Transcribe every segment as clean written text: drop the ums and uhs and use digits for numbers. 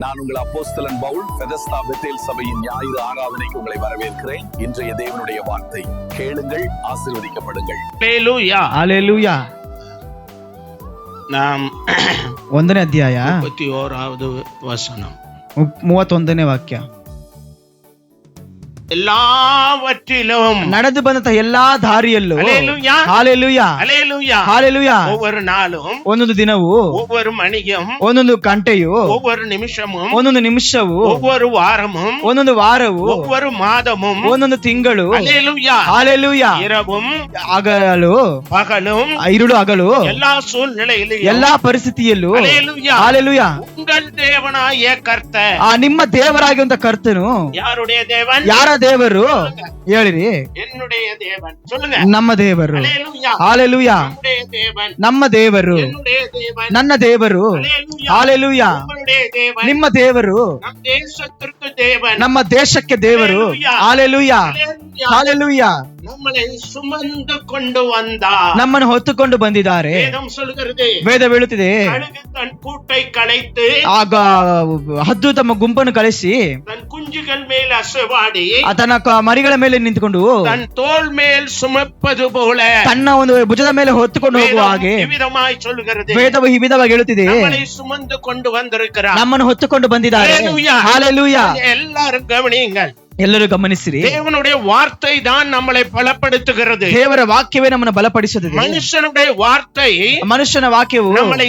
நான் உங்கள் அப்போஸ்தலன் பவுல் பெதஸ்தா பெத்தேல் சபையின் ஞாயிறு ஆராதனைக்கு உங்களை வரவேற்கிறேன். இன்றைய தேவனுடைய வார்த்தை கேளுங்கள், ஆசீர்வதிக்கப்படுங்கள். Hallelujah hallelujah. நாம் 1ನೇ ಅಧ್ಯಾಯ 31வது ವಚನ 31ನೇ ವಾಕ್ಯ. எல்லாவற்றிலும் ನಡೆದು ಬಂದಂತ ಎಲ್ಲಾ ದಾರಿಯಲ್ಲೂ ಹಲ್ಲೆಲೂಯಾ ಹಾಲೆಲೂಯಾ ಹಲ್ಲೆಲೂಯಾ ಹಾಲೆಲೂಯಾ. ஒவ்வொரு நாளும் ಒಂದೊಂದು ದಿನವೂ ஒவ்வொரு மணியும் ಒಂದೊಂದು ಗಂಟೆಯು ஒவ்வொரு நிமிஷமும் ಒಂದೊಂದು ನಿಮಿಷವು ஒவ்வொரு வாரமும் ಒಂದೊಂದು ವಾರವು ஒவ்வொரு மாதமும் ಒಂದೊಂದು ತಿಂಗಳು ஹல்லேலூயா ಹಾಲೆಲೂಯಾ. இரவும் ಹಗಲು பகலும் ഇരുಳು ಹಗಲು எல்லா சூழ்நிலையிலும் ಎಲ್ಲಾ ಪರಿಸ್ಥಿತಿಯಲ್ಲೂ ஹல்லேலூயா ಹಾಲೆಲೂಯಾ. உங்கள் தேவனாகிய கர்த்தர். ನಿಮ್ಮ ದೇವರಾಗಿರುವಂತ ಕರ್ತನು யாருடைய தேவன்? ಯಾರ ದೇವರು ಹೇಳಿರಿ? என்னுடைய தேவன். சொல்லுங்க. ನಮ್ಮ ದೇವರು. ஹல்லேலூயா ಹಾಲೆಲೂಯಾ. நம்முடைய தேவன். ನಮ್ಮ ದೇವರು. என்னுடைய தேவன். ನನ್ನ ದೇವರು. ஹல்லேலூயா ಹಾಲೆಲೂಯಾ. நம்முடைய தேவன். ನಿಮ್ಮ ದೇವರು. நம் தேசத்திற்கு தேவன். ನಮ್ಮ ದೇಶಕ್ಕೆ ದೇವರು. ಹಾಲೆಲೂಯಾ. ஹல்லேலூயா ಹಾಲೆಲೂಯಾ. நம்மளை சுமந்து கொண்டு வந்தார். ನಮ್ಮನ್ನು ಹೊತ್ತುಕೊಂಡು ಬಂದಿದ್ದಾರೆ. வேதம் சொல்கிறது, ವೇದ ಬೀಳುತ್ತಿದೆ, கழுகு தன் கூட்டை கலைத்து ಆಗ ಹದ್ದು ತಮ್ಮ ಗುಂಪನ್ನು ಕಳಿಸಿ தன் குஞ்சுகள் மேல் அசைவாடி ತನ್ನ ಮರಿಗಳ ಮೇಲೆ ನಿಂತುಕೊಂಡು தன் தோள் மேல் சுமப்பது போல ತನ್ನ ಒಂದು ಭುಜದ ಮೇಲೆ ಹೊತ್ತುಕೊಂಡು ಹೋಗುವ ಹಾಗೆ விதமாய் சொல்லுகிறது. ವೇದವು ಈ ವಿಧವಾಗಿ ಹೇಳುತ್ತಿದೆ, நம்மளை சுமந்து கொண்டு வந்திருக்கிறார். ನಮ್ಮನ್ನು ಹೊತ್ತುಕೊಂಡು ಬಂದಿದ್ದಾರೆ. ஹல்லேலூயா. ಹಾಲೆಲೂಯಾ. எல்லாரும் கவனியுங்கள். ಎಲ್ಲರೂ ಗಮನಿಸಿರಿ. தேவனுடைய வார்த்தை தான் நம்மளை பலப்படுத்துகிறது. ದೇವರ ವಾಕ್ಯವೇ ನಮ್ಮನ್ನು ಬಲಪಡಿಸುತ್ತದೆ. மனுஷனுடைய வார்த்தை ಮನುಷ್ಯನ ವಾಕ್ಯವು நம்மளை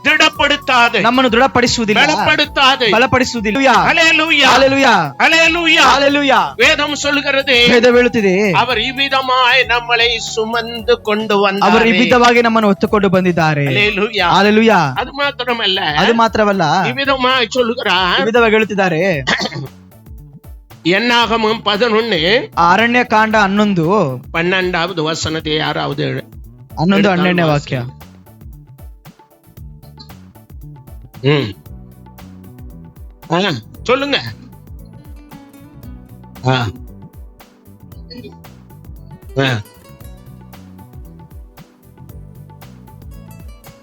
திடப்படுத்தாது, ನಮ್ಮನ್ನು ದೃಢಪಡಿಸುವುದಿಲ್ಲ, பலப்படுத்தாது, ಬಲಪಡಿಸುವುದಿಲ್ಲ. ஹல்லேலூயா ಹಾಲೆಲೂಯಾ. ஹல்லேலூயா. ಹಾಲೆಲೂಯಾ. வேதம் சொல்கிறது, ವೇದ ಬೀಳುತ್ತಿದೆ, அவர் இவ்விதமாய் நம்மளை சுமந்து கொண்டு ಅವರು வந்தார். ಈ ವಿಧವಾಗಿ ನಮ್ಮನ್ನು ಹೊತ್ತುಕೊಂಡು ಬಂದಿದ್ದಾರೆ. ஹல்லேலூயா. ಹಾಲೆಲೂಯಾ. அது மாத்திரமல்ல, ಅದು ಮಾತ್ರವಲ್ಲ, இவ்விதமாய் ಈ சொல்லுகிறார். ವಿಧವಾಗಿ ಹೇಳುತ್ತಿದ್ದಾರೆ. என்னாகமம் 11 ಅರಣ್ಯಕಾಂಡ 11 12வது வசனத்தை யாராவது 11 12ನೇ ವಾಕ್ಯ. சொல்லுங்க.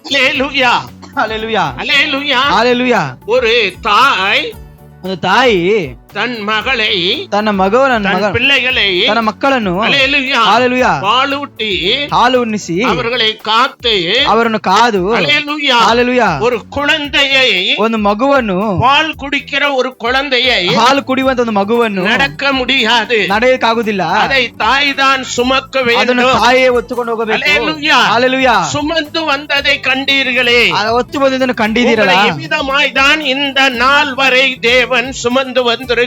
ஹல்லேலூயா ಹಾಲೆಲೂಯಾ. ஹல்லேலூயா. ಹಾಲೆಲೂಯಾ. ஒரு தாய் ಒಂದು ತಾಯಿ தன் மகளை ತನ್ನ ಮಗನ தன் பிள்ளைகளை ತನ್ನ ಮಕ್ಕಳನ್ನು ஹல்லேலூயா ಹಾಲೆಲೂಯಾ பாலூட்டி ಹಾಲು ಉಣ್ಣಿಸಿ அவர்களை காத்து ಅವರನ್ನು ಕಾದು ஹல்லேலூயா ಹಾಲೆಲೂಯಾ ஒரு குழந்தையை, ಒಂದು ಮಗುವನ್ನು பால் குடிக்கிற ஒரு குழந்தையை ಹಾಲು ಕುಡಿಯುವಂತ ಒಂದು ಮಗುವನ್ನು நடக்க முடியாது, ನಡೆಯಕ್ಕಾಗುದಿಲ್ಲ. அதை தாய் தான் சுமக்க ಅದನ್ನು வேண்டும். ತಾಯಿಯೇ ಹೊತ್ತುಕೊಂಡು ಹೋಗಬೇಕು. ஹல்லேலூயா. ಹಾಲೆಲೂಯಾ. சுமந்து வந்ததை கண்டீர்களே. ಹೊತ್ತು ಬಂದಿದ್ದನ್ನು ಕಂಡಿದ್ದೀರಲ್ಲ. உங்களை இவ்விதமாய் தான் இந்த நாள் வரை தேவன் சுமந்து வந்திருக்கிறார்.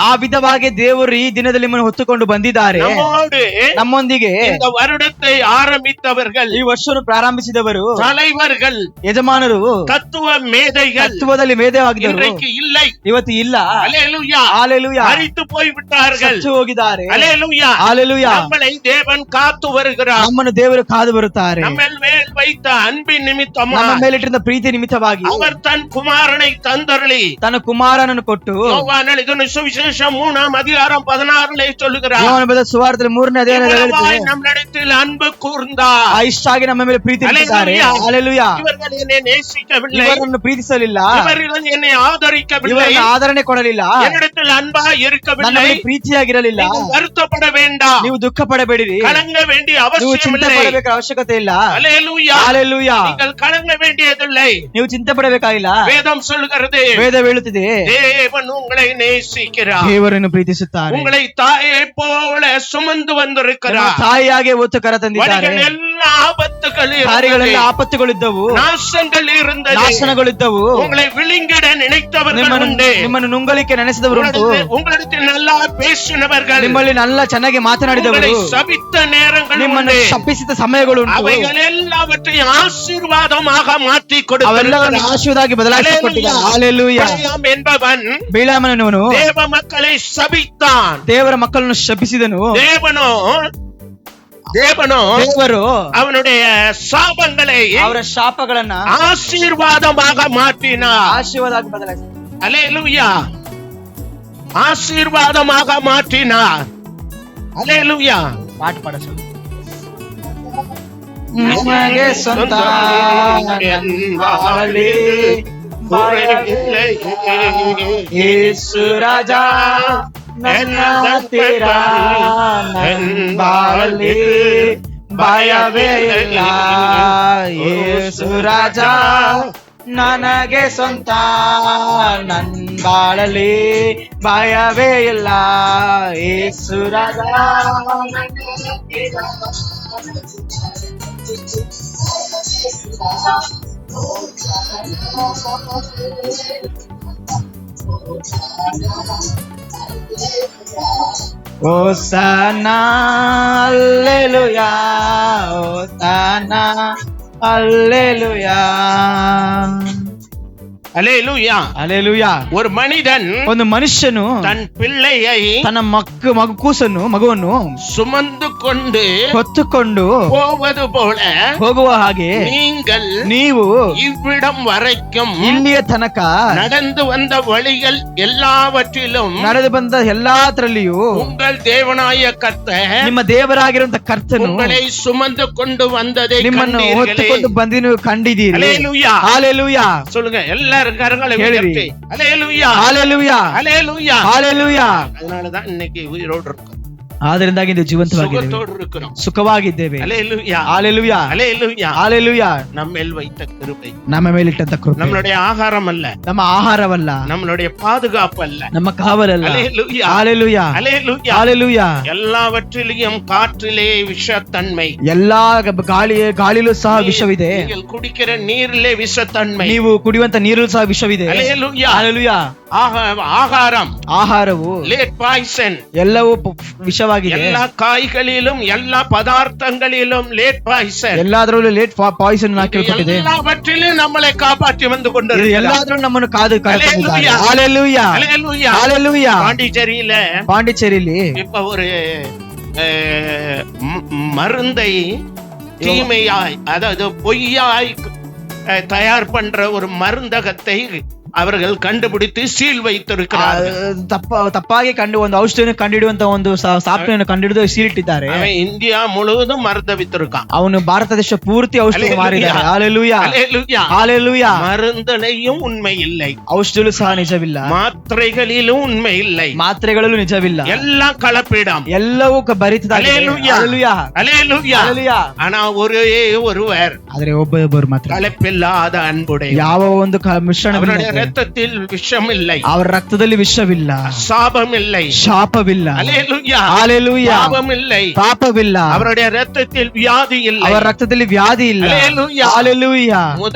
ಆ ವಿಧವಾಗಿ ದೇವರು ಈ ದಿನದಲ್ಲಿ ನಿಮ್ಮನ್ನು ಹೊತ್ತುಕೊಂಡು ಬಂದಿದ್ದಾರೆ. நம்மோடு ನಮ್ಮೊಂದಿಗೆ இந்த வருடத்தை ஆரம்பித்தவர்கள், ಈ ವರ್ಷವನ್ನು ಪ್ರಾರಂಭಿಸಿದವರು தலைவர்கள், ಯಜಮಾನರು, தத்துவ மேதைகள் ತತ್ವದಲ್ಲಿ ಮೇಧವಾಗಿದ್ದರು. இன்றைக்கு இல்லை. ಇವತ್ತು ಇಲ್ಲ. ஹல்லேலூயா. ಹಾಲೆಲೂಯಾ. மரித்து போய் விட்டார்கள். ಸತ್ತು ಹೋಗಿದ್ದಾರೆ. ஹல்லேலூயா. ಹಾಲೆಲೂಯಾ. நம்மளை தேவன் காத்து வருகிறார். ನಮ್ಮನ್ನು ದೇವರು ಕಾದು ಬರುತ್ತಾರೆ. நம்ம மேல் வைத்த அன்பின் நிமித்தமா ನಮ್ಮ ಮೇಲಿಟ್ಟಿದ್ದ ಪ್ರೀತಿ ನಿಮಿತ್ತವಾಗಿ அவர் தன் குமாரனை தந்தருளி ತನ್ನ ಕುಮಾರನನ್ನು ಕೊಟ್ಟು யோவான் எழுதின சுவிசேஷம் 3ஆம் அதிகாரம் 16 சொல்லுகிறார், ಯೋಹಾನ ಬರೆದ ಸುವಾರ್ತೆಯಲ್ಲಿ 3ನೇ ಅಧ್ಯಾಯದಲ್ಲಿ இவ்வளவாய் ಹೇಳುತ್ತದೆ, நம்மிடத்தில் அன்பு கூர்ந்தார். ಇಷ್ಟಾಗಿ ನಮ್ಮ ಮೇಲೆ ಪ್ರೀತಿ ಇಟ್ಟಿದ್ದಾರೆ. ಹಾಲೆಲೂಯಾ. இவர்கள் என்னை நேசிக்கவில்லை, ಇವರನ್ನು ಪ್ರೀತಿಸಲಿಲ್ಲ, இவர்கள் என்னை ஆதரிக்கவில்லை, ಇವರನ್ನು ಆದರಣೆ ಕೊಡಲಿಲ್ಲ, என்னிடத்தில் அன்பா ನನ್ನ இருக்கவில்லை. ಮೇಲೆ ಪ್ರೀತಿಯಾಗಿರಲಿಲ್ಲ. ನೀವು வருத்தப்பட வேண்டாம், ನೀವು ದುಃಖ ಪಡಬೇಡಿರಿ, கலங்க வேண்டிய ನೀವು அவசியம் ಚಿಂತೆ இல்லை. ಪಡಬೇಕಾದ ಅವಶ್ಯಕತೆ ಇಲ್ಲ. ஹல்லேலூயா. ಹಾಲೆಲೂಯಾ. நீங்கள் கலங்க வேண்டியதில்லை. ನೀವು ಚಿಂತೆ ಪಡಬೇಕಾಗಿಲ್ಲ. வேதம் சொல்லுகிறது, ವೇದ ಹೇಳುತ್ತಿದೆ, தேவன் உங்களை நேசிக்கிறார், ದೇವರನ್ನು ಪ್ರೀತಿಸುತ್ತಾರೆ, உங்களை தாயை போல சுமந்து வந்திருக்கிறார். ತಾಯಿಯಾಗೆ ಹೊತ್ತು ಕರ ತಂದಿದ್ದಾರೆ. வழிகள் எல்லா ஆபத்துகள் ದಾರಿಗಳೆಲ್ಲ இருந்தது, ಆಪತ್ತುಗಳಿದ್ದವು, நாசங்கள் இருந்தது, ನಾಶನಗಳಿದ್ದವು, உங்களை விழுங்கிட நினைத்தவர்கள் உண்டு, ನಿಮ್ಮನ್ನು ನುಂಗಲಿಕ್ಕೆ ನೆನೆಸಿದವರುಂಟು, உங்களிடத்தில் நல்லா பேசினவர்கள், ನಿಮ್ಮಲ್ಲಿ நல்ல ಚೆನ್ನಾಗಿ ಮಾತನಾಡಿದವರು, உங்களை சபித்த நேரங்கள் ನಿಮ್ಮನ್ನು உண்டு. ಶಪಿಸಿದ ಸಮಯಗಳು ಉಂಟು. அவைகள் எல்லாவற்றையும் ஆசீர்வாதமாக மாற்றி ಅವೆಲ್ಲವನ್ನು கொடுத்திருக்கிறார். ಆಶೀರ್ವಾದವಾಗಿ ಬದಲಾಯಿಸಿಕೊಟ್ಟಿದ್ದಾರೆ. ಹಾಲೆಲೂಯಾ. ಬಿಳಾಮ್ என்பவன் ಬಿಳಾಮನವನು தேவ மக்களை சபித்தான். ದೇವರ ಮಕ್ಕಳನ್ನು ಶಪಿಸಿದನು. தேவனோ ದೇವರು அவனுடைய சாபங்களை ಅವರ ಶಾಪಗಳನ್ನ ஆசீர்வாதமாக மாற்றினார். ಆಶೀರ್ವಾದವಾಗಿ ಬದಲಾಯಿಸಿದ. அல்லேலூயா. ஆசீர்வாதமாக மாற்றினார். அல்லேலூயா. ಪಾಠ ಪಾಡಿಸು. ನಿಮಗೆ ಸ್ವಂತ ಭಯವಿಲ್ಲ. ಯೇಸು ರಾಜ ನನ್ನ ಹತ್ತಿರ ನನ್ನ ಬಾಳಲ್ಲಿ ಭಯವೇ ಇಲ್ಲ. ಯೇಸು ರಾಜ ನನಗೆ ಸ್ವಂತ ನನ್ನ ಬಾಳಲ್ಲಿ ಭಯವೇ ಇಲ್ಲ. ಯೇಸು ರಾಜ ಹೋಸನ್ನಾ ಹಲ್ಲೆಲೂಯಾ, ಹೋಸನ್ನಾ ஹல்லேலூயா. அல்லேலூயா. ஹல்லேலூயா. ஒரு மனிதன் ಒಂದು ಮನುಷ್ಯನು தன் பிள்ளையை ತನ್ನ ಮಗುವನ್ನು சுமந்து கொண்டு ಹೊತ್ತುಕೊಂಡು போவது போல ಹೋಗುವ ಹಾಗೆ ನೀವು இவ்விடம் வரைக்கும் ಇಲ್ಲಿಯ ತನಕ நடந்து வந்த வழிகள் எல்லாவற்றிலும் ನಡೆದು ಬಂದ ಎಲ್ಲಾತ್ರಲ್ಲಿಯೂ உங்கள் தேவனாய கர்த்தர் ನಿಮ್ಮ ದೇವರಾಗಿರುವಂತ ಕರ್ತನು உங்களை சுமந்து கொண்டு வந்ததை ನಿಮ್ಮನ್ನು ಹೊತ್ತುಕೊಂಡು ಬಂದಿ ನೀವು ಕಂಡಿದ್ದೀರಿ. அல்லேலூயா. ஹல்லேலூயா. சொல்லுங்க எல்லாரும் கரங்களை உயர்த்தி அல்லேலூயா, ஹல்லேலூயா, அல்லேலூயா, ஹல்லேலூயா. அதனாலதான் இன்னைக்கு உயிரோடு இருக்கோம், ಆದ್ದರಿಂದಾಗಿ ಇದು ಜೀವಂತವಾಗಿದ್ದೇವೆ, சுகத்தோடு இருக்கிறோம், ಸುಖವಾಗಿದ್ದೇವೆ. அல்லேலூயா, ஹல்லேலூயா, அல்லேலூயா. ஹல்லேலூயா. நம்ம மேல் வைத்த கிருபை, ನಮ್ಮ ಮೇಲಿಟ್ಟಂತ ಕೃಪೆ, நம்மளுடைய ஆகாரம் அல்ல, ನಮ್ಮ ಆಹಾರವಲ್ಲ, நம்மளுடைய பாதுகாப்பு அல்ல, ನಮ್ಮ ಕಾವಲಲ್ಲ. அல்லேலூயா, ஹல்லேலூயா, அல்லேலூயா. ஹல்லேலூயா. எல்லாவற்றிலும் காற்றிலே விஷத்தன்மை, ಎಲ್ಲಾ ಗಾಳಿಲೂ ಸಹ ವಿಷವಿದೆ. நீங்கள் குடிக்கிற நீரிலே விஷத்தன்மை, ನೀವು ಕುಡಿಯುವಂತ ನೀರಲ್ಲೂ ಸಹ ವಿಷವಿದೆ. அல்லேலூயா. ಹಲ್ಲೇಲೂಯಾ. ஆகாரம் ಆಹಾರವು லேட் பாய்சன், ಎಲ್ಲವೂ ವಿಷವಾಗಿದೆ. எல்லா காய்களிலும் எல்லா பதார்த்தங்களிலும் லேட் பாய்சன், ಎಲ್ಲಾದ್ರಲ್ಲೂ ಲೇಟ್ ಪಾಯ್ಸನ್ ಹಾಕಿಕೊಟ್ಟಿದೆ. எல்லாவற்றிலும் நம்மளை காப்பாற்றி வந்து கொண்டு ಎಲ್ಲಾದ್ರೂ ನಮ್ಮನ್ನು ಕಾದು ಕಾಯ್ತಿದ್ದಾರೆ. அல்லேலூயா, ஹல்லேலூயா, ஹல்லேலூயா. பாண்டிச்சேரியில இப்ப ஒரு மருந்தை தீமையாய், அதாவது பொய்யாய் தயார் பண்ற ஒரு மருந்தகத்தை அவர்கள் கண்டுபிடித்து சீல் வைத்திருக்கிறார்கள். ತಪ್ಪಾಗಿ ಒಂದು ಔಷಧಿಯನ್ನು ಕಂಡುಹಿಡುವಂತ ಒಂದು ಸಾಫ್ಟ್ವೇರ್ ಕಂಡುಹಿಡಿದು ಸೀಲ್ ಇಟ್ಟಿದ್ದಾರೆ. இந்தியா முழுவதும் மருந்து வித்திருக்கான். ಅವನು ಭಾರತ ದೇಶ ಪೂರ್ತಿ ಔಷಧಿ ಮಾರಿದ್ದಾರೆ. ஹல்லேலூயா, அல்லேலூயா, ஹல்லேலூயா. மருந்தனையும் உண்மை இல்லை, ಔಷಧಿಯಲ್ಲೂ ಸಹ ನಿಜವಿಲ್ಲ, மாத்திரைகளிலும் உண்மை இல்லை, ಮಾತ್ರೆಗಳಲ್ಲೂ ನಿಜವಿಲ್ಲ, எல்லாம் கலப்பிடம், ಎಲ್ಲವೂ ಬರಿತದಾಗಿದೆ. அல்லேலூயா, அல்லேலூயா. ஹல்லேலூயா. ஆனா ஒரே ஒருவர் ಆದ್ರೆ ಒಬ್ಬೊಬ್ಬರು ಮಾತ್ರ கலப்பில்லாத அன்புடைய, ಯಾವ ಒಂದು ಮಿಶ್ರಣವಿಲ್ಲ, ரத்தத்தில் விஷம் இல்லை, ಅವರ ರಕ್ತದಲ್ಲಿ ವಿಷವಿಲ್ಲ, சாபம் இல்லை, ಶಾಪವಿಲ್ಲ, அல்லேலூயா, ஹல்லேலூயா. பாவம் இல்லை, ಪಾಪವಿಲ್ಲ, அவருடைய ரத்தத்தில் வியாதி இல்லை, ಅವರ ರಕ್ತದಲ್ಲಿ ವ್ಯಾಧಿ ಇಲ್ಲ. அல்லேலூயா. ஹல்லேலூயா.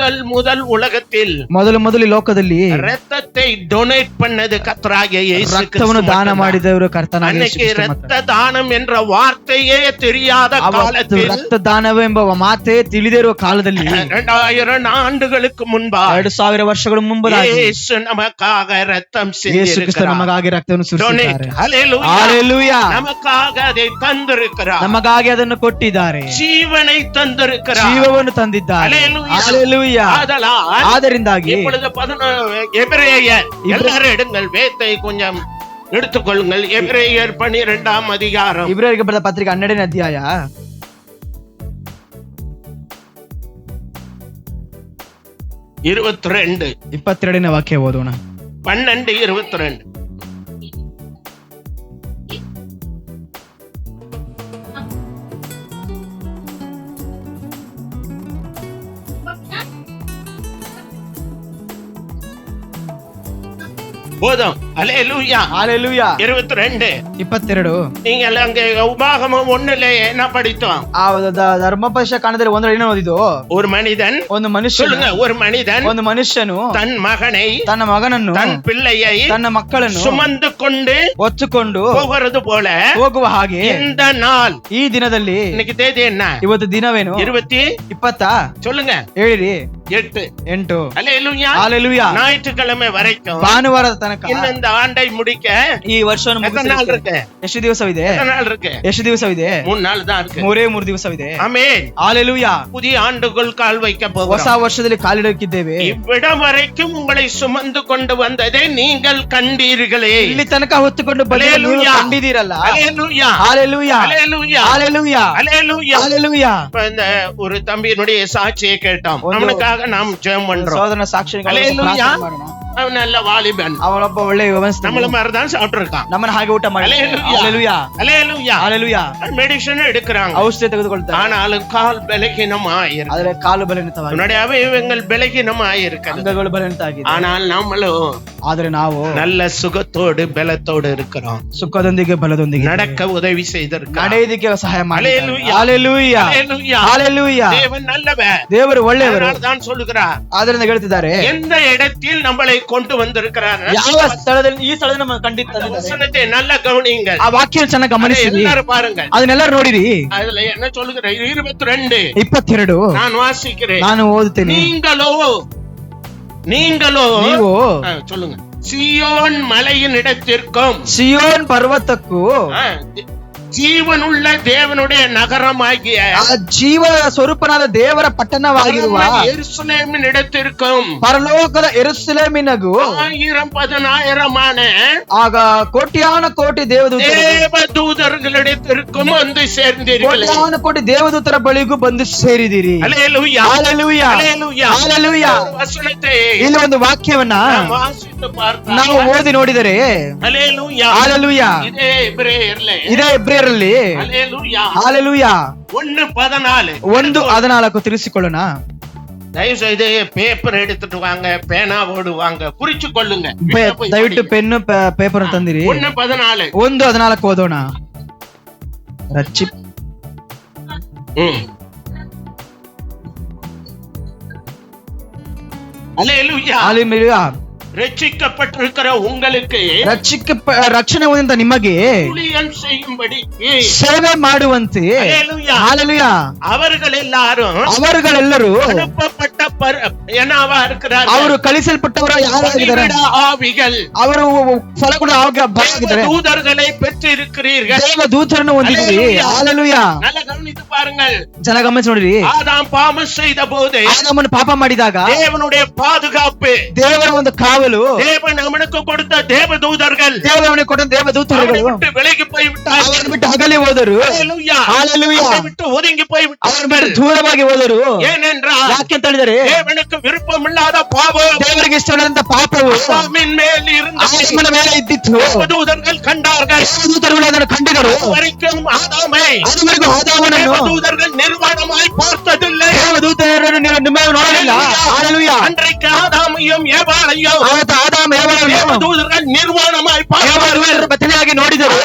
முதல் உலகத்தில் ಮೊದಲು ಲೋಕದಲ್ಲಿ ரத்தத்தை டொனேட் பண்ணது கர்த்தராகிய இயேசு ರಕ್ತವನ್ನು ದಾನ ಮಾಡಿದವರು ಕರ್ತನಾಗಿಯ ಯೇಸು அன்னைக்கு ಕ್ರಿಸ್ತ ಮಾತ್ರ. ரத்த தானம் என்ற வார்த்தையே தெரியாத காலத்தில், ರಕ್ತ ದಾನವೆಂಬ ಮಾತೇ ತಿಳಿದಿರುವ ಕಾಲದಲ್ಲಿ 2000 ಆண்டுகளுக்கு முன்பாக 2000 ವರ್ಷಗಳ ಮುಂಬಾಗಿ இயேசு நமக்காக ரத்தம் ಯೇಸು ಕ್ರಿಸ್ತ ನಮಗಾಗಿ ರಕ್ತವನ್ನು ಸುರಿಸಿದ್ದಾರೆ. ஹல்லேலூயா. நமக்காக அதை தந்திருக்கிறார், ನಮಗಾಗಿ ಅದನ್ನು ಕೊಟ್ಟಿದ್ದಾರೆ, ஜீவனை தந்திருக்கிறார், ಜೀವವನ್ನು ತಂದಿದ್ದಾರೆ. ஹல்லேலூயா. ಆದ್ದರಿಂದಾಗಿ இப்பொழுது 11 எபிரேயர், எல்லாரும் எடுங்கள், வேத்தை கொஞ்சம் எடுத்துக்கொள்ளுங்கள். எபிரேயர் 12ஆம் அதிகாரம், ಇಬ್ರಿಯರಿಗೆ ಬರೆದ ಪತ್ರಿಕೆ 12ನೇ ಅಧ್ಯಾಯ 22ನೇ ವಾಕ್ಯ ಓದೋಣ. 12:22. போதும். அல்லேலூயா. ஹல்லேலூயா. 22. நீங்கள் அங்க உபாகமம் 1ல என்ன படித்தோம்? ಧರ್ಮೋಪದೇಶ ಕಾಂಡದಲ್ಲಿ 1ರಲ್ಲಿ ಏನು ಓದಿದ್ದು? ஒரு மனிதன், ಒಂದು ಮನುಷ್ಯ, சொல்லுங்க, ஒரு மனிதன், ಒಂದು ಮನುಷ್ಯನು தன் மகனை, ತನ್ನ ಮಗನನ್ನು, தன் பிள்ளையை, ತನ್ನ ಮಕ್ಕಳನ್ನು சுமந்து கொண்டு ಹೊತ್ತುಕೊಂಡು போகிறது போல ಹೋಗುವ ಹಾಗೆ இந்த நாள், ಈ ದಿನದಲ್ಲಿ, இன்னைக்கு தேதி என்ன? ಇವತ್ತು ದಿನವೇನು? 20 சொல்லுங்க, ಹೇಳಿರಿ 8. அல்லேலூயா. ஹல்லேலூயா. ஞாயிற்றுக்கிழமை வரைக்கும், ಭಾನುವಾರದ ತನಕ இந்த ஆண்டை முடிக்க ಈ ವರ್ಷವನ್ನು எத்தனை நாள் இருக்கு? ಎಷ್ಟು ದಿವಸವಿದೆ? எத்தனை நாள் இருக்கு? ಎಷ್ಟು ದಿವಸವಿದೆ? 3 நாள் தான் இருக்கு. 3 ದಿವಸವಿದೆ. ஆமென். ஹல்லேலೂயா. புதிய ஆண்டுக்குள் கால் வைக்க ಹೊಸ போகிறோம். ವರ್ಷದಲ್ಲಿ ಕಾಲಿಡಕ್ಕಿದ್ದೇವೆ. இவ்விடம் வரைக்கும் உங்களை சுமந்து கொண்டு வந்ததை நீங்கள் கண்டீர்களே. ಇಲ್ಲಿ ತನಕ ಹೊತ್ತುಕೊಂಡು ಬಂದು ನೀವು ಕಂಡಿದ್ದೀರಲ್ಲ. அல்லேலூயா, ஹல்லேலூயா, அல்லேலூயா, ஹல்லேலூயா, அல்லேலூயா. ஹல்லேலூயா. இப்ப இந்த ஒரு தம்பியினுடைய சாட்சியை கேட்டோம். அவனுக்காக அவனுக்காக நாம் ஜெபம் பண்றோம். ಸಹೋದರನ ಸಾಕ್ಷಿಗಾಗಿ Hallelujah. ಪ್ರಾರ್ಥನೆ ಮಾಡೋಣ. அவன் நல்ல வாலிபன், ಅವನೊಬ್ಬ ಒಳ್ಳೆಯ ವ್ಯವಸ್ಥೆ, நம்மள மாதிரிதான் சாப்பிட்டிருக்கான். ನಮ್ಮನ್ನ ಹಾಗೆ ಊಟ ಮಾಡಿ. Hallelujah. Hallelujah. Hallelujah. Hallelujah. Medicine எடுக்கிறாங்க, ಔಷಧಿ ತೆಗೆದುಕೊಳ್ತಾರೆ, ஆனாலும் கால் பலகீனமாயிருக்கு. ಆದ್ರೆ ಕಾಲು ಬಲಹೀನವಾಗಿದೆ, உன்னுடைய அவயவங்கள் பலகீனமாயிருக்கிறது. ಅಂಗಗಳು ಬಲಹೀನತೆ ಆಗಿದೆ. ஆனால் நம்மளும் ಆದ್ರೆ ನಾವು நல்ல சுகத்தோடு பலத்தோடு இருக்கிறோம். ಸುಖದೊಂದಿಗೆ ಬಲದೊಂದಿಗೆ நடக்க உதவி செய்திருக்கார். ನಡೆಯೋದಕ್ಕೆ ಸಹಾಯ ಮಾಡಿ. Hallelujah. Hallelujah. Hallelujah. Hallelujah. தேவன் நல்லவர், ದೇವರು ಒಳ್ಳೆಯವರು. தான் சொல்லுகிறார். ಆದ್ರಿಂದ ಹೇಳ್ತಿದ್ದಾರೆ, எந்த இடத்தில் நம்மளை கொண்டு வந்திருக்கிறார், ಯಾವ ಸ್ಥಳದಲ್ಲಿ, ಈ ಸ್ಥಳದಲ್ಲಿ ನಮ್ಮ ಖಂಡಿತ வசனத்தை நல்ல கவனியுங்கள். ಆ ವಾಕ್ಯ ಚೆನ್ನಾಗಿ ಗಮನಿಸಿರಿ, எல்லாரும் பாருங்க. ಅದನ್ನೆಲ್ಲರೂ ನೋಡಿರಿ. அதுல என்ன சொல்லுகிற 22 22 நான் வாசிக்கிறேன். ನಾನು ಓದುತ್ತೇನೆ. நீங்களோ ನೀವು சொல்லுங்க, சியோன் மலையின் இடத்திற்கும் ಸಿಯೋನ್ ಪರ್ವತಕ್ಕೂ ஜீவனுள்ள தேவனுடைய நகரமாகிய ಆ ಜೀವ ಸ್ವರೂಪನಾದ ದೇವರ ಪಟ್ಟಣವಾಗಿರುವ ಯೆರೂಸಲೇಮಿನ இடத்திற்கும் ಪರಲೋಕದ ಯೆರೂಸಲೇಮಿನಗೂ 1000-10,000 ಆಗ ಕೋಟ್ಯಾನ ಕೋಟಿ தேவதூதர்களிடத்திற்கும் வந்து சேர்ந்தீர்கள். ಕೋಟ್ಯಾನ ಕೋಟಿ ದೇವದೂತರ ಬಳಿಗೂ ಬಂದು ಸೇರಿದಿರಿ. ஹல்லேலூயா. Hallelujah. ஹல்லேலூயா. Hallelujah. ವಚನத்தை ಇಲ್ಲಿ ಒಂದು ವಾಕ್ಯವನ್ನ ವಾಸಿತು பார்த்தால் ನಾವು ಓದಿ ನೋಡಿದರೆ, ஹல்லேலூயா. Hallelujah. இதே எபிரேயர்ல ಇದೇ ಇಬ್ರಿಯರಲ್ಲಿ ஹல்லேலூயா. Hallelujah 1:14 1:14 ತಿಳಿಸಿಕೊಳ್ಳೋಣ. தயவு செய்து பேப்பர் எடுத்துட்டு வாங்க, பேனாவோடு வாங்க, குறிச்சு கொள்ளுங்க. ದಯವಿಟ್ಟು ಪೆನ್ನು ಪೇಪರ್ ತಂದಿರಿ. 1:14 1:14 ಓದೋಣ. ರಚ್ಚಿ ஹல்லேலூயா. Hallelujah. ரட்சிக்கப்பட்டிருக்கிற உங்களுக்கு ರಕ್ಷಣೆ ಹೊಂದಿದ ನಿಮಗೆ ஊழியம் செய்யும்படிக்கு ಸೇವೆ ಮಾಡುವಂತೆ ஹல்லேலூயா. Hallelujah. அவர்கள் எல்லாரும் ಅವರುಗಳೆಲ್ಲರೂ அனுப்பப்பட்ட என்னவா இருக்கிறார்கள்? ಅವರು ಕಳಿಸಲ್ಪಟ್ಟವರು ಯಾರಾಗಿದ್ದಾರೆ? ஆவிகள். ಅವರು ಫಲಗಳು ಆಗಿದ್ದಾರೆ. தூதர்களை பெற்றிருக்கிறீர்கள். ದೇವದೂತರನ್ನು ಹೊಂದಿದ್ದೀರಿ. Hallelujah. நல்ல கவனித்து பாருங்கள். ಜನ ಗಮನಿಸಿ ನೋಡಿರಿ. ஆதாம் பாவம் செய்த போது ಆದಾಮನು ಪಾಪ ಮಾಡಿದಾಗ தேவனுடைய பாதுகாப்பு, ದೇವರ ಒಂದು ಕಾವಲು, தேவன் அவனுக்கு கொடுத்த தேவதூதர்கள் ದೇವರವನಿಗೆ ಕೊಟ್ಟ ದೇವದೂತರುಗಳು விட்டு விலகி போய்விட்டார்கள். ಅವರನ್ನು ಬಿಟ್ಟು ಅಗಲಿ ಹೋದರು. ஹல்லேலூயா. Hallelujah. அவரை விட்டு ஒதுங்கி ಅವರ ಮೇಲೆ போய்விட்டார்கள். ದೂರವಾಗಿ ಹೋದರು. ஏனென்றால் ಯಾಕೆ ಅಂತ ಹೇಳಿದರೆ, தேவனுக்கு விருப்பமில்லாத பாவம் ದೇವರಿಗೆ ಇಷ್ಟವಾದಂತ ಪಾಪವು ஆதாமின் மேல் இருந்தது. ಆದಾಮನ ಮೇಲೆ ಇದ್ದಿತ್ತು. தேவதூதர்கள் கண்டார்கள். ದೇವದೂತರುಗಳು ಅದನ್ನು ಕಂಡಿದರು. வரைக்கும் ஆதாமை ಅದುವರೆಗೂ ಆದಾಮನನ್ನು தேவதூதர்கள் நிர்வாணமாய் பார்த்ததில்லை. ದೇವದೂತರನ್ನು ನಿಮ್ಮ ನೋಡಲಿಲ್ಲ. Hallelujah. அன்றைக்கு ஆதாமையும் ஏவாளையும் ಅವತ್ತು ಆದಾಮ ಏವಾಳನ್ನು தேவதூதர்கள் நிர்வாணமாய் ಏವಾಳು ಬತ್ತಲೆಯಾಗಿ ನೋಡಿದರು.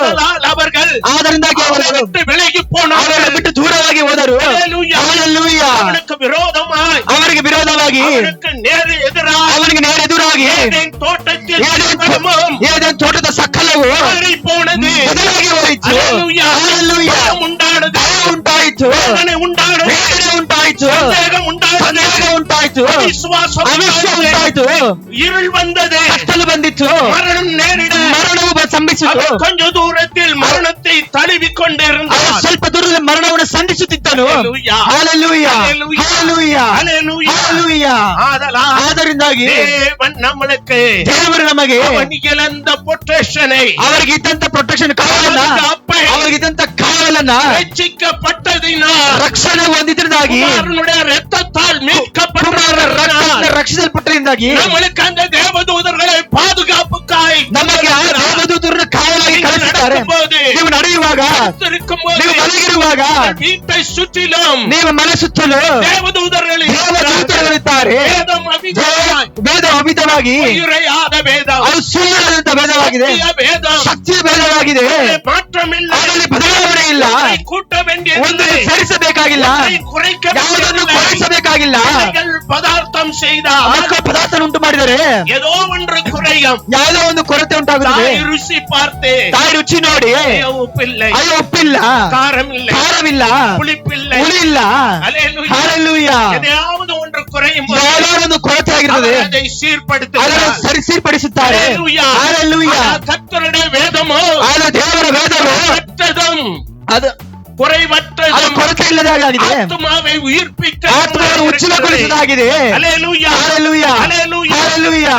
அவர்கள் ಆದ್ದರಿಂದಾಗಿ ಅವರು விட்டு விலகி ಅವರನ್ನು போனார்கள். ಬಿಟ್ಟು ದೂರವಾಗಿ ಹೋದರು. Hallelujah. Hallelujah. அவனுக்கு விரோதமாய், ಅವರಿಗೆ ವಿರೋಧವಾಗಿ, அவனுக்கு நேர் எதிராக ಅವರಿಗೆ ನೇರೆದುರಾಗಿ ஏதேன் தோட்டத்தில் சகலமும் ಏದೇನ್ ತೋಟದ ಸಕಲವು மாறிப் போனது. ಬದಲಾಗಿ ಹೋಯಿತು. Hallelujah. Hallelujah. பயம் உண்டானது, ಭಯ ಉಂಟಾಯಿತು, வேதனை உண்டானது, ವೇದನೆ ಉಂಟಾಯಿತು, சந்தேகம் உண்டானது, ಸಂದೇಹ ಉಂಟಾಯಿತು, அவிசுவாசம் ಅವಿಶ್ವಾಸ உண்டானது, ಉಂಟಾಯಿತು, இருள் வந்தது, ಕತ್ತಲು ಬಂದಿತ್ತು, மரணம் நேரிட ಮರಣವು ಸಂಭವಿಸಿತು. அவர் கொஞ்ச தூரத்தில் மரணத்தை தழுவி ಅವನು கொண்டிருந்தார். ಸ್ವಲ್ಪ ದೂರದಲ್ಲಿ ಮರಣವನ್ನು ಸಂಧಿಸುತ್ತಿದ್ದನು. Hallelujah. Hallelujah. Hallelujah. Hallelujah. Hallelujah. Hallelujah. ஆதலால் ಆದ್ದರಿಂದಾಗಿ தேவன் நம்மளுக்கு ದೇವರು ನಮಗೆ அவன் இழந்த பொட்டேஷனை, ಅವರಿಗೆ ಇದ್ದಂತ ಪ್ರೊಟೆಕ್ಷನ್ ಕಾವಲನ್ನ, ಅವರಿಗೆ ಇದ್ದಂತ ಕಾವಲನ್ನ ரட்சிக்கப்பட்டதினால், ರಕ್ಷಣೆ ಹೊಂದಿದ್ರಿಂದಾಗಿ, குமாரனுடைய இரத்தத்தால் மீட்கப்பட்டதினால் ರಕ್ಷಿಸಲ್ಪಟ್ಟರಿಂದಾಗಿ நம்மளுக்கு அந்த தேவதூதர்களை பாதுகாப்புக்காய் ನಮಗೆ ಆ ದೇವದೂತರನ್ನು ಕಾವಲಾಗಿ ಕಳಿಸುತ್ತಾರೆ. நடக்கும்போது, ನೀವು ನಡೆಯುವಾಗ, இருக்கும்போது, ನೀವು ಮಲಗಿರುವಾಗ, வீட்டை சுற்றிலும் ನೀವು ಮನೆ ಸುತ್ತಲೂ தேவதூதர்கள் ದೇವದೂತರುಗಳಿದ್ದಾರೆ. வேதம் அவிதமாய், ವೇದ ಅಮಿತವಾಗಿ, உயிரையாத வேதம், ಅದು ಸುಳ್ಳಾದಂತ ವೇದವಾಗಿದೆ, சத்திய வேதம், ಶಕ್ತಿಯ ವೇದವಾಗಿದೆ. மாற்றமில்லை, ಅದರಲ್ಲಿ ಬದಲಾವಣೆ ಇಲ್ಲ. ஒன்றை கூட்ட ಒಂದನ್ನು வேண்டியதில்லை, ಸೇರಿಸಬೇಕಾಗಿಲ್ಲ, ஒன்றை குறைக்க ಯಾವುದನ್ನು வேண்டியதில்லை. ಕೊಡಿಸಬೇಕಾಗಿಲ್ಲ. இவைகள் பதார்த்தம் செய்தால் ಮಕ್ಕಳ ಪದಾರ್ಥ ಉಂಟು ಮಾಡಿದರೆ ஏதೋ ஒன்று குறையும். ಯಾವುದೋ ಒಂದು ಕೊರತೆ ಉಂಟಾಗುತ್ತದೆ. தாய் ருசி பார்த்து ತಾಯಿ ರುಚಿ ನೋಡಿ, ஐயோ, உப்பில்லை, ಅಯ್ಯೋ ಉಪ್ಪಿಲ್ಲ, காரம் இல்லை, ಖಾರವಿಲ್ಲ, புளிப்பில்லை, ಹುಳಿಯಿಲ್ಲ. ஹல்லேலூயா. Hallelujah. எதையாவது ஒன்று குறையும் போது ಯಾವುದೋ ಒಂದು ಕೊರತೆ ಆಗಿರುತ್ತದೆ, அவர் அதை ಅದನ್ನು சீர்படுத்துகிறார். ಸರಿಪಡಿಸುತ್ತಾರೆ. Hallelujah. Hallelujah. ஆனால் கர்த்தருடைய வேதமோ ಆದ್ರೆ ದೇವರ ವೇದವು பெற்றதும் ಅದು குறைவற்றது, ಅದು ಕೊರತೆ ಇಲ್ಲದಾಗಿದೆ, ಆತ್ಮವೇ ಉಯಿರ್ಪಿಕ್ಕ ಆತ್ಮವನ್ನು ಉಜ್ಜೀವಗೊಳಿಸಿದಾಗಿದೆ. Hallelujah, hallelujah, hallelujah. ಹಲ್ಲೆಲೂಯಾ.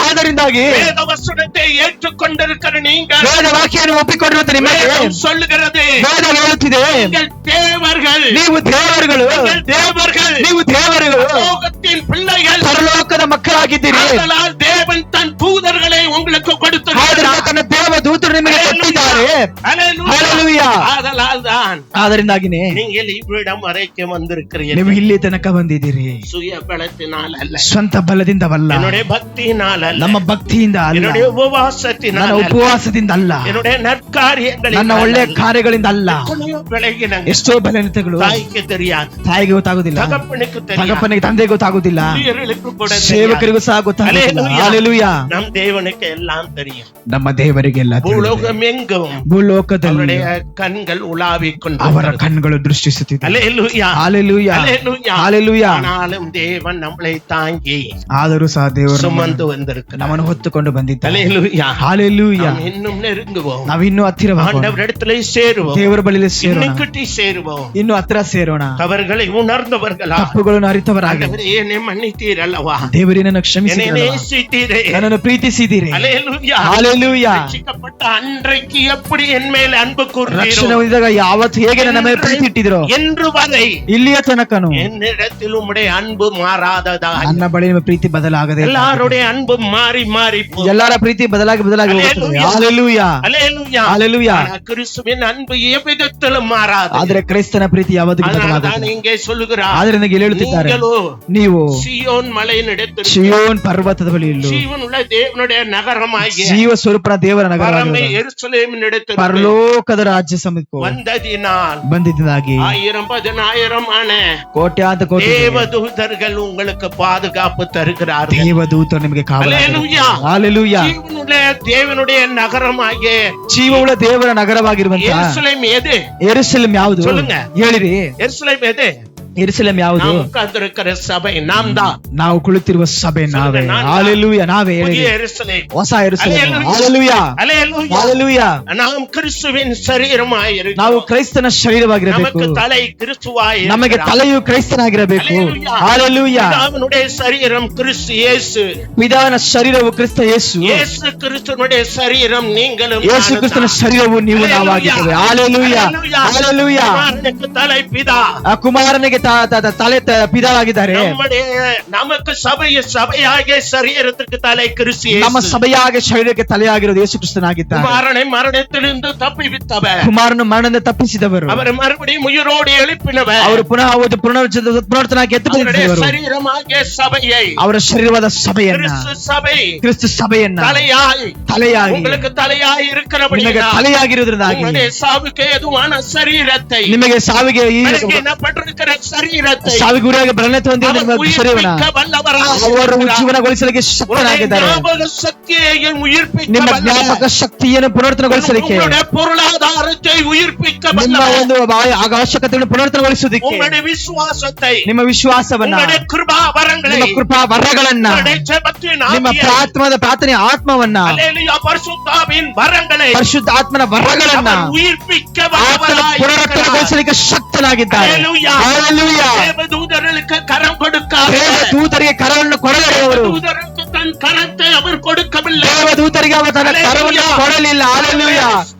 ಆದ್ದರಿಂದಾಗಿ வேத வசனத்தை ஏற்றுக்கொண்டிருக்கிற நீங்கள், ವೇದ ವಾಕ್ಯವನ್ನು ಒಪ್ಪಿಕೊಂಡಿರುವಂತ ನಿಮಗೆ வேதம் சொல்லுகிறது, ವೇದ ಹೇಳುತ್ತಿದೆ, நீங்கள் தேவர்கள், ನೀವು ದೇವರುಗಳು, நீங்கள் தேவர்கள், ನೀವು ದೇವರುಗಳು, லோகத்தின் பிள்ளைகள். ಪರಲೋಕದ ಮಕ್ಕಳಾಗಿದ್ದೀರಿ. ஆதலால் தேவன் தன் தூதர்களை உங்களுக்கு ಆದರೆ கொடுத்திருக்கிறார். ತನ್ನ ದೇವ ದೂತರು ನಿಮಗೆ ಕೊಟ್ಟಿದ್ದಾರೆ. ಹಲ್ಲೆಲೂಯಾ. ஆதலால் தான் ಆದ್ದರಿಂದಾಗಿನೇ நீங்கள் இவ்விடம் வரைக்கும் வந்திருக்கிறீர்கள். ನೀವು ಇಲ್ಲಿ ತನಕ ಬಂದಿದ್ದೀರಿ. சுய பலத்தினால் அல்ல, ಸ್ವಂತ ಬಲದಿಂದವಲ್ಲ, என்னுடைய பக்தியினால் அல்ல, ನಮ್ಮ ಭಕ್ತಿಯಿಂದ ಅಲ್ಲ, என்னுடைய உபவாசத்தினால் ನನ್ನ அல்ல, ಉಪವಾಸದಿಂದ ಅಲ್ಲ, என்னுடைய நற்காரியங்களினால் ನನ್ನ ಒಳ್ಳೆಯ அல்ல. ಕಾರ್ಯಗಳಿಂದ ಅಲ್ಲ. எத்தனையோ விலகினங்க. ಎಷ್ಟೋ ಬಲಹೀನತೆಗಳು தாய்க்கு தெரியாது, ತಾಯಿಗೆ ಗೊತ್ತಾಗುದಿಲ್ಲ, தகப்பனுக்கு தெரியாது, ತಗಪ್ಪನಿಗೆ ತಂದೆಗೆ ಗೊತ್ತಾಗುದಿಲ್ಲ, ஊழியர்களுக்கு கூட தெரியாது. ಸೇವಕರಿಗೂ ಸಹ ಗೊತ್ತಾಗುದಿಲ್ಲ. ಹಲ್ಲೆಲೂಯಾ. ಹಲ್ಲೆಲೂಯಾ. நம் தேவனுக்கு எல்லாம் தெரியும். ನಮ್ಮ ದೇವರಿಗೆಲ್ಲ ತಿಳಿದಿದೆ. பூலோகம் எங்கும் ಭೂಲೋಕದಲ್ಲಿ அவருடைய கண்கள் உலாவிக் ಅವರ கொண்டு ಕಣ್ಣುಗಳು ದೃಷ್ಟಿಸುತ್ತಿದೆ. ஹல்லேலூயா, ಹಲ್ಲೆಲೂಯಾ, ஹல்லேலூயா. ಹಲ್ಲೆಲೂಯಾ. ஆனாலும் தேவன் நம்மளை தாங்கி ಆದರೂ ಸಹ ದೇವರು சுமந்து வந்திருக்கிறார். ನಮ್ಮನ್ನು ಹೊತ್ತುಕೊಂಡು ಬಂದಿದ್ದಾನೆ. ஹல்லேலூயா. ಹಲ್ಲೆಲೂಯಾ. நாம் இன்னும் நெருங்குவோம், ನಾವಿನ್ನೂ ಹತ್ತಿರವಾಗೋಣ, ஆண்டவரிடத்திலே சேருவோம், ದೇವರ ಬಳಿಯಲ್ಲಿ ಸೇರೋಣ, இன்னும் கிட்டி சேருவோம். ಇನ್ನು ಹತ್ರ ಸೇರೋಣ. தவறுகளை உணர்ந்தவர்களா, ತಪ್ಪುಗಳನ್ನು ಅರಿತವರಾಗಿ, ஆண்டவரே என்னை மன்னித்தீர் அல்லவா, ದೇವರೇ என்னை ಕ್ಷಮಿಸಿದ್ದೀರಿ, நேசித்தீரே. ನನ್ನನ್ನು ಪ್ರೀತಿಸಿದ್ದೀರಿ. ஹல்லேலூயா. ಹಲ್ಲೆಲೂಯಾ. ரட்சிக்கப்பட்ட அன்றைக்கு எப்படி என் மேல் அன்பு ರಕ್ಷಣೆ கூர்ந்தீரோ, ಹೊಂದಿದಾಗ ಯಾವತ್ತು ಹೇಗೆ ನನ್ನ ಮೇಲೆ ಪ್ರೀತಿ ಇಟ್ಟಿದ್ರು, என்று வரை ಇಲ್ಲಿಯ ತನಕನು என்னிடத்தில் உம்முடைய அன்பு மாறாததா. ನನ್ನ ಬಳಿ ನಿಮ್ಮ ಪ್ರೀತಿ ಬದಲಾಗದೆ, எல்லாருடைய அன்பு மாறி மாறி போகும். ಎಲ್ಲರ ಪ್ರೀತಿ ಬದಲಾಗಿ ಹೋಗುತ್ತದೆ. ಹಲ್ಲೆಲೂಯಾ, ஹல்லேலூயா. ಹಲ್ಲೆಲೂಯಾ. ஆனா கிறிஸ்துவின் அன்பு எவ்விதத்திலும் மாறாது. ಆದ್ರೆ ಕ್ರೈಸ್ತನ ಪ್ರೀತಿ ಯಾವತ್ತಿಗೂ அதனால்தான் ಬದಲಾಗದೆ. இங்கே சொல்லுகிறார், ಆದ್ರಿಂದ ಇಲ್ಲಿ ಹೇಳುತ್ತಿದ್ದಾರೆ, நீங்களோ ನೀವು சீயோன் மலையினிடத்தில் ಶಿಯೋನ್ ಪರ್ವತದ ಬಳಿ ಇಲ್ಲು, ஜீவனுள்ள தேவனுடைய நகரமாகிய ಜೀವ ಸ್ವರೂಪನ ದೇವರ ನಗರ, பரம எருசலேமினிடத்தில் ಪರಲೋಕದ ರಾಜ್ಯ ಸಮೀಪ வந்ததினால் ಬಂದಿದ್ದಾಗಿ 1000 ಕೋಟ್ಯಾಂತ ಕೋಟಿ தேவதூதர்கள் உங்களுக்கு பாதுகாப்பு தருகிறார்கள். ದೇವದೂತರು ನಿಮಗೆ ಕಾವಲು. ஹல்லேலூயா. ಹಲ್ಲೆಲೂಯಾ. ஜீவனுள்ள தேவனுடைய நகரமாகிய ಜೀವವುಳ್ಳ ದೇವರ ನಗರವಾಗಿರುವಂತಹ எருசலேம் எது? ಯೆರೂಸಲೇಮ್ ಯಾವುದು? சொல்லுங்க. ಹೇಳಿರಿ. எருசலேம் எது? ಯೆರೂಸಲೇಮ್ ಯಾವುದು? நாம் உட்கார்ந்திருக்கிற சபை நாம் தான். ನಾವು ಕುಳಿತಿರುವ ಸಭೆ ನಾವೇ. ಹಲ್ಲೆಲೂಯಾ. ನಾವೇ புதிய ಹೇಳಿರಿ. எருசலேம். ಹೊಸ ಯೆರೂಸಲೇಮ್. ஹல்லேலூயா. ಹಲ್ಲೆಲೂಯಾ. ஹல்லேலூயா. ಹಲ್ಲೆಲೂಯಾ. நாம் கிறிஸ்துவின் சரீரமாய் ನಾವು இருக்கிறோம். ಕ್ರೈಸ್ತನ ಶರೀರವಾಗಿರಬೇಕು. நமக்கு தலை கிறிஸ்துவாய் ನಮಗೆ இருக்கிறார். ತಲೆಯು ಕ್ರೈಸ್ತನಾಗಿರಬೇಕು. ஹல்லேலூயா. ಹಲ್ಲೆಲೂಯಾ. பிதாவினுடைய சரீரம் கிறிஸ்து இயேசு. ಪಿದಾವನ ಶರೀರವು ಕ್ರಿಸ್ತ ಯೇಸು. இயேசு கிறிஸ்துவினுடைய சரீரம் நீங்களும் ಯೇಸು நானும் ಕ್ರಿಸ್ತನ தான். ಶರೀರವು ನೀವು ನಾವಾಗಿದ್ದೇವೆ. ಹಲ್ಲೆಲೂಯಾ. ಹಲ್ಲೆಲೂಯಾ. குமாரனுக்கு தலை பிதா. ಆ ಕುಮಾರನಿಗೆ ತಲೆ ಪಿದಾವಾಗಿದ್ದಾರೆ. நமக்கு சபையாகிய சரீரத்துக்கு தலை கிறிஸ்து இயேசு. ನಮ್ಮ ಸಭೆಯಾಗಿ ಶರೀರಕ್ಕೆ ತಲೆಯಾಗಿರೋದು ಯೇಸು ಕ್ರಿಸ್ತನಾಗಿದ್ದಾರೆ. குமாரனை மரணத்திலிருந்து தப்புவித்தவர், ಕುಮಾರನು ಮರಣದಿಂದ ತಪ್ಪಿಸಿದವರು, அவர் மறுபடியும் உயிரோடு எழுப்பினவர், ಅವರು ಪುನಃ ಪುನರ್ತನಾಗಿ ಎದ್ದು அவருடைய ಬಂದಿದ್ದವರು, சரீரமாகிய சபையை, ಅವರ ಶರೀರವಾದ ಸಭೆಯನ್ನ, கிறிஸ்து சபை ಕ್ರಿಸ್ತ ಸಭೆಯನ್ನ ತಲೆಯಾಗಿ உங்களுக்கு தலையாய் ನಿಮಗೆ இருக்கிறபடியால் ತಲೆಯಾಗಿರುವುದರಿಂದಾಗಿ உங்களுடைய சாவுக்கு எதுவான சரீரத்தை, ನಿಮಗೆ ಸಾವಿಗೆ பலகீனப்பட்டிருக்கிற சரீரத்தை ಸಾವಿಗೆ ಗುರಿಯಾಗಿ ಬಲನೆತ್ತು ಹೊಂದಿದ ನಿಮ್ಮ அவர் ಶರೀರವನ್ನ உயிர்ப்பிக்க வல்லவராய் ಅವರು இருக்கிறார். ಜೀವನಗೊಳಿಸಲಿಕ್ಕೆ ಶಕ್ತನಾಗಿದ್ದಾರೆ. ஞாபக சக்தியையும் உயிர்ப்பிக்க ನಿಮ್ಮ வல்லவர். ಜ್ಞಾಪಕ ಶಕ್ತಿಯನ್ನು ಪುನರ್ತನಗೊಳಿಸಲಿಕ್ಕೆ, உங்களுடைய பொருளாதாரத்தை உயிர்ப்பிக்க ನಿಮ್ಮ வல்லவர். ಒಂದು ಅವಶ್ಯಕತೆಯನ್ನು ಪುನರ್ತನಗೊಳಿಸುವುದಕ್ಕೆ, உங்களுடைய விசுவாசத்தை, ನಿಮ್ಮ ವಿಶ್ವಾಸವನ್ನ, உங்களுடைய கிருபா வரங்களை, ನಿಮ್ಮ ಕೃಪಾ ವರಗಳನ್ನ, உங்களுடைய ஜெபத்தின் ನಿಮ್ಮ ஆவியை, ಪ್ರಾರ್ಥನೆ ಆತ್ಮವನ್ನ, அல்லேலூயா, பரிசுத்தாவின் வரங்களை ಪರಿಶುದ್ಧ ಆತ್ಮನ ವರಗಳನ್ನ அவர் உயிர்ப்பிக்க ಆತನು வல்லவராய் இருக்கிறார். ಪುನರ್ತನಗೊಳಿಸಲಿಕ್ಕೆ ಶಕ್ತನಾಗಿದ್ದಾರೆ. அல்லேலூயா. ಹಲ್ಲೆಲೂಯಾ. தேவதூதர்களுக்கு கரம் கொடுக்காத, ದೇವದೂತರಿಗೆ ಕರವನ್ನು ಕೊಡದವರು, தேவதூதருக்கு தன் கரத்தை அவர் கொடுக்கவில்லை. ದೇವದೂತರಿಗೆ ಅವರ ತನ್ನ ಕರವನ್ನು ಕೊಡಲಿಲ್ಲ. ಹಲ್ಲೆಲೂಯಾ.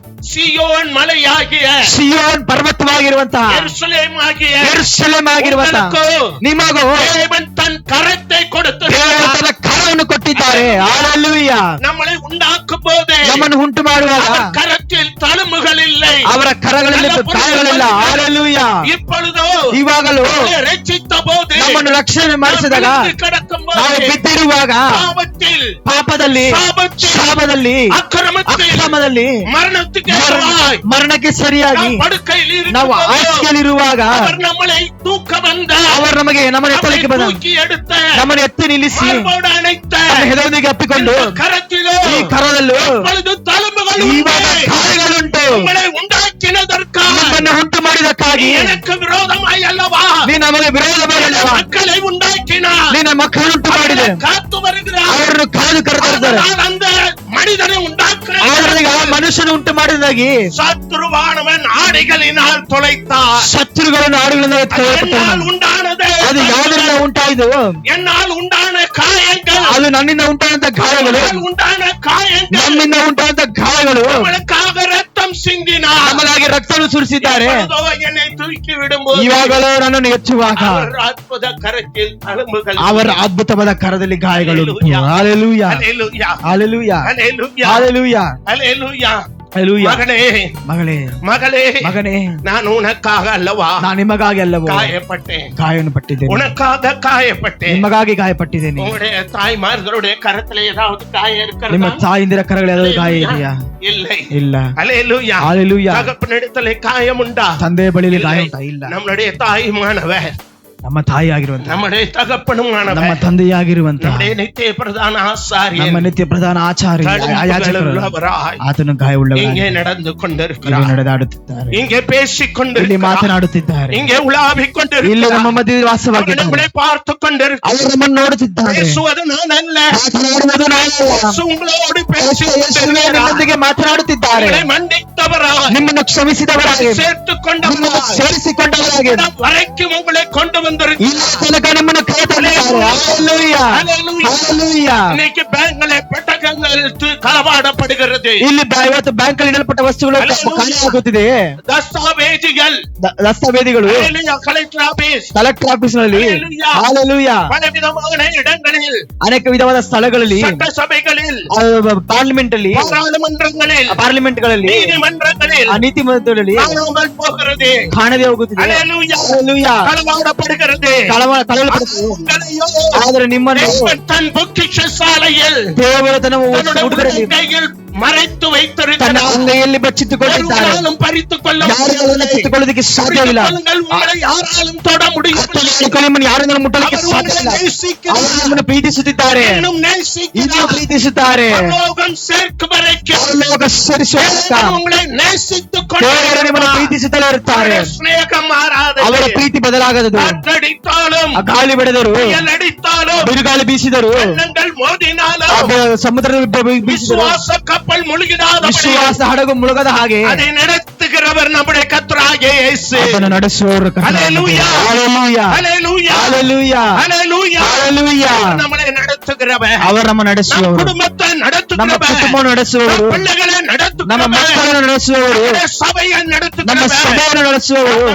ಸಿಯೋನ್ ಮಲೆಯಾಗಿಯ, ಸಿಯೋನ್ ಪರ್ವತವಾಗಿರುವಂತಹ, ಯೆರೂಸಲೇಮ್ ಆಗಿಯ, ಯೆರೂಸಲೇಮ್ ಆಗಿರುವಂತಹ ನಿಮಗೂ தேவன் தன் கரத்தை கொடுத்து ದೇವರು ತನ್ನ ಕರವನ್ನು ಕೊಟ್ಟಿದ್ದಾರೆ. ಹಲ್ಲೆಲೂಯಾ. நம்மளை உண்டாக்கும் போது ನಮ್ಮನ್ನು ಉಂಟು ಮಾಡುವಾಗ அவர் கரத்தில் தழும்புகள் இல்லை, ಅವರ ಕರಗಳಲ್ಲಿ ಗಾಯಗಳಿಲ್ಲ. ಹಲ್ಲೆಲೂಯಾ. இப்பொழுதோ ಇವಾಗಲೂ ರಚಿತ போது ನಮ್ಮನ್ನು ರಕ್ಷಣೆ ಮಾಡಿಸಿದಾಗ, கிடக்கும் ನಾವು போது ಬಿದ್ದಿರುವಾಗ, பாவத்தில், ಪಾಪದಲ್ಲಿ, ಶಾಪದಲ್ಲಿ, ಅಕ್ರಮದಲ್ಲಿ, மரணத்துக்கு ಮರಣಕ್ಕೆ ಸರಿಯಾಗಿ படுக்கையில் ನಾವು ಹಾಸಿಗೆಯಲ್ಲಿರುವಾಗ அவர் நம்மளை தூக்க வந்த, ಅವರು ನಮ್ಮನ್ನು ಎತ್ತಲಿಕ್ಕೆ ಬಂದ, தூக்கி எடுத்த, ನಮ್ಮನ್ನು ಎತ್ತಿ ನಿಲ್ಲಿಸಿ மார்போடு அணைத்த ಹೆದರೊಂದಿಗೆ ಅಪ್ಪಿಕೊಂಡು, கரத்திலோ ಈ ಕರದಲ್ಲೂ இப்பொழுது தழும்புகள் ಇವಾಗ உண்டு. ಕಾರ್ಯಗಳುಂಟು. உங்களை உண்டாக்கினதற்காக ನಮ್ಮನ್ನು ಉಂಟು ಮಾಡಿದಕ್ಕಾಗಿ எனக்கு விரோதமாய் அல்லவா ನೀ ನಮಗೆ ವಿರೋಧ ಮಾಡಲಿಲ್ಲ. மக்களை உண்டாக்கினார், ನಿನ್ನ ಮಕ್ಕಳು ಉಂಟು ಮಾಡಿದೆ, காத்து வருகிறார். ಅವರನ್ನು ಕಾದು ಕರೆದಿದ್ದಾರೆ. அதனால் அந்த மனிதனை உண்டாக்குற ಅವರಿಗೆ ಆ ಮನುಷ್ಯನು ಉಂಟು ಮಾಡಿದಾಗಿ சத்துருவானவன் ஆடைகளினால் தொலைத்தான். ಶತ್ರುಗಳನ್ನು ಆಡುಗಳಿಂದ என்னால் உண்டானது, ಅದು ಯಾವುದರಿಂದ ಉಂಟಾಯಿತು? என்னால் உண்டான காயங்கள், ಅದು ನನ್ನಿಂದ ಉಂಟಾದಂತ ಗಾಯಗಳು, என்னால் உண்டான காயங்கள், ನಮ್ಮಿಂದ ಉಂಟಾದಂತ ಗಾಯಗಳು, நம்மளுக்காக ரத்தம் சிந்தினார். ನಮ್ಮಗಾಗಿ ರಕ್ತವನ್ನು ಸುರಿಸಿದ್ದಾರೆ. எப்பொழுதோ என்னை தூக்கி விடும்போது ಇವಾಗಲೂ ನನ್ನನ್ನು ಎಚ್ಚುವಾಗ அவர் ಅದ್ಭುತ ಕರத்தில் ತಳುಂಬುಗಳು, ಅವರ ಅದ್ಭುತವಾದ ಕರದಲ್ಲಿ ಗಾಯಗಳು ಉಂಟು. ಹಲ್ಲೆಲೂಯಾ, ஹல்லேலூயா, ಹಲ್ಲೆಲೂಯಾ, ஹல்லேலೂயா, ಹಲ್ಲೆಲೂಯಾ, ஹல்லேலூயா. ಹಲ್ಲೆಲೂಯಾ. மகனே, ಮಗಳೇ, மகளே, ಮಗನೇ, நான் உனக்காக அல்லவா ನಾನು ನಿಮಗಾಗಿ ಅಲ್ಲವೋ காயப்பட்டேன், ಗಾಯವನ್ನು ಪಟ್ಟಿದ್ದೇನೆ, உனக்காக காயப்பட்டேன். ನಿಮಗಾಗಿ ಗಾಯಪಟ್ಟಿದ್ದೇನೆ. உங்களுடைய தாய்மார்களுடைய கரத்துல ஏதாவது காயம் ನಿಮ್ಮ இருக்கிறதா? ತಾಯಿಂದಿರ ಕರಗಳು ಯಾವ್ದಾದ್ರು ಗಾಯ ಇದೆಯಾ? இல்லை. ಇಲ್ಲ. ஹல்லேலூயா. ಹಲ್ಲೆಲೂಯಾ. தகப்பனிடத்திலே காயம் உண்டா? ತಂದೆಯ ಬಳಿಯಲ್ಲಿ ಗಾಯ ಉಂಟಾ? ಇಲ್ಲ. நம்மளுடைய தாயுமானவர், ನಮ್ಮ ತಾಯಿ ಆಗಿರುವಂತ, நம்முடைய தகப்பனுமானவர், ನಮ್ಮ ತಂದೆಯಾಗಿರುವಂತ, நம்முடைய நித்திய பிரதான ನಮ್ಮ ஆசாரியன், ನಿತ್ಯ ಪ್ರಧಾನ ಆಚಾರ್ಯ ಯಾಜಕರು தழும்புகளுள்ளவராய் ಆತನು ಗಾಯವುಳ್ಳವರಾಗಿ இங்கே நடந்து ಇಲ್ಲಿ கொண்டிருக்கிறார், ನಡೆದಾಡುತ್ತಿದ್ದಾರೆ, இங்கே பேசிக் ಇಲ್ಲಿ கொண்டிருக்கிறார், ಮಾತನಾಡುತ್ತಿದ್ದಾರೆ, இங்கே உலாவிக் ಇಲ್ಲಿ கொண்டிருக்கிறார், ನಮ್ಮ ಮಧ್ಯೆ ವಾಸವಾಗಿದ್ದಾರೆ. நம்மளை பார்த்து கொண்டிருக்கிறார். ಅವರು ನಮ್ಮನ್ನು ನೋಡುತ್ತಿದ್ದಾರೆ. பேசுவது நான் அல்ல, ಮಾತನಾಡುವುದು ನಾನಲ್ಲ. இயேசு உங்களோடு பேசி ಯೇಸುವೇ ನಿಮ್ಮೊಂದಿಗೆ ಮಾತನಾಡುತ್ತಿದ್ದಾರೆ. உங்களை மன்னித்தவராய், ನಿಮ್ಮನ್ನು ಕ್ಷಮಿಸಿದವರಾಗಿ, சேர்த்துக் ನಿಮ್ಮನ್ನು கொண்டவராய், ಸೇರಿಸಿಕೊಂಡವರಾಗಿ, இடம் ವರೆக்கும் உங்களை கொண்டு வந்திருக்கிறார். ತನಕ ನಿಮ್ಮನ್ನು ಕರೆತಂದಿದ್ದಾರೆ. ಹಲ್ಲೆಲೂಯಾ, ஹல்லேலூயா. ಹಲ್ಲೆಲೂಯಾ. இன்னைக்கு பேங்க்ல பெட்டகங்கள் களவாடப்படுகிறது, ಇಲ್ಲಿ ಇವತ್ತು ಬ್ಯಾಂಕ್ ಅಲ್ಲಿ ಇಡಲ್ಪಟ್ಟ ವಸ್ತುಗಳು ಕಾಣೆಯಾಗುತ್ತಿದೆ. தஸ்தாவேஜுகள், ದಸ್ತಾವೇಜುಗಳು ஹல்லேலூயா, கலெக்டர் ஆபீஸ், ಕಲೆಕ್ಟರ್ ಆಫೀಸ್ ನಲ್ಲಿ, ಹಲ್ಲೆಲೂಯಾ, ಹಲ್ಲೆಲೂಯಾ, பலவிதமான இடங்களில், ಅನೇಕ ವಿಧವಾದ ಸ್ಥಳಗಳಲ್ಲಿ, சட்டசபைகளில், ಪಾರ್ಲಿಮೆಂಟ್ ಅಲ್ಲಿ, பாராளுமன்றங்களில், ಪಾರ್ಲಿಮೆಂಟ್ ಗಳಲ್ಲಿ, நீதிமன்றங்களில் ಆ ನೀತಿ ಮಂಡಳಿಯಲ್ಲಿ காணாமல் போகிறது, ಕಾಣದೆ ಹೋಗುತ್ತಿದೆ. ஹல்லேலூயா, ಹಲ್ಲೆಲೂಯಾ. களவாடப்படுகிறது. ಕಳವಳಪಡುತ್ತದೆ. உங்களையோ ಆದರೆ ನಿಮ್ಮನ್ನು தேவன் தன் பொக்கிஷசாலையில் ದೇವರು ತನ್ನ தன்னுடைய ಉಡುಗೊರೆಯಲ್ಲಿ கையில் மறைத்து ತನ್ನ வைத்திருக்கிறார். ಅಂಗೈಯಲ್ಲಿ ಬಚ್ಚಿಟ್ಟುಕೊಂಡಿದ್ದಾರೆ. ஒருவராலும் பறித்துக் கொள்ள ಯಾರನ್ನು ಕಿತ್ತುಕೊಳ್ಳೋದಕ್ಕೆ ಸಾಧ್ಯವಿಲ್ಲ. உங்களை யாராலும் தொட முடியும். ನಿಮ್ಮನ್ನು ಯಾರನ್ನು ಮುಟ್ಟಲಿಕ್ಕೆ ಸಾಧ್ಯವಿಲ್ಲ. ಅವರು ನಿಮ್ಮನ್ನು ಪ್ರೀತಿಸುತ್ತಿದ್ದಾರೆ, இன்னும் ಇನ್ನೂ நேசிக்கிறார். ಪ್ರೀತಿಸುತ್ತಾರೆ. பரಲೋகம் சேர்க்கும் வரைக்கும் ಪರಲೋಕ ಸೇರಿಸುವ தேவன் உங்களை நேசித்துக் ದೇವರು ನಿಮ್ಮನ್ನು கொண்டிருக்கிறார். ಪ್ರೀತಿಸುತ್ತಲೇ ಇರುತ್ತಾರೆ. அவருடைய ஸ்நேகம் மாறாதது. ಅವರ ಪ್ರೀತಿ ಬದಲಾಗದು. காற்றடித்தாலும், ಆ ಗಾಳಿ ಬೆಳೆದರು, புயல் அடித்தாலும், ಬಿರುಗಾಳಿ ಬೀಸಿದರು, வெள்ளங்கள் மோதினாலும், ಸಮುದ್ರದ ಬೀಸಿದರು, விசுவாச கப்பல் முழுகினாலும் ವಿಶ್ವಾಸ ಹಡಗು ಮುಳುಗದ ಹಾಗೆ அதை நடத்துகிறவர் நம்முடைய கர்த்தராகிய இயேசு. ಅದನ್ನು ನಡೆಸುವವರು ஹல்லேலூயா. ಹಲ್ಲೆಲೂಯಾ, ஹல்லேலூயா, ಹಲ್ಲೆಲೂಯಾ, ஹல்லேலூயா. ಹಲ್ಲೆಲೂಯಾ. நம்மளை நடத்துகிறவர், ಅವರು ನಮ್ಮ நம் ನಡೆಸುವವರು, குடும்பத்தை ನಮ್ಮ நடத்துகிறவர், ಕುಟುಂಬವನ್ನು ನಡೆಸುವವರು, நம் பிள்ளைகளை ನಮ್ಮ நடத்துகிறவர், ಮಕ್ಕಳನ್ನು ನಡೆಸುವವರು, நம்முடைய சபையை ನಮ್ಮ நடத்துகிறவர். ಸಭೆಯನ್ನು ನಡೆಸುವವರು.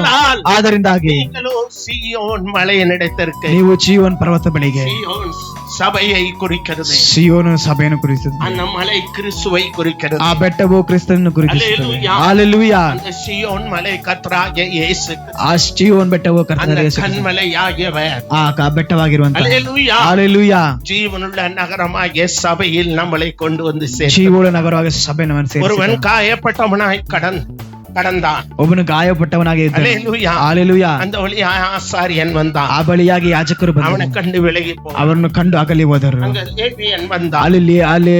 ಆದ್ದರಿಂದಾಗಿ நீங்களோ சீயோன் மலையினிடத்திற்கு, ನೀವು ಜೀವನ್ ಪರ್ವತ ಬಳಿಗೆ, சீயோன் சபையை குறிக்கிறது, ಸಿಯೋನು ಸಭೆಯನ್ನು ಕುರಿಸುತ್ತದೆ, அந்த மலை கிறிஸ்துவை குறிக்கிறது. ಆ ಬೆಟ್ಟವು ಕ್ರಿಸ್ತನನ್ನು ಕುರಿಸುತ್ತದೆ. ಹಲ್ಲೆಲೂಯಾ. ಹಲ್ಲೆಲೂಯಾ. அந்த சீயோன் மலை கர்த்தராகிய இயேசு, ಆ ಸಿಯೋನ್ ಬೆಟ್ಟವು ಕರ್ತನ அந்த ಯೇಸು ಕ್ರಿಸ್ತ. கண்மலையாகியவர். ಆ ಬೆಟ್ಟವಾಗಿರುವಂತ ஹல்லேலூயா. ಹಲ್ಲೆಲೂಯಾ. ஜீவனுள்ள நகரமாகிய சபையில் நம்மளை கொண்டு வந்து சேர்த்து, ಜೀವೋಳ ನಗರವಾಗಿ ಸಭೆಯನ್ನು ஒருவன் ಸೇರಿಸಿದ. காயப்பட்டவனாய் கடந்தான். ಒಬ್ಬನು ಗಾಯಪಟ್ಟವನಾಗಿ ಇದ್ದನು. ஹல்லேலூயா. ಹಲ್ಲೆಲೂಯಾ. அந்த வழியாக ஆசாரியன் வந்தான். ಆ ಬಳಿಯಾಗಿ ಯಾಜಕರು அவனை ಬಂದರು, கண்டு விலகி போனான். ಅವರನ್ನು ಕಂಡು ಅಗಲಿ ಹೋದರು. அங்க லேவியன் வந்தான். ಅಲ್ಲಿ அவனை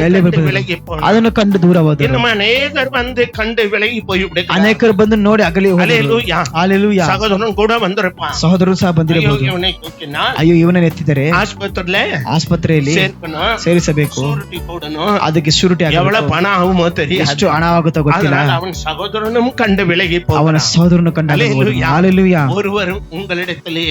ಎಲ್ಲಿ கண்டு ಬಂದರು. விலகி போனான். ಅದನ್ನು ಕಂಡು ದೂರ ಹೋದರು. இன்னும் அநேகர் வந்து கண்டு விலகி போய் விடுகிறார். ಅನೇಕರು ಬಂದು ನೋಡಿ ಅಗಲಿ ಹೋದರು. ஹல்லேலூயா. ಹಲ್ಲೆಲೂಯಾ. சகோதரன் கூட வந்திருப்பான். ಸಹೋದರರು ಸಹ ஐயோ, ಬಂದಿರಬಹುದು. இவனை தூக்கினால் ಅಯ್ಯೋ ಇವನನ್ನು ಎತ್ತಿದರೆ ஆஸ்பத்திரியில ಆಸ್ಪತ್ರೆಯಲ್ಲಿ சேர்க்கணும், ಸೇರಿಸಬೇಕು, சூரிಟಿ போடணும், ಅದಕ್ಕೆ ಶೂರಿಟಿ எவ்வளவு பணம் ஆகுமோ தெரியாது. ಎಷ್ಟು ಹಣ ಆಗುತ್ತೋ ಗೊತ್ತಿಲ್ಲ. அதனால அவன் சகோதரனும் கண்டு விலகி ಅವನ போகிறான். ಸಹೋದರನು ಕಂಡ ஹல்லேலூயா. ಹಲ್ಲೆಲೂಯಾ. ஒருவரும் உங்களிடத்திலே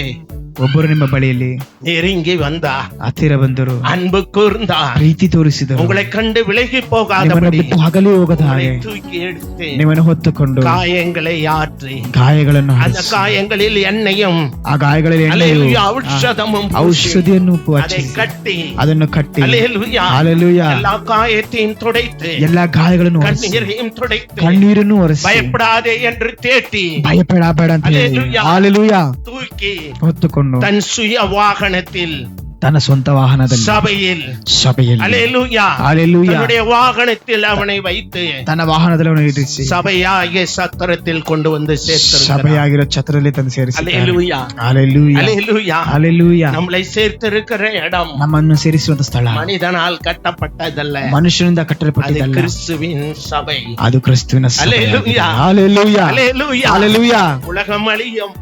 ಒಬ್ಬರು ನಿಮ್ಮ ಬಳಿಯಲ್ಲಿ நெருங்கி வந்தா, ಹತ್ತಿರ ಬಂದರು, அன்பு கூர்ந்தா, ಪ್ರೀತಿ ತೋರಿಸಿದರು, உங்களை கண்டு விலகி ನಿಮ್ಮನ್ನು போகாதபடி ಬಿಟ್ಟು ಅಗಲಿ ಹೋಗದ உங்களை ಹಾಗೆ தூக்கಿ எடுத்து ನಿಮ್ಮನ್ನು ಹೊತ್ತುಕೊಂಡು காயங்களை ஆற்றி, ಗಾಯಗಳನ್ನು அந்த ಹರಿಸಿ, காயங்களில் எண்ணெயும், ಆ ಗಾಯಗಳಲ್ಲಿ ಎಣ್ಣೆಯು, ஹல்லேலூயா, ಔಷಧமும் பூசி, ಔಷಧಿಯನ್ನು அதை ಹಚ್ಚಿ, கட்டி, ಅದನ್ನು ಕಟ್ಟಿ, ஹல்லேலூயா, ಹಲ್ಲೆಲೂಯಾ, எல்லா காயத்தையும் துடைத்து, ಎಲ್ಲಾ ಗಾಯಗಳನ್ನು ಒರೆಸಿ, கண்ணீரையும் துடைத்து, ಕಣ್ಣೀರನ್ನು ಒರೆಸಿ, பயப்படாதே என்று தேட்டி, ಭಯಪಡಬೇಡ ಅಂತ ಹೇಳಿ ಹಲ್ಲೆಲೂಯಾ. ಹಲ್ಲೆಲೂಯಾ தூக்கி ಹೊತ್ತುಕೊಂಡು தன் சுய வாகனத்தில் ತನ್ನ ಸ್ವಂತ ವಾಹನದಲ್ಲಿ சபையில், ಸಭೆಯಲ್ಲಿ ஹல்லேலூயா, ಹಲ್ಲೆಲೂಯಾ தன்னுடைய வாகனத்தில் அவனை வைத்து ತನ್ನ ವಾಹನದಲ್ಲಿ ಅವನು ಇರಿಸಿ சபையாகிய சத்திரத்தில் கொண்டு வந்து சேர்த்திருக்கிறார். ಸಭೆಯಾಗಿರೋ ಛತ್ರದಲ್ಲಿ ತಂದು ಸೇರಿಸಿದ್ದಾರೆ. ஹல்லேலூயா, ಹಲ್ಲೆಲೂಯಾ, ஹல்லேலூயா. ಹಲ್ಲೆಲೂಯಾ. நம்மளை சேர்த்திருக்கிற இடம் ನಮ್ಮನ್ನು ಸೇರಿಸುವಂತ ಸ್ಥಳ மனிதனால் கட்டப்பட்டதல்ல, ಮನುಷ್ಯನಿಂದ அது ಕಟ್ಟಲ್ಪಟ್ಟಿದ್ದಲ್ಲ, கிறிஸ்துவின் சபை. ಅದು ಕ್ರಿಸ್ತುವಿನ ಸಭೆ. ಹಲ್ಲೆಲೂಯಾ, ಹಲ್ಲೆಲೂಯಾ, ஹல்லேலூயா. ಹಲ್ಲೆಲೂಯಾ. உலகம் அழியும்,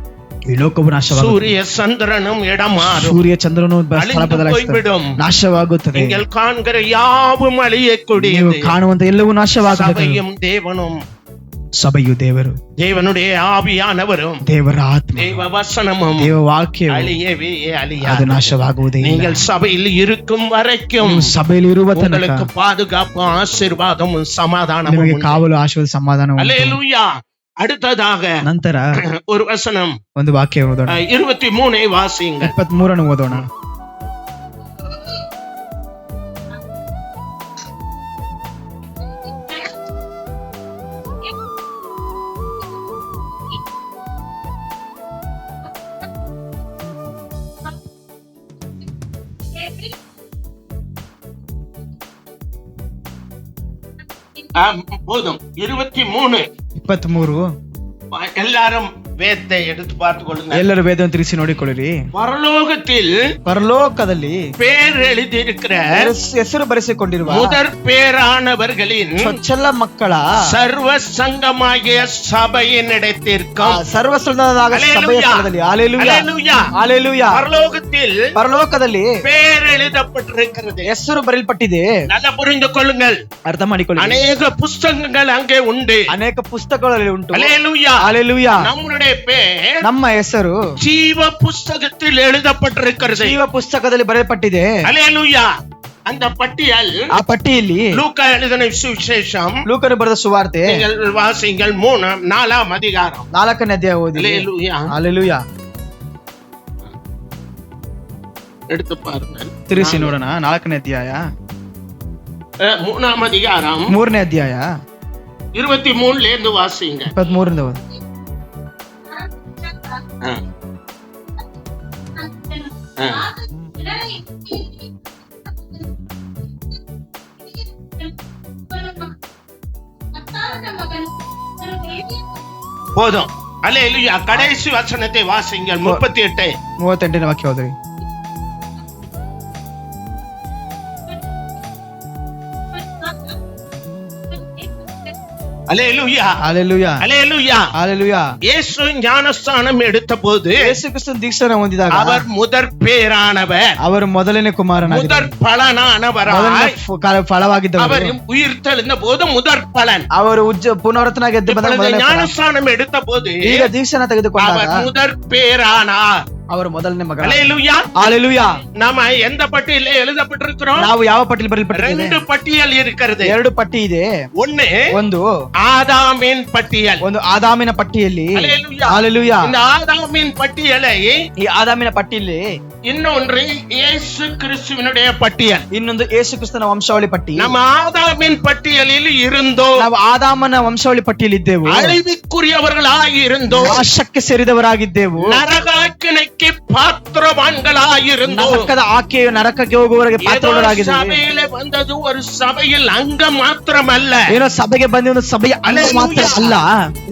ಈ ಲೋಕವು ನಾಶವಾಗುತ್ತದೆ. சூரிய சந்திரனும் இடம் மாறும். ಸೂರ್ಯ ಚಂದ್ರನು ಸ್ಥಳ அழிந்து ಬದಲಾಯಿಸುತ್ತದೆ, போய்விடும். ನಾಶವಾಗುತ್ತದೆ. நீங்கள் காண்கிற யாவும் ನೀವು அழியக்கூடியது. ಕಾಣುವಂತ ಎಲ್ಲವೂ ನಾಶವಾಗುತ್ತದೆ. சபையும் தேவனும், ಸಭೆಯು ದೇವರು, தேவனுடைய ஆவியானவரும், ದೇವರ ಆತ್ಮ, தேவ வசனமும் ದೇವ ವಾಕ್ಯವು அழியவே ಅದು அழியாது. ನಾಶವಾಗುವುದೇ ಇಲ್ಲ. நீங்கள் சபையில் இருக்கும் வரைக்கும் ನೀವು ಸಭೆಯಲ್ಲಿ ಇರುವ ತನಕ உங்களுக்கு பாதுகாப்பு, ஆசீர்வாதமும் சமாதானமும் ನಿಮಗೆ உண்டு. ಕಾವಲು, ಆಶೀರ್ವಾದ, ಸಮಾಧಾನ ಉಂಟು. அல்லேலூயா. அடுத்ததாக ನಂತರ ஒரு வசனம் ಒಂದು ವಾಕ್ಯ ಓದೋಣ. 23 வாசிங்க. 23 ಓದೋಣ. போதும். 23 23. எல்லாரும் வேதத்தை எடுத்து பார்த்து கொள்ளுங்க. ಎಲ್ಲರೂ ವೇದವನ್ನು ತಿರುಗಿಸಿ ನೋಡಿಕೊಳ್ಳಿರಿ. பரலோகத்தில் ಪರಲೋಕದಲ್ಲಿ பேர் எழுதியிருக்கிற ಹೆಸರು ಬರೆಸಿಕೊಂಡಿರುವ முதற் பேரானவர்களின் ಚೊಚ್ಚಲ ಮಕ್ಕಳ சர்வ சங்கமாகிய சபையினிடத்திற்கும் ಸರ್ವಸ್ಥಳದಾಗ ಸಭೆಯ ಸ್ಥಳದಲ್ಲಿ அல்லேலூயா. ಹಾಲೆಲೂಯಾ. பரலோகத்தில் ಪರಲೋಕದಲ್ಲಿ பேர் எழுதப்பட்டிருக்கிறது. ಹೆಸರು ಬರೆಯಲ್ಪಟ್ಟಿದೆ. நல்லா புரிந்து கொள்ளுங்கள். ಅರ್ಥ ಮಾಡಿಕೊಳ್ಳಿ. அநேக புஸ்தகங்கள் அங்கே உண்டு. ಅನೇಕ ಪುಸ್ತಕಗಳಲ್ಲಿ ಉಂಟು. அல்லேலூயா. ಹಾಲೆಲೂಯಾ. நம்முடைய பேர் ನಮ್ಮ ಹೆಸರು ஜீவ புஸ்தகத்தில் எழுதப்பட்டிருக்கிறது. ಜೀವ ಪುಸ್ತಕದಲ್ಲಿ ಬರೆಯಲ್ಪಟ್ಟಿದೆ. அல்லேலூயா. அந்த பட்டியல் ಆ ಪಟ್ಟಿಯಲ್ಲಿ லூக்கா எழுதின சுவிசேஷம் ಲೂಕನು ಬರೆದ ಸುವಾರ್ತೆ நீங்கள் வாசிங்கள் 4ஆம் அதிகாரம் 4ನೇ ಅಧ್ಯಾಯ ಓದಿ. அல்லேலூயா. ಹಾಲೆಲೂಯಾ. எடுத்து பாருங்கள். ತಿರುಗಿಸಿ ನೋಡೋಣ. 4ನೇ ಅಧ್ಯಾಯ 3ஆம் அதிகாரம் 3ನೇ ಅಧ್ಯಾಯ 23 இருந்து வாசிங்க. 23ರಿಂದ ಓದಿ. போதும். அல்லேலூயா. கடைசி வசனத்தை வாசிங்கள். 38. 38ನೇ ವಾಕ್ಯ ಓದ್ರಿ. அல்லேலூயா. ಹಾಲೆಲೂಯಾ. அல்லேலூயா. ಹಾಲೆಲೂಯಾ. இயேசு ஞானஸ்நானம் எடுத்த போது ಯೇಸು ಕ್ರಿಸ್ತನ ದೀಕ್ಷಾನ ಹೊಂದಿದಾಗ அவர் முதற் பேரானவர், ಅವರು ಮೊದಲನೇ ಕುಮಾರನಾಗಿದ್ದರು. முதற் பலனானவராய் ಫಲವಾಗಿದ್ದವರು. அவர் உயிர் தெழுந்த போது முதற் பலன். ಅವರು ಪುನರುತ್ಥಾನ ಗೆದ್ದು ಬಂದ இப்பொழுது ಮೊದಲನೇ ಫಲ. ஞானஸ்நானம் எடுத்த போது ಈಗ ದೀಕ್ಷಾನ ತೆಗೆದುಕೊಂಡಾಗ அவர் முதற் பேரானார். ಅವರು ಮೊದಲನೇ ಮಗ. அல்லேலூயா. ಹಾಲೆಲೂಯಾ. நாம எந்த பட்டியலில் எழுதப்பட்டிருக்கிறோம்? ನಾವು ಯಾವ ಪಟ್ಟಿಯಲ್ಲಿ ಬರೆಯಲ್ಪಟ್ಟಿದ್ದೇವೆ? 2 பட்டியல் இருக்கிறது. 2 ಪಟ್ಟಿ ಇದೆ. ಒಂದು ஆதாமின் பட்டியல். ಒಂದು ಆದಾಮಿನ ಪಟ್ಟಿಯಲ್ಲಿ. அல்லேலூயா. ಹಾಲೆಲೂಯಾ. இந்த ஆதாமின் பட்டியலை ಈ ಆದಾಮಿನ ಪಟ್ಟಿಯಲ್ಲಿ இன்னொன்று இயேசு கிறிஸ்துவினுடைய பட்டியல். ಇನ್ನೊಂದು ಯೇಸು ಕ್ರಿಸ್ತನ ವಂಶಾವಳಿ ಪಟ್ಟಿ. நம்ம ஆதாமின் பட்டியலில் இருந்தோம். ನಾವು ಆದಾಮನ ವಂಶಾವಳಿ ಪಟ್ಟಿಯಲ್ಲಿ ಇದ್ದೆವು. அழிவுக்குரியவர்களாய் இருந்தோம். ನಾಶಕ್ಕೆ ಸೇರಿದವರಾಗಿದ್ದೆವು. நரகாக்கினைக்கு பாத்திரவான்களாய் இருந்தோம். ನರಕದ ಆಕೆಯು ನರಕಕ್ಕೆ ಹೋಗುವವರೆಗೆ ಪಾತ್ರರಾಗಿದ್ದೆವು. சபையில வந்தது ஒரு சபையில் அங்கம் மாத்திரமல்ல, ಏನೋ ಸಭೆಗೆ ಬಂದ ಒಂದು ಸಭೆಯ ಅಂಗ ಮಾತ್ರ ಅಲ್ಲ,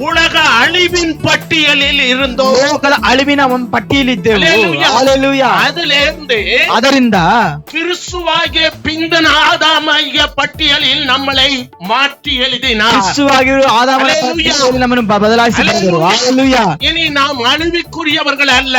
உலக அழிவின் பட்டியலில் இருந்தோம். ಲೋಕದ ಅಳಿವಿನ ಒಂದು ಪಟ್ಟಿಯಲ್ಲಿ ಇದ್ದೆವು. அல்லேலூயா. ಹಾಲೆಲೂಯಾ. அதிலிருந்து ಅದರಿಂದ கிறிஸ்துவாகிய பிந்தன ஆதாமாகிய பட்டியலில் நம்மளை மாற்றி எழுதினார். ಕ್ರಿಸ್ತವಾಗಿರುವ ಆದಾಮನ அல்லேலூயா. ಪಟ್ಟಿಯಲ್ಲಿ ನಮ್ಮನ್ನು ಬದಲಾಯಿಸಿ ಬರೆದರು. ಹಾಲೆಲೂಯಾ. இனி நாம் அழிவுக்குரியவர்கள் அல்ல,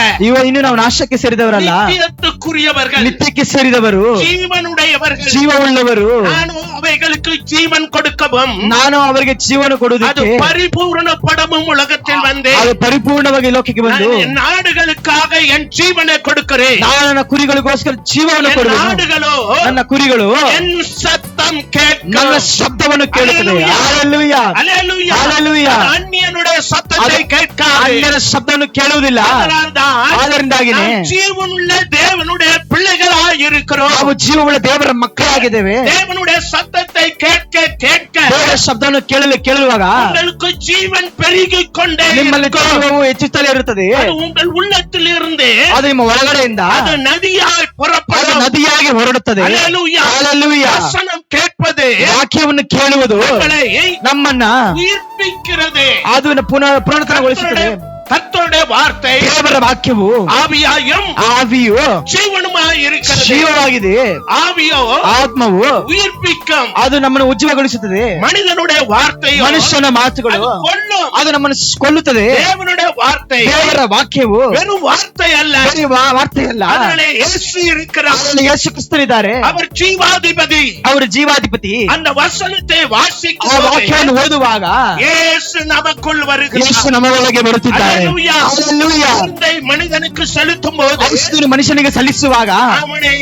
ಇನ್ನು ನಾವು ನಾಶಕ್ಕೆ ಸೇರಿದವರಲ್ಲ, நித்தியத்துக்குரியவர்கள், ನಿತ್ಯಕ್ಕೆ ಸೇರಿದವರು, ஜீவனுடையவர்கள். ಜೀವವುಳ್ಳವರು. ನಾನು அவைகளுக்கு ஜீவன் கொடுக்கவும் ನಾನು ಅವರಿಗೆ ಜೀವನ அது ಕೊಡುವುದಕ್ಕೆ பரிபூரணப்படவும் உலகத்தில் வந்தேன். ಅದು ಪರಿಪೂರ್ಣವಾಗಿ ಲೋಕಕ್ಕೆ ಬಂದು நான் என் நாடுகளுக்காக என் ஜீவனை கொடுக்கிறேன். ನಾನು ನನ್ನ ಕುರಿಗಳಿಗೋಸ್ಕರ ಜೀವವನ್ನು என் ಕೊಡುವೆನು. நாடுகளோ ನನ್ನ ಕುರಿಗಳು என் சத்தம் கேட்கும். ನನ್ನ ಶಬ್ದವನ್ನು ಕೇಳುತ್ತದೆ. அல்லேலூயா. ಹಾಲೆಲೂಯಾ. அல்லேலூயா. அல்லேலூயா. அது அந்நியனுடைய சத்தத்தை அது கேட்காது. ಅನ್ಯರ ಶಬ್ದವನ್ನು ಕೇಳುವುದಿಲ್ಲ. அதனால்தான் ಆದ್ದರಿಂದಾಗಿನೇ நாம் ஜீவனுள்ள தேவனுடைய பிள்ளைகளாய் இருக்கிறோம். ನಾವು ಜೀವವುಳ್ಳ ದೇವರ ಮಕ್ಕಳಾಗಿದ್ದೇವೆ. தேவனுடைய சத்தத்தை கேட்க கேட்க ದೇವರ ಶಬ್ದವನ್ನು ಕೇಳುವಾಗ உங்களுக்கு ஜீவன் பெருகிக் கொண்டே ನಿಮ್ಮಲ್ಲಿ இருக்கும். ಜೀವವು ಹೆಚ್ಚುತ್ತಲೇ ಇರುತ್ತದೆ. அது உங்கள் உள்ளத்தில் இருந்து ಅದು ನಿಮ್ಮ ಒಳಗಡೆಯಿಂದ அது நதியாய் ಅದು புறப்படும். ನದಿಯಾಗಿ ಹೊರಡುತ್ತದೆ. அல்லேலூயா. ಹಾಲೆಲೂಯಾ. வசனம் கேட்பது ವಾಕ್ಯವನ್ನು ಕೇಳುವುದು உங்களை ನಮ್ಮನ್ನ உயிர்ப்பிக்கிறது. ಅದು ಪುನರುತ್ಥಾನಗೊಳಿಸುತ್ತದೆ. கர்த்தருடைய வார்த்தை ದೇವರ ವಾಕ್ಯವು ஆவியாயும் ಆವಿಯು ஜீவனுமாய் இருக்கிறது. ಜೀವವಾಗಿದೆ, ஆவியோ ಆತ್ಮವು உயிர்ப்பிக்கும். ಅದು ನಮ್ಮನ್ನು ಉಜ್ಜೀವಗೊಳಿಸುತ್ತದೆ. மனிதனுடைய வார்த்தையோ ಮನುಷ್ಯನ ಮಾತುಗಳು அது கொல்லும். ಅದು ನಮ್ಮನ್ನು ಕೊಲ್ಲುತ್ತದೆ. தேவனுடைய வார்த்தை ದೇವರ ವಾಕ್ಯವು வெறும் வார்த்தை அல்ல, ಬರೀ ವಾರ್ತೆಯಲ್ಲ, அதிலே இயேசு இருக்கிறார். ಅದರಲ್ಲಿ ಯೇಸು ಕ್ರಿಸ್ತನಿದ್ದಾರೆ. அவர் ஜீவாதிபதி. ಅವರು ಜೀವಾಧಿಪತಿ. அந்த வசனத்தை ಆ வாசிக்கும் ವಾಕ್ಯವನ್ನು ಓದುವಾಗ இயேசு நமக்குள் வருகிறார். ಯೇಸು ನಮ್ಮ ಒಳಗೆ ಬರುತ್ತಿದ್ದಾರೆ. அல்லேಲೂயா. ಹಲ್ಲೆಲೂಯಾ. மருந்தை மனிதனுக்கு செலுத்தும் போது ಔಷಧಿಯನ್ನು ಮನುಷ್ಯನಿಗೆ ಸಲ್ಲಿಸುವಾಗ அவனை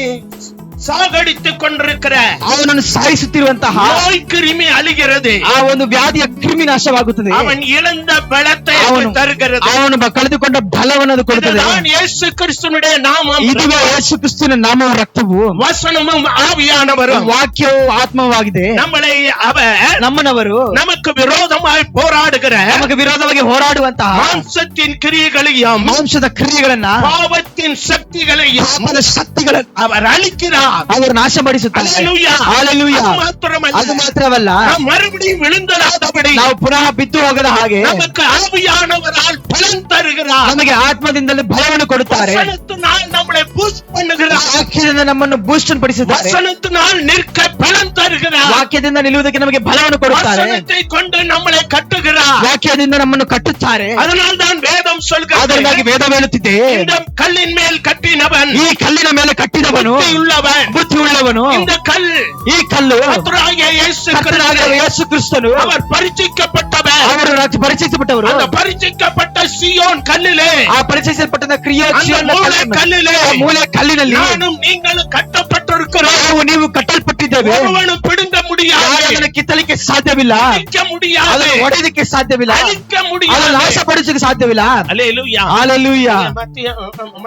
சாகடித்துக் கொண்டிருக்கிற ಅವನನ್ನು ಸಾಯಿಸುತ್ತಿರುವಂತಹ நோய் கிருமி அழிகிறது. ಆ ಒಂದು ವ್ಯಾಧಿಯ ಕ್ರಿಮಿ ನಾಶವಾಗುತ್ತದೆ. அவன் இழந்த பலத்தை ಅವನು தருகிறது. ಅವನು ಕಳೆದುಕೊಂಡ ಬಲವನ್ನು ಅದು ಕೊಡುತ್ತದೆ. இதுதான் இயேசு கிறிஸ்துவினுடைய நாமம். ಇದುವೇ ಯೇಸು ಕ್ರಿಸ್ತನ ನಾಮವು ರಕ್ತವು, வசனமும் ஆவியானவரும். ವಾಕ್ಯವು ಆತ್ಮವಾಗಿದೆ. நம்மளை அவர் ನಮ್ಮನವರು நமக்கு விரோதமாய் போராடுகிற ನಮಗೆ ವಿರೋಧವಾಗಿ ಹೋರಾಡುವಂತಹ மாம்சத்தின் கிரியைகளையும் ಮಾಂಸದ ಕ್ರಿಯೆಗಳನ್ನ, பாவத்தின் சக்திகளையும் ಪಾಪದ ಶಕ್ತಿಗಳನ್ನು அவர் அழிக்கிறார். ಅವರು ನಾಶಪಡಿಸುತ್ತಾರೆ. அல்லேலூயா. ಹಲ್ಲೆಲೂಯಾ. அது மாத்திரமல்ல, ಅದು ಮಾತ್ರವಲ್ಲ, நாம் மறுபடியும் விழுந்தராதபடி ನಾವು ಪುನಃ ಬಿದ್ದು ಹೋಗದ ಹಾಗೆ நமக்கு ஆவியானவரால் பலன் தருகிறார். ನಮಗೆ ಆತ್ಮದಿಂದಲೇ ಬಲವನ್ನು ಕೊಡುತ್ತಾರೆ. வசனத்தினால் நம்மளை பூஸ்ட் பண்ணுகிறார். ವಾಕ್ಯದಿಂದ ನಮ್ಮನ್ನು ಬೂಸ್ಟ್ ಪಡಿಸುತ್ತಾರೆ. வசனத்தினால் நிற்க பலன் தருகிறார். ವಾಕ್ಯದಿಂದ ನಿಲ್ಲುವುದಕ್ಕೆ ನಮಗೆ ಬಲವನ್ನು ಕೊಡುತ್ತಾರೆ. வசனத்தை கொண்டு நம்மளை கட்டுகிறார். ವಾಕ್ಯದಿಂದ ನಮ್ಮನ್ನು ಕಟ್ಟುತ್ತಾರೆ. அதனால் தான் வேதம் சொல்கிறது, ಅದರಿಂದಾಗಿ ವೇದ ಹೇಳುತ್ತಿದೆ, இந்த கல்லின் மேல் கட்டினவன் ಈ ಕಲ್ಲಿನ ಮೇಲೆ ಕಟ್ಟಿದವನು புத்தியுள்ளவன். ಬುದ್ಧಿ ಉಳ್ಳವನು. இந்த கல் ಈ ಕಲ್ಲು கர்த்தராகிய இயேசு ಕರ್ತನಾದ கிறிஸ்து. ಯೇಸು ಕ್ರಿಸ್ತನು. அவர் பரிச்சயிக்கப்பட்டவர். ಅವರು ಪರಿಚಯಿಸಲ್ಪಟ್ಟವರು. அந்த பரிச்சயிக்கப்பட்ட சியோன் கல்லிலே, ಆ ಪರಿಚಯಿಸಲ್ಪಟ್ಟ ಕ್ರಿಯೆ அந்த மூலை கல்லிலே ಮೂಲೆ ಕಲ್ಲಿನಲ್ಲಿ நானும் நீங்களும் கட்டப்பட்டிருக்கிறோம். ನೀವು ಕಟ್ಟಲ್ಪಟ್ಟಿದ್ದೇವೆ. ஒருவனும் பிடுங்க முடியாது, ಅದನ್ನು ಕಿತ್ತಲಿಕ್ಕೆ ಸಾಧ್ಯವಿಲ್ಲ, அழிக்க முடியாது, ಅದನ್ನು ಒಡೆಯಲಿಕ್ಕೆ ಸಾಧ್ಯವಿಲ್ಲ, அழிக்க ಅದನ್ನು முடியாது. ನಾಶಪಡಿಸಲಿಕ್ಕೆ ಸಾಧ್ಯವಿಲ್ಲ. அல்லேலூயா. ಹಲ್ಲೆಲೂಯಾ.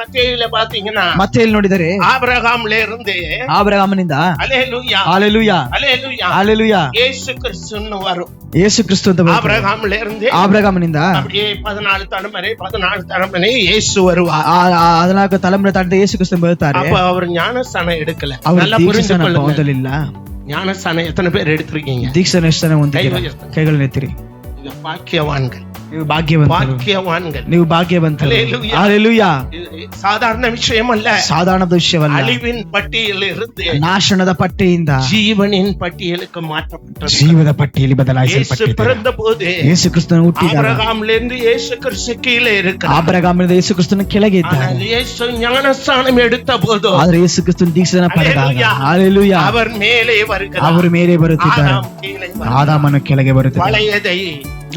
மத்தேயுல பாத்தீங்கன்னா ಮತ್ತೆ ಇಲ್ಲಿ ನೋಡಿದರೆ ஆபிரகாம்ல இருந்து ಆಬ್ರಹಾಮನಿಂದ அல்லேலூயா ಹಲ್ಲೆಲೂಯಾ அல்லேலூயா ಹಲ್ಲೆಲೂಯಾ இயேசு கிறிஸ்துன்னு வரும். ಯೇಸು ಕ್ರಿಸ್ತು ಅಂತ ಬರುತ್ತದೆ. ஆபிரகாம்ல இருந்து ಆಬ್ರಹಾಮನಿಂದ அப்படியே 14 தலைமுறை இயேசு வருவார். 14 ತಲೆಮಾರು ತಾಂಡಿದ ಯೇಸು ಕ್ರಿಸ್ತು ಬರುತ್ತಾರೆ. அப்ப அவர் ஞானஸ்தானம் எடுக்கல. ಅವರು நல்லா புரிந்து ದೀಕ್ಷಾಸ್ನಾನ கொள்ளுங்க. ಹೊಂದಲಿಲ್ಲ. ஞானஸ்தானம் எத்தனை பேர் எடுத்திருக்கீங்க? ದೀಕ್ಷಾನ ಎಷ್ಟು ಜನ ಹೊಂದಿದ್ದೀರಾ? ಕೈಗಳನ್ನು ಎತ್ತಿರಿ. இது பாக்கியவான்கள், ನೀವು ಭಾಗ್ಯವಂತರು, பாக்கியவான்கள். ನೀವು ಭಾಗ್ಯವಂತರು. ಹಲ್ಲೆಲೂಯಾ. ಹಲ್ಲೆಲೂಯಾ. இது சாதாரண விஷயம் அல்ல. ಸಾಧಾರಣದ ವಿಷಯವಲ್ಲ. அழிவின் பட்டியலில் இருந்து ನಾಶನದ ಪಟ್ಟಿಯಿಂದ ஜீவனின் பட்டியலுக்கு மாற்றப்பட்டது. ಜೀವದ ಪಟ್ಟಿಯಲ್ಲಿ இயேசு ಬದಲಾಯಿಸಲ್ಪಟ್ಟಿದೆ. பிறந்த போது ಯೇಸು ಕ್ರಿಸ್ತನು ಹುಟ್ಟಿದಾಗ ஆபிரகாம்ல இருந்து இயேசு கிறிஸ்து கீழே இருக்கிறார். ಆಬ್ರಹಾಮನಿಂದ ಯೇಸು ಕ್ರಿಸ್ತನು ಕೆಳಗೆ ಇದ್ದಾರೆ. ஆனால் இயேசு ஞானஸ்தானம் எடுத்த போது ಆದ್ರೆ ಯೇಸು ಕ್ರಿಸ್ತನು ದೀಕ್ಷಾನ ಪಡೆದಾಗ ಹಲ್ಲೆಲೂಯಾ. ಹಲ್ಲೆಲೂಯಾ, அவர் மேலே வருகிறார். ಅವರು ಮೇಲೆ ಬರುತ್ತಿದ್ದಾರೆ. ஆதாம் கீழே வருகிறார். ಆದಾಮನು ಕೆಳಗೆ ಬರುತ್ತಿದ್ದಾರೆ. பழையதை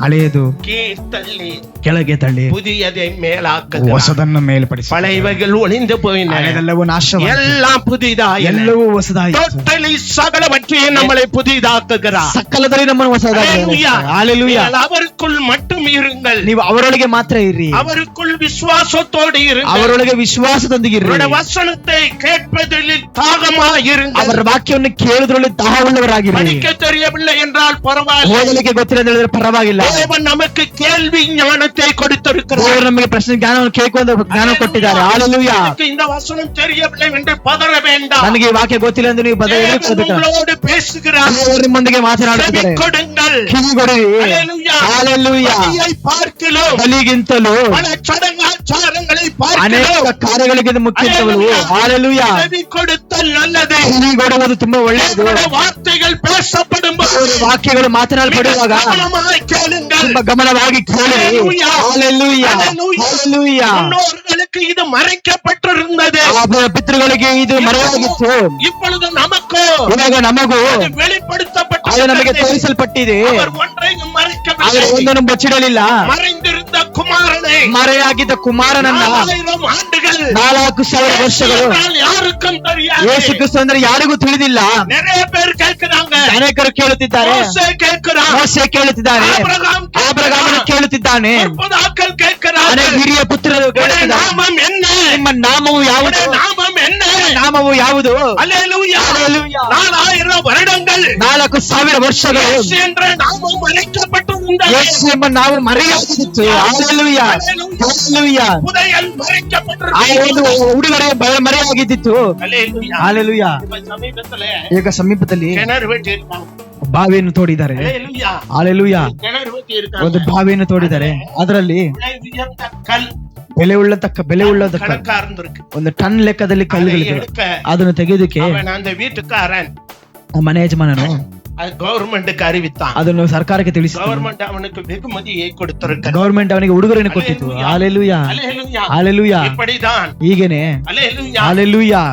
ಹಳೆಯದು கீழ் தள்ளி ಕೆಳಗೆ ತಳ್ಳಿ புதியதை மேலாக்குகிறார். ಹೊಸದನ್ನು ಮೇಲ್ಪಡಿಸಿ பழையவைகள் ஒளிந்து போயின, ಹಳೆದೆಲ್ಲವೂ ನಾಶವಾಯಿತು, எல்லாம் புதிதாயின. ಎಲ್ಲವೂ ಹೊಸದಾಯಿತು. டோட்டலி சகலவற்றையும் நம்மளை புதிதாக்குகிறார். ಸಕಲದಲ್ಲಿ ನಮ್ಮನ್ನು ಹೊಸದಾಗಿ ஹல்லேலூயா. ಹಲ್ಲೆಲೂಯಾ. நீங்கள் அவருக்குள் மட்டும் இருங்கள். ನೀವು ಅವರೊಳಗೆ ಮಾತ್ರ ಇರ್ರಿ, அவருக்குள் விசுவாசத்தோடு இருங்கள். ಅವರೊಳಗೆ ವಿಶ್ವಾಸದೊಂದಿಗಿರ್ರಿ. அவருடைய வசனத்தை கேட்பதில் தாகமாயிருங்கள். ಅವರ ವಾಕ್ಯವನ್ನು ಕೇಳುವುದರಲ್ಲಿ ದಾಹವುಳ್ಳವರಾಗಿರ್ರಿ. படிக்க தெரியவில்லை என்றால் பரவாயில்லை. ಓದಲಿಕ್ಕೆ ಗೊತ್ತಿಲ್ಲ ಅಂತ ಹೇಳಿದ್ರೆ ಪರವಾಗಿಲ್ಲ. தேவன் நமக்கு கேள்வி ஞானத்தை கொடுத்திருக்கிறார். ದೇವರು ನಮಗೆ ಪ್ರಶ್ನೆ ಜ್ಞಾನವನ್ನು ಕೇಳುವ ಜ್ಞಾನ ಕೊಟ್ಟಿದ್ದಾರೆ. ಹಲ್ಲೆಲೂಯಾ. எனக்கு இந்த வசனம் தெரியவில்லை என்று பதற வேண்டாம். ನನಗೆ ಈ ವಾಕ್ಯ ಗೊತ್ತಿಲ್ಲ ಎಂದು ನೀವು தேவன் உங்களோடு பேசுகிறார். ದೇವರು ನಿಮ್ಮೊಂದಿಗೆ ಮಾತನಾಡುತ್ತಿದ್ದಾರೆ. செவி கொடுங்கள். ಕಿವಿಗೊಡಿರಿ. ஹல்லேலூயா. ಹಲ್ಲೆಲೂಯಾ. பலியை பார்க்கிலும் ಬಲಿಗಿಂತಲೂ பல சடங்காச்சாரங்களை ಅನೇಕ பார்க்கிலும் ಕಾರ್ಯಗಳಿಗೆ ಮುಖ್ಯತ್ವಗಳು. ಹಲ್ಲೆಲೂಯಾ. செவி கொடுத்தல் நல்லது. ಕಿವಿಗೊಡುವುದು ತುಂಬಾ ಒಳ್ಳೆಯದು. தேவனுடைய வார்த்தைகள் பேசப்படும் போது ವಾಕ್ಯಗಳು ಮಾತನಾಡಲ್ಪಡುವಾಗ கவனமாய் கேளுங்கள். ತುಂಬಾ ಗಮನವಾಗಿ ಕೇಳಿರಿ. ಹಲ್ಲೆಲೂಯಾ. ಹಲ್ಲೆಲೂಯಾ. ಹಲ್ಲೆಲೂಯಾ. ಹಲ್ಲೆಲೂಯಾ. முன்னோர்களுக்கு இது மறைக்கப்பட்டிருந்தது. ಆ ಪಿತೃಗಳಿಗೆ ಇದು ಮರೆಯಾಗಿತ್ತು. இப்பொழுது நமக்கு ಇವಾಗ ನಮಗೂ அது வெளிப்படுத்தப்பட்டு ಅದು ನಮಗೆ ತೋರಿಸಲ್ಪಟ್ಟಿದೆ. அவர் ஒன்றையும் ಆದರೆ மறைக்கவில்லை. ಒಂದನ್ನು ಬಚ್ಚಿಡಲಿಲ್ಲ. மறைந்திருந்த குமாரனை ಮರೆಯಾಗಿದ್ದ ಕುಮಾರನನ್ನ 4000 ಆண்டுகள் 4000 ವರ್ಷಗಳು என்றால் யாருக்கும் தெரியாது. ಯೇಸು ಕ್ರಿಸ್ತ ಅಂದ್ರೆ ಯಾರಿಗೂ ತಿಳಿದಿಲ್ಲ. நிறைய பேர் கேட்கிறாங்க. ಅನೇಕರು ಕೇಳುತ್ತಿದ್ದಾರೆ. மோசே கேட்கிறான். ಮೋಸೆ ಕೇಳುತ್ತಿದ್ದಾರೆ. ஆபிரகாம் ಆಬ್ರಹಾಮನು ಕೇಳುತ್ತಿದ್ದಾನೆ. முற்பதாக்கள் கேட்கிறார்கள். ಅನೇಕ ಹಿರಿಯ ಪುತ್ರರು உடைய ಕೇಳುತ್ತಿದ್ದಾರೆ. நாமம் என்ன? ನಿಮ್ಮ ನಾಮವು ಯಾವುದು? உடைய நாமம் என்ன? ನಾಮವು ಯಾವುದು? அல்லேலூயா. ಹಲ್ಲೆಲೂಯಾ. 4000 வருடங்கள் 4000 ವರ್ಷಗಳು இயேசು என்ற நாமம் மறைக்கப்பட்டிருந்தது. ಯೇಸು ಎಂಬ ನಾವು ಮರೆಯಾಗಿತ್ತು. ಹಲ್ಲೆಲೂಯಾ. ಹಲ್ಲೆಲೂಯಾ. புதையல் ಆ மறைக்கப்பட்டிருந்தது. ಒಂದು ಉಡುಗೊರೆ ಮರೆಯಾಗಿದ್ದಿತ್ತು. அல்லேலூயா. ಹಲ್ಲೆಲೂಯಾ. இப்ப சமீபத்துல ಈಗ ಸಮೀಪದಲ್ಲಿ கிணறு வெட்டியிருக்காங்க. ಬಾವಿಯನ್ನು ತೋಡಿದ್ದಾರೆ. அல்லேலூயா. ಹಾಲೆಲೂಯಾ. கிணறு ஊத்தி ಒಂದು இருக்காங்க. ಬಾವಿಯನ್ನು ತೋಡಿದ್ದಾರೆ. ಅದರಲ್ಲಿ விலை உயர்ந்த கல் ಬೆಲೆ ಉಳ್ಳದ கணக்கா இருந்திருக்கு. ಒಂದು ಟನ್ ಲೆಕ್ಕದಲ್ಲಿ அதை ಕಲ್ಲುಗಳಿವೆ. எடுக்க ಅದನ್ನು ತೆಗೆಯೋದಕ್ಕೆ அவன் அந்த வீட்டுக்காரன் ಆ ಮನೆ ಯಜಮಾನನು அது கவர்மெண்ட்டுக்கு அறிவித்தான். ಅದನ್ನು ಸರ್ಕಾರಕ್ಕೆ ತಿಳಿಸಿದ. கவர்மெண்ட் அவனுக்கு வெகுமதியை கொடுத்திருக்க. ಗವರ್ಮೆಂಟ್ ಅವನಿಗೆ ಉಡುಗೊರೆಯನ್ನು ಕೊಟ್ಟಿತು. ಹಾಲೆಲೂಯಾ. அல்லேலூயா. ಹಾಲೆಲೂಯಾ. இப்படிதான் ಹೀಗೇನೆ அல்லேலூயா. ಹಾಲೆಲೂಯಾ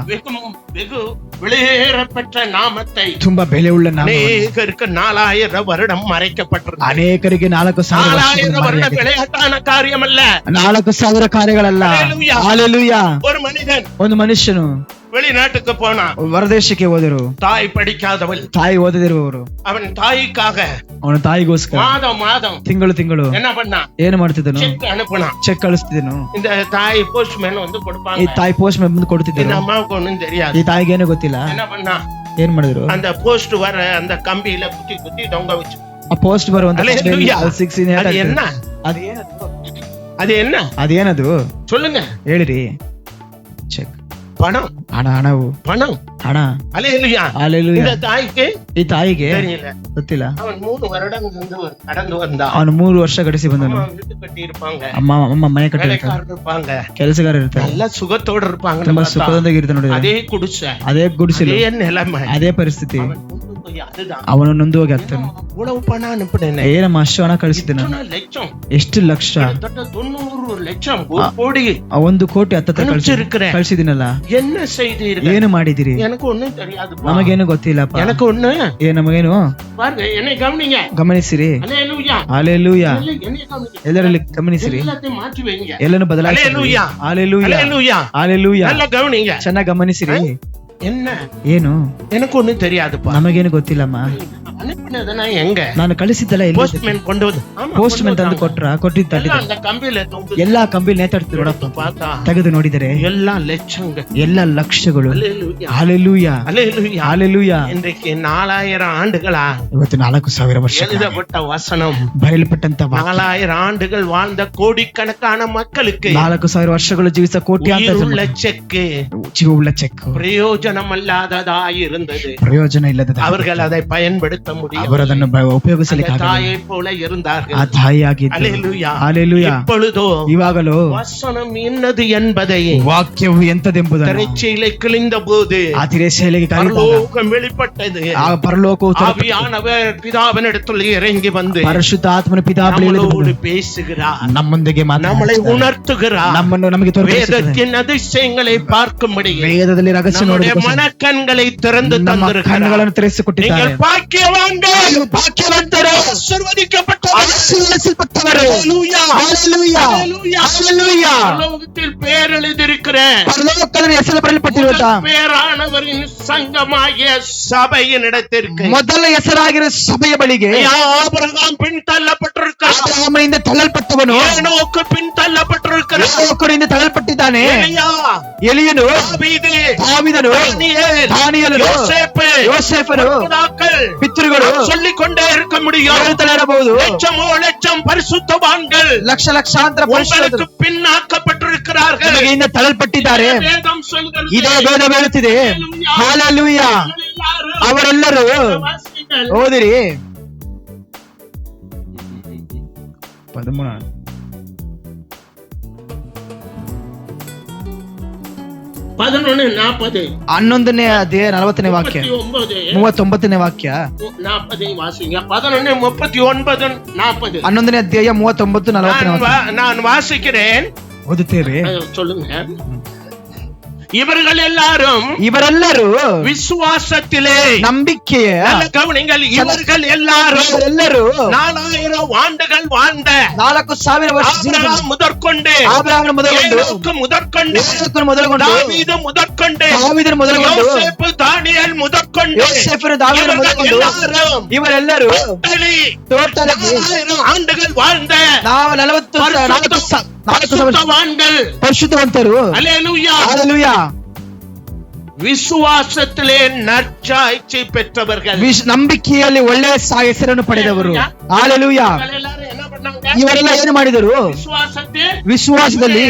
வெகு வெளியேறப்பெற்ற நாமத்தை ತುಂಬಾ ಬೆಲೆ ಉಳ್ಳ ನಾಮ அநேகருக்கு 4000 வருடம் மறைக்கப்பட்டிருக்கு. ಅನೇಕರಿಗೆ 4000 வருடம் விளையாட்டான காரியம் அல்ல. 4,000 ಕಾರ್ಯಗಳಲ್ಲ. அல்லேலூயா. ಹಾಲೆಲೂಯಾ. ஒரு மனிதன் ಒಂದು ಮನುಷ್ಯನು வெளிநாட்டுக்கு போனா ಹೊರದೇಶಕ್ಕೆ ಹೋದರು. தாய் படிக்காதவள், ತಾಯಿ ಓದದಿರುವವರು அவன் தாய்க்காக ಅವನ ತಾಯಿಗೋಸ್ಕರ மாதம் ತಿಂಗಳು என்ன பண்ணா, ಏನು ಮಾಡ್ತಿದ್ದನು? செக் அனுப்புனா. ಚೆಕ್ ಕಳಿಸ್ತಿದ್ದನು. இந்த தாய் போஸ்ட்மேன் வந்து ಈ கொடுப்பாங்க. ತಾಯಿ ಪೋಸ್ಟ್ ಮ್ಯಾನ್ ಬಂದು இந்த ಕೊಡ್ತಿದ್ದನು. அம்மாவுக்கு ஒண்ணும் தெரியாது. ಈ ತಾಯಿಗೆ ಏನು ಗೊತ್ತಿಲ್ಲ. என்ன பண்ணா, ಏನ್ ಮಾಡಿದ್ರು? அந்த போஸ்ட் வர அந்த கம்பியில குத்தி தொங்க வச்சு. ಆ ಪೋಸ್ಟ್ ಬರುವಂತ அல்லேலூயா. அது என்ன, அது என்ன, ಅದೇನದು சொல்லுங்க. ಹೇಳಿರಿ. ಚೆಕ್. பணம், ಹಣವು பணம். ಹಣ. அல்லேலூயா. ಹಾಲೆಲೂಯಾ. இந்த தாய்க்கு ಈ ತಾಯಿಗೆ தெரியல. ಗೊತ್ತಿಲ್ಲ. அவன் 3 வருடம் கடந்து வந்தான். ಅವನು 3 ವರ್ಷ ಗಡಿಸಿ ಬಂದನು. அம்மா வீட்டு கட்டி இருப்பாங்க, ಅಮ್ಮ ಮನೆ ಕಟ್ಟಿರ್ತಾರೆ, வேலைக்காரர் இருப்பாங்க, ಕೆಲಸಗಾರ ಇರ್ತಾರೆ, நல்ல சுகத்தோட இருப்பாங்க. ತುಂಬಾ ಸುಖದಿಂದ ಇರ್ತಾರೆ ನೋಡಿ. அதே குடிசை, ಅದೇ ಗುಡಿಸಲು, அதே நிலைமை, ಅದೇ ಪರಿಸ್ಥಿತಿ. அவன் கொண்டு போய் அதுதான் ಅವನು ನೊಂದು ಹೋಗಿ ಆಗ್ತಾನೆ. இவ்வளவு பணம் அனுப்பினேன். ಏನಮ್ಮ ಅಷ್ಟು ಹಣ ಕಳಿಸಿದ್ದೇನೆ? இத்தனை லட்சம், ಎಷ್ಟು ಲಕ್ಷ? கிட்டத்தட்ட 90 லட்சம், 1 கோடி 1 ಕೋಟಿ ಹತ್ತತ್ರ அனுப்பிச்சிருக்கிறேன். ಕಳಿಸಿದ್ದೀನಲ್ಲ. என்ன செய்தீர்கள்? ಏನು ಮಾಡಿದಿರಿ? எனக்கு ஒண்ணும் தெரியாது. ನಮಗೇನು ಗೊತ್ತಿಲ್ಲಪ್ಪ. எனக்கு ஒண்ணு ನಮಗೇನು பாருங்க, என்னை கவனிங்க. ಗಮನಿಸಿರಿ. அல்லேலூயா. ಹಾಲೆಲೂಯಾ. என்னை கவனிங்க. ಎಲ್ಲರಲ್ಲಿ ಗಮನಿಸಿರಿ. எல்லாத்தையும் மாற்றி வைங்க. ಎಲ್ಲನೂ ಬದಲಾಯಿಸಿರಿ. அல்லேலூயா. ಹಾಲೆಲೂಯಾ. அல்லேலூயா. ಹಾಲೆಲೂಯಾ. நல்லா கவனிங்க. ಚೆನ್ನಾಗಿ ಗಮನಿಸಿರಿ. என்ன, ಏನು? எனக்கு ஒண்ணும் தெரியாதுப்பா. ನಮಗೇನು ಗೊತ್ತಿಲ್ಲಮ್ಮ. அனுப்பினதுனா எங்க? ನಾನು ಕಳಿಸಿದ್ದಲ್ಲ ಎಲ್ಲಿ? போஸ்ட்மேன் கொண்டு வந்து, ஆமா, ಪೋಸ್ಟ್ ಮ್ಯಾನ್ ತಂದು கொண்டு ಕೊಟ್ರ ಕೊಟ್ಟಿದ್ದ எல்லாம் அந்த கம்பியில தொங்குது. ಎಲ್ಲಾ ಕಂಬಿಲ್ ನೇತಾಡ್ತಿದ್ರು ನೋಡಪ್ಪ. பார்த்தா ತೆಗೆದು ನೋಡಿದರೆ எல்லாம் லட்சங்க. ಎಲ್ಲ ಲಕ್ಷಗಳು. அல்லேலூயா. ಹಾಲೆಲೂಯಾ. அல்லேலூயா. ಹಾಲೆಲೂಯಾ. இன்றைக்கு 4000 ஆண்டுகளா ಇವತ್ತು 4,000 ವರ್ಷ எழுதப்பட்ட வசனம், ಬರೆಯಲ್ಪಟ್ಟಂತ 4000 ஆண்டுகள் வாழ்ந்த கோடிக்கணக்கான மக்களுக்கு 4,000 ವರ್ಷಗಳು ಜೀವಿಸಿದ ಕೋಟ್ಯಾಂತರ உயிருள்ள செக்கு ಜೀವವುಳ್ಳ ಚೆಕ್ பிரயோஜனம் அல்லாததாய் இருந்தது. ಪ್ರಯೋಜನ ಇಲ್ಲದ அவர்கள் அதை பயன்படுத்த முடியும். ಅವರು ಅದನ್ನು ಉಪಯೋಗಿಸಲಿಕ್ಕೆ தாயை போல இருந்தார்கள். ಆ ತಾಯಿಯಾಗಿದ್ದು. அல்லேலூயா. ಹಾಲೆಲೂಯಾ. இப்பொழுதோ ಇವಾಗಲೂ வசனம் என்னது என்பதை ವಾಕ್ಯವು ಎಂತದೆಂಬುದನ್ನು திரைச்சீலை கிழிந்த போது ಆ ತಿರೆಶೈಲೆಗೆ பரலோகம் வெளிப்பட்டது. ಆ ಪರಲೋಕವು ஆவியானவர் பிதாவினிடத்தில் இறங்கி வந்து ಪರಿಶುದ್ಧ ಆತ್ಮನ ಪಿತಾ நம்மளோடு பேசுகிறார், ನಮ್ಮೊಂದಿಗೆ நம்மளை உணர்த்துகிறார், ನಮ್ಮನ್ನು ನಮಗೆ ತೋರಿಸುತ್ತಾನೆ. வேதத்தின் அதிசயங்களை பார்க்கும்படி ವೇದದಲ್ಲಿ ರಹಸ್ಯ நம்முடைய ನೋಡೋದಕ್ಕೆ ಮನಕಣ್களை திறந்து ನಮ್ಮ தந்திருக்கிறார். ಕಣ್ಣುಗಳನ್ನು ತೆರೆಸಿಕೊಟ್ಟಿದ್ದಾರೆ. நீங்கள் பாக்கியவான்கள், ಭಾಗ್ಯವಂತರು, ஆசீர்வதிக்கப்பட்டவர்கள். ಆಶೀರ್ವದಿಸಲ್ಪಟ್ಟವರು. அல்லேலூயா. ಹಾಲೆಲೂಯಾ. அல்லேலூயா. ಹಾಲೆಲೂಯಾ. பரலோகத்தில் பேர் எழுதியிருக்கிற ಪರಲೋಕದಲ್ಲಿ ಹೆಸರು ಬರೆಯಲ್ಪಟ್ಟಿರುವಂತ பேரானவரின் சங்கமாகிய சபையின் இடத்திற்கு ಮೊದಲ ಹೆಸರಾಗಿರೋ ಸಭೆಯ ಬಳಿಗೆ ஆபிரகாம் பின் தள்ளப்பட்டிருக்கிறார். ಅಬ್ರಹಾಮನಿಂದ ತಳ್ಳಲ್ಪಟ್ಟವನು ஏனோக்கு பின் தள்ளப்பட்டிருக்கிறார். ಏನೋಕನಿಂದ ತಳ್ಳಲ್ಪಟ್ಟಿದ್ದಾನೆ. எலியா, ಎಲಿಯನು, தாவೀது, ದಾವೀದನು, தாನಿಯேல், யோசேப்பு, ಯೋಸೇಫನು, பிதாக்கள் ಪಿತೃಗಳು சொல்லிக் கொண்டே இருக்க முடியும். ಹೇಳ್ತಾನೆ ಇರಬಹುದು. லட்சமோ லட்சம் பரிசுத்தவான்கள் ಲಕ್ಷಾಂತರ உங்களுக்கு ಪರಿಶುದ್ಧರು பின்னாக்கப்பட்டிருக்கிறார்கள். ನಿಮಗೆಯಿಂದ ತಳ್ಳಲ್ಪಟ್ಟಿದ್ದಾರೆ. வேதம் சொல்கிறது. ಇದೇ ವೇದ ಹೇಳುತ್ತಿದೆ. ಹಾಲೆಲೂಯಾ. ಅವರೆಲ್ಲರೂ வாசிங்கள். ಓದಿರಿ. 13 11:40 11ನೇ ಅಧ್ಯಾಯ 40ನೇ ವಾಕ್ಯ 39ನೇ ವಾಕ್ಯ 40 ವಾಸಿங்க 11:39 11ನೇ ಅಧ್ಯಾಯ 39 40ನೇ ವಾಕ್ಯ நான் வாசிக்கிறேன். ಓದುತ್ತೇವೆ. சொல்லுங்க. ಇವರೆಲ್ಲರೂ ವಿಶ್ವಾಸத்திலே ನಂಬಿಕೆಯ கவனிங்கள். இவர்கள் எல்லாரும் 4000 ஆண்டுகள் வாழ்ந்த 4,000 ವರ್ಷ ஆபிரகாம் முதற்கொண்டு முதற்கொண்டு தாவீது முதற்கொண்டு யோசேப்பு தானியேல் முதற்கொண்டு ಇವರೆಲ್ಲರೂ ஆண்டுகள் வாழ்ந்த 40 ಪರಿಶುದ್ಧವಂತರು. அல்லேலூயா. அல்லேலூயா. ವಿಶ್ವಾಸத்திலே ನற்ಸಾட்சி பெற்றவர்கள், ನಂಬಿಕೆಯಲ್ಲಿ ಒಳ್ಳೆಯ ಹೆಸರನ್ನು ಪಡೆದವರು. ಹಾಲೆಲೂಯಾ. ಇವರೆಲ್ಲ ಏನು ಮಾಡಿದರು? ವಿಶ್ವಾಸದಲ್ಲಿ.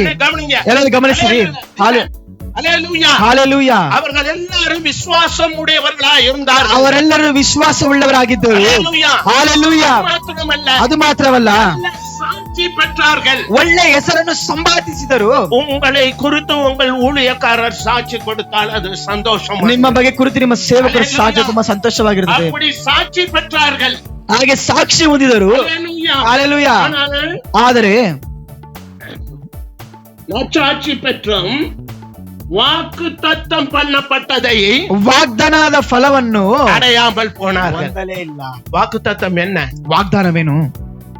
ಎಲ್ಲರೂ ಗಮನಿಸಿರಿ. அல்லேலூயா. ಹಾಲೆಲೂಯಾ. அவர்கள் எல்லாரும் விசுவாசம் உடையவர்களாய் இருந்தார்கள். ಅವರೆಲ್ಲರೂ ವಿಶ್ವಾಸವುಳ್ಳವರಾಗಿದ್ದರು. அல்லேலூயா. ಹಾಲೆಲೂಯಾ. ಮಾತ್ರವಲ್ಲ, ಅದು ಮಾತ್ರವಲ್ಲ, நல்ல சாட்சி பெற்றார்கள். ಒಳ್ಳೆ ಹೆಸರನ್ನು ಸಂಪಾದಿಸಿದರು. உங்களை குறித்து உங்கள் ஊழியக்காரர் சாட்சி கொடுத்தால் அது சந்தோஷம். ನಿಮ್ಮ ಬಗ್ಗೆ ಕುರಿತು ನಿಮ್ಮ ಸೇವಕರು ಸಾಕ್ಷಿ ತುಂಬಾ ಸಂತೋಷವಾಗಿರುತ್ತದೆ. அப்படி சாட்சி பெற்றார்கள். ಹಾಗೆ ಸಾಕ್ಷಿ ಹೊಂದಿದರು. அல்லேலூயா. ಹಾಲೆಲೂಯಾ. ஆனால் ಆದರೆ நற்சாட்சி பெற்றும் வாக்கு தத்தம் பண்ணப்பட்டதை ವಾಗ್ದಾನದ ಫಲವನ್ನು அடையாமல் போனார்கள். வாக்கு தத்தம் என்ன? ವಾಗ್ದಾನವೇನು?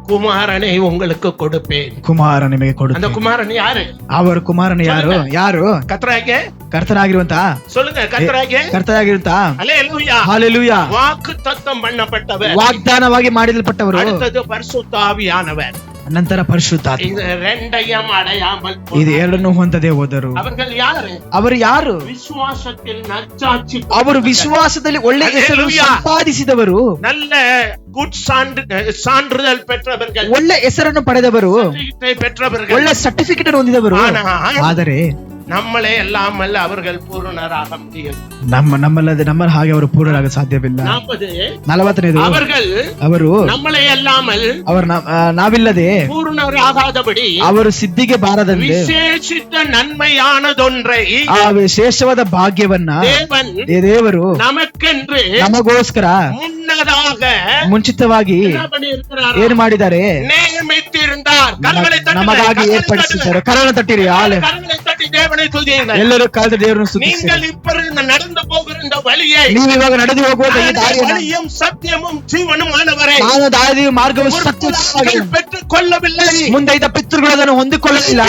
குமாரனை உங்களுக்கு கொடுப்பேன். ಕುಮಾರ ನಿಮಗೆ அந்த ಕೊಡುತ್ತೇನೆ. குமாரன் யாரு? ಅವರು ಕುಮಾರನು ಯಾರು? ಯಾರು? கர்த்தராகிய, ಕರ್ತನಾಗಿರುವಂತ, சொல்லுங்க, கர்த்தராகிய. ಕರ್ತನಾಗಿರುವಂತ. அல்லேலூயா. ಹಾಲೆಲೂಯಾ. வாக்கு தத்தம் பண்ணப்பட்டவர். ವಾಗ್ದಾನವಾಗಿ ಮಾಡಿದಲ್ಪಟ್ಟವರು. அடுத்தது பரிசுத்த ஆவியானவர். ನಂತರ ಪರಿಶುದ್ಧಾತ್ಮ. இது ரெண்டையும் அடையாமல் ಇದು போனார்கள். ಎರಡನ್ನು ಹೊಂದದೆ ಹೋದರು. அவர்கள் யாரு? ಅವರು ಯಾರು? விசுவாசத்தில் நற்சாட்சி ಅವರು ವಿಶ್ವಾಸದಲ್ಲಿ ಒಳ್ಳೆ ಹೆಸರು Hallelujah. ಸಂಪಾದಿಸಿದವರು, நல்ல குட் சான்றிதழ் பெற்றவர்கள், ಒಳ್ಳೆ ಹೆಸರನ್ನು ಪಡೆದವರು, certificate பெற்றவர்கள். ಒಳ್ಳೆ ಸರ್ಟಿಫಿಕೇಟ್ ಹೊಂದಿದವರು. ஆனால் ಆದರೆ நம்மளே அல்லாமல் அவர்கள் பூரணராக முடியும். ನಮ್ಮಲ್ಲದೆ ನಮ್ಮ ಹಾಗೆ ಅವರು ಪೂರ್ಣರಾಗ ಸಾಧ್ಯವಿಲ್ಲ. 40ನೇದು, அவர்கள் ಅವರು நம்மளே அல்லாமல் ನಾವಿಲ್ಲದೆ பூரணராகாதபடி ಅವರು ಸಿದ್ಧಿಗೆ ಬಾರದಂತೆ விசேஷித்த நன்மையானதொன்றை ಆ ವಿಶೇಷವಾದ ಭಾಗ್ಯವನ್ನ ದೇವರು நமக்கென்று ನಮಗೋಸ್ಕರ முன்னதாக ಮುಂಚಿತವಾಗಿ என்ன பண்ணியிருக்கிறார்? ಏನ್ ಮಾಡಿದ್ದಾರೆ? ನೇಮಿಸಿರುந்தார். ಕರங்களை ತಟ್ಟಿರಿ, ನಮಗಾಗಿ ಏರ್ಪಡಿಸಿದ್ದಾರೆ. ಕರಣ ತಟ್ಟಿರಿ. கரங்களை தட்டி தேவனை துதியுங்கள். ಎಲ್ಲರೂ ಕಾಲದ ದೇವರನ್ನು ಸ್ತುತಿಸಿರಿ. நீங்கள் இப்பொழுது நடந்து போகிற இந்த வழியை, ನೀವು ಇವಾಗ ನಡೆದು ಹೋಗುವ ಈ ದಾರಿಯನ್ನು, வழியும் சத்தியமும் ஜீவனுமானவரை ನಾನು ದಾರಿಯು ಮಾರ್ಗವು ಸತ್ಯವಾಗಿ பெற்றுக் கொள்ளவில்லை. ಮುಂದೆ ಇದ್ದ ಪಿತೃಗಳು ಅದನ್ನು ಹೊಂದಿಕೊಳ್ಳಲಿಲ್ಲ.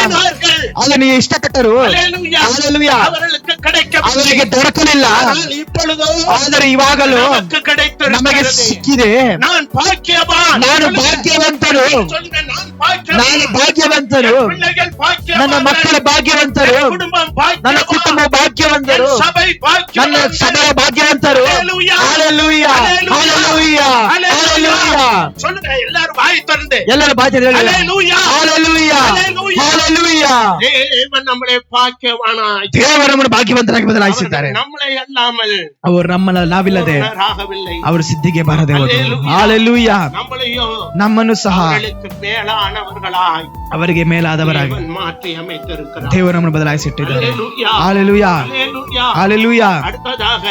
ಅದನ್ನು ಇಷ್ಟಪಟ್ಟರು. அல்லேலூயா. அல்லேலூயா. அவர்களுக்கு கிடைக்க ಅವರಿಗೆ ದೊರಕಲಿಲ್ಲ. இப்பொழுதோ ಆದರೆ ಇವಾಗಲೂ நமக்கு கிடைத்திருக்கிறது. ನಮಗೆ ಸಿಕ್ಕಿದೆ. நான் பாக்கியவான். ನಾನು ಭಾಗ್ಯವಂತರು. சொல்லுங்க, நான் பாக்கியவான். ನಾನು ಭಾಗ್ಯವಂತರು. பிள்ளைகள் ನನ್ನ பாக்கியவான். ಮಕ್ಕಳ ಭಾಗ್ಯವಂತರು. குடும்பம் ನನ್ನ பாக்கியவான். ಕುಟುಂಬ ಭಾಗ್ಯವಂತರು. சபை ನನ್ನ பாக்கியவான். ಸಭೆಯ ಭಾಗ್ಯವಂತರು. Hallelujah. ಹಾಲೆಲೂಯಾ. ಹಾಲೆಲೂಯಾ. ಹಾಲೆಲೂಯಾ. சொல்லுங்க, எல்லாரும் வாய் திறந்து ಎಲ್ಲರ ಭಾಗ್ಯ Hallelujah. ಹಾಲೆಲೂಯಾ. Hallelujah. ಹಾಲೆಲೂಯಾ. தேவன் நம்மளை பாக்கியவானாய், ದೇವರು ನಮ್ಮನ್ನು ಭಾಗ್ಯವಂತರಾಗಿ ಬದಲಾಯಿಸಿದ್ದಾರೆ. நம்மளை அல்லாமல் ಅವರು ನಮ್ಮನ್ನ ನಾವಿಲ್ಲದೆ பூரணராகவில்லை. ಅವರು ಸಿದ್ಧಿಗೆ ಬಾರದೆ ಹೋದರು. Hallelujah. ಹಾಲೆಲೂಯಾ. நம்மளையோ ನಮ್ಮನ್ನು ಸಹ அவர்களுக்கு மேலானவர்களாய் ಅವರಿಗೆ ಮೇಲಾದವರಾಗಿ தேவன் மாற்றி அமைத்திருக்கிறார். ದೇವರು ನಮ್ಮನ್ನು ಬದಲಾಯಿಸಿಟ್ಟಿದ್ದಾರೆ. Hallelujah. ಹಾಲೆಲೂಯಾ. Hallelujah. ಹಾಲೆಲೂಯಾ. அடுத்ததாக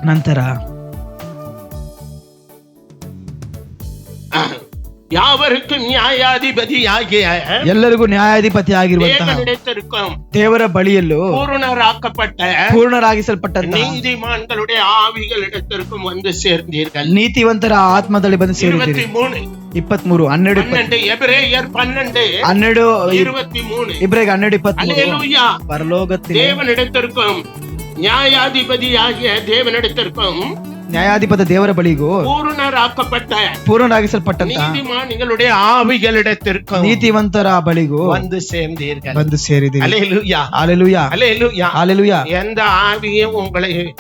ನಂತರ யாவருக்கும் நியாயாதிபதியாகிய ಎಲ್ಲರಿಗೂ ನ್ಯಾಯಾಧಿಪತಿ ಆಗಿರುವಂತಹ தேவனிடத்திற்கும் ದೇವರ ಬಳಿಯಲ್ಲೂ பூரணராக்கப்பட்ட ಪೂರ್ಣರಾಗಿಸಲ್ಪಟ್ಟಂತಹ நீதிமான்களுடைய ஆவிகளிடத்திற்கும் வந்து சேர்ந்தீர்கள். ನೀತಿವಂತರ ಆತ್ಮದಲ್ಲಿ ಬಂದು ಸೇರಿದ್ದೀರಿ. 23 23 12 12 எபிரேயர் 12 12 23 ಇಬ್ರಿಗೆ 12 23 அல்லேலூயா. ಪರಲೋಕத்தில் தேவனிடத்திற்கும் நியாயாதிபதியாகிய தேவனிடத்திற்கும் ನ್ಯಾಯಾಧಿಪತಿ ದೇವರ ಬಳಿಗೂ பூரணராக்கப்பட்ட ಪೂರ್ಣರಾಗಿಸಲ್ಪಟ್ಟಂತಹ நீதிமான்களுடைய ஆவிகளிடத்திற்கும் ನೀತಿವಂತರ ಬಳಿಗೂ வந்து சேர்ந்தீர்கள். ಬಂದು ಸೇರಿದ್ದೀರಿ. அல்லேலூயா. ಹಾಲೆಲೂಯಾ. அல்லேலூயா. ಹಾಲೆಲೂಯಾ. எந்த ஆவியும் உங்களை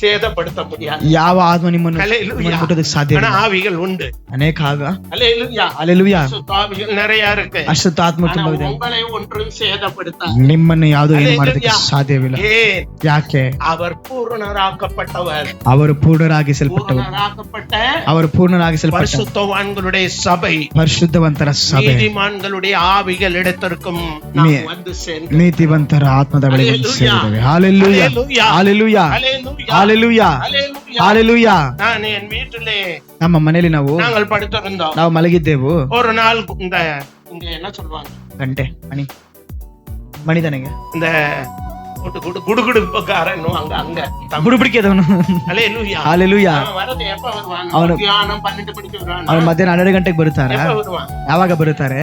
சேதப்படுத்த முடியாது. ಯಾವ ಆತ್ಮ ನಿಮ್ಮನ್ನು அல்லேலூயா. ಮುಟ್ಟೋದಕ್ಕೆ ಸಾಧ್ಯ ஆனா ಇಲ್ಲ. ஆவிகள் உண்டு. ಅನೇಕ ಆಗ அல்லேலூயா. ಹಾಲೆಲೂಯಾ. அசுத்த ஆவிகள் நிறைய இருக்கு. ಅಶುದ್ಧ ಆತ್ಮ ஆனா ತುಂಬಾ ಇದೆ. உங்களை ஒன்றும் சேதப்படுத்த ನಿಮ್ಮನ್ನು ಯಾವುದು ಏನು அல்லேலூயா. ಮಾಡೋದಕ್ಕೆ ಸಾಧ್ಯವಿಲ್ಲ. ஏன்? ಯಾಕೆ? அவர் பூரணராக்கப்பட்டவர். ಅವರು ಪೂರ್ಣರಾಗಿಸಲ್ಪಟ್ಟವರು. பூரணராக்கப்பட்ட ಅವರು ಪೂರ್ಣರಾಗಿಸಲ್ಪಟ್ಟ பரிசுத்தவான்களுடைய சபை, ಪರಿಶುದ್ಧವಂತರ ಸಭೆ, நீதிமான்களுடைய ஆவிகள் இடத்திற்கும் நாம் நீ- வந்து சேர்ந்தோம். ನೀತಿವಂತರ ಆತ್ಮದ ಬಳಿಗೆ ಬಂದು அல்லேலூயா. ಸೇರಿದ್ದೇವೆ. ಹಾಲೆಲೂಯಾ. அல்லேலூயா. ಹಾಲೆಲೂಯಾ. அல்லேலூயா. ಹಾಲೆಲೂಯಾ. அல்லேலூயா. ಹಾಲೆಲೂಯಾ. நான் என் வீட்டிலே ನಮ್ಮ ಮನೆಯಲ್ಲಿ நாங்கள் படுத்திருந்தோம். ನಾವು ಮಲಗಿದ್ದೆವು. ஒரு நாள் இந்த இங்க என்ன சொல்லுவாங்க, ಗಂಟೆ ಮಣಿದನಿಗೆ இந்த குடுகுடுப்புக்காரன் அங்க ಬುಡುಬಿಡಿಕೆದವನು. அல்லேலூயா. ಹಾಲೆಲೂಯಾ. அவன் வரது எப்ப வருவான்? அவனு- மத்தியானம் 12 மணிக்கு வருவான். ಅವ್ರು ಮಧ್ಯಾಹ್ನ 12 ಗಂಟೆಗೆ ಬರುತ್ತಾರೆ. எப்ப வருவான்? ಯಾವಾಗ ಬರುತ್ತಾರೆ?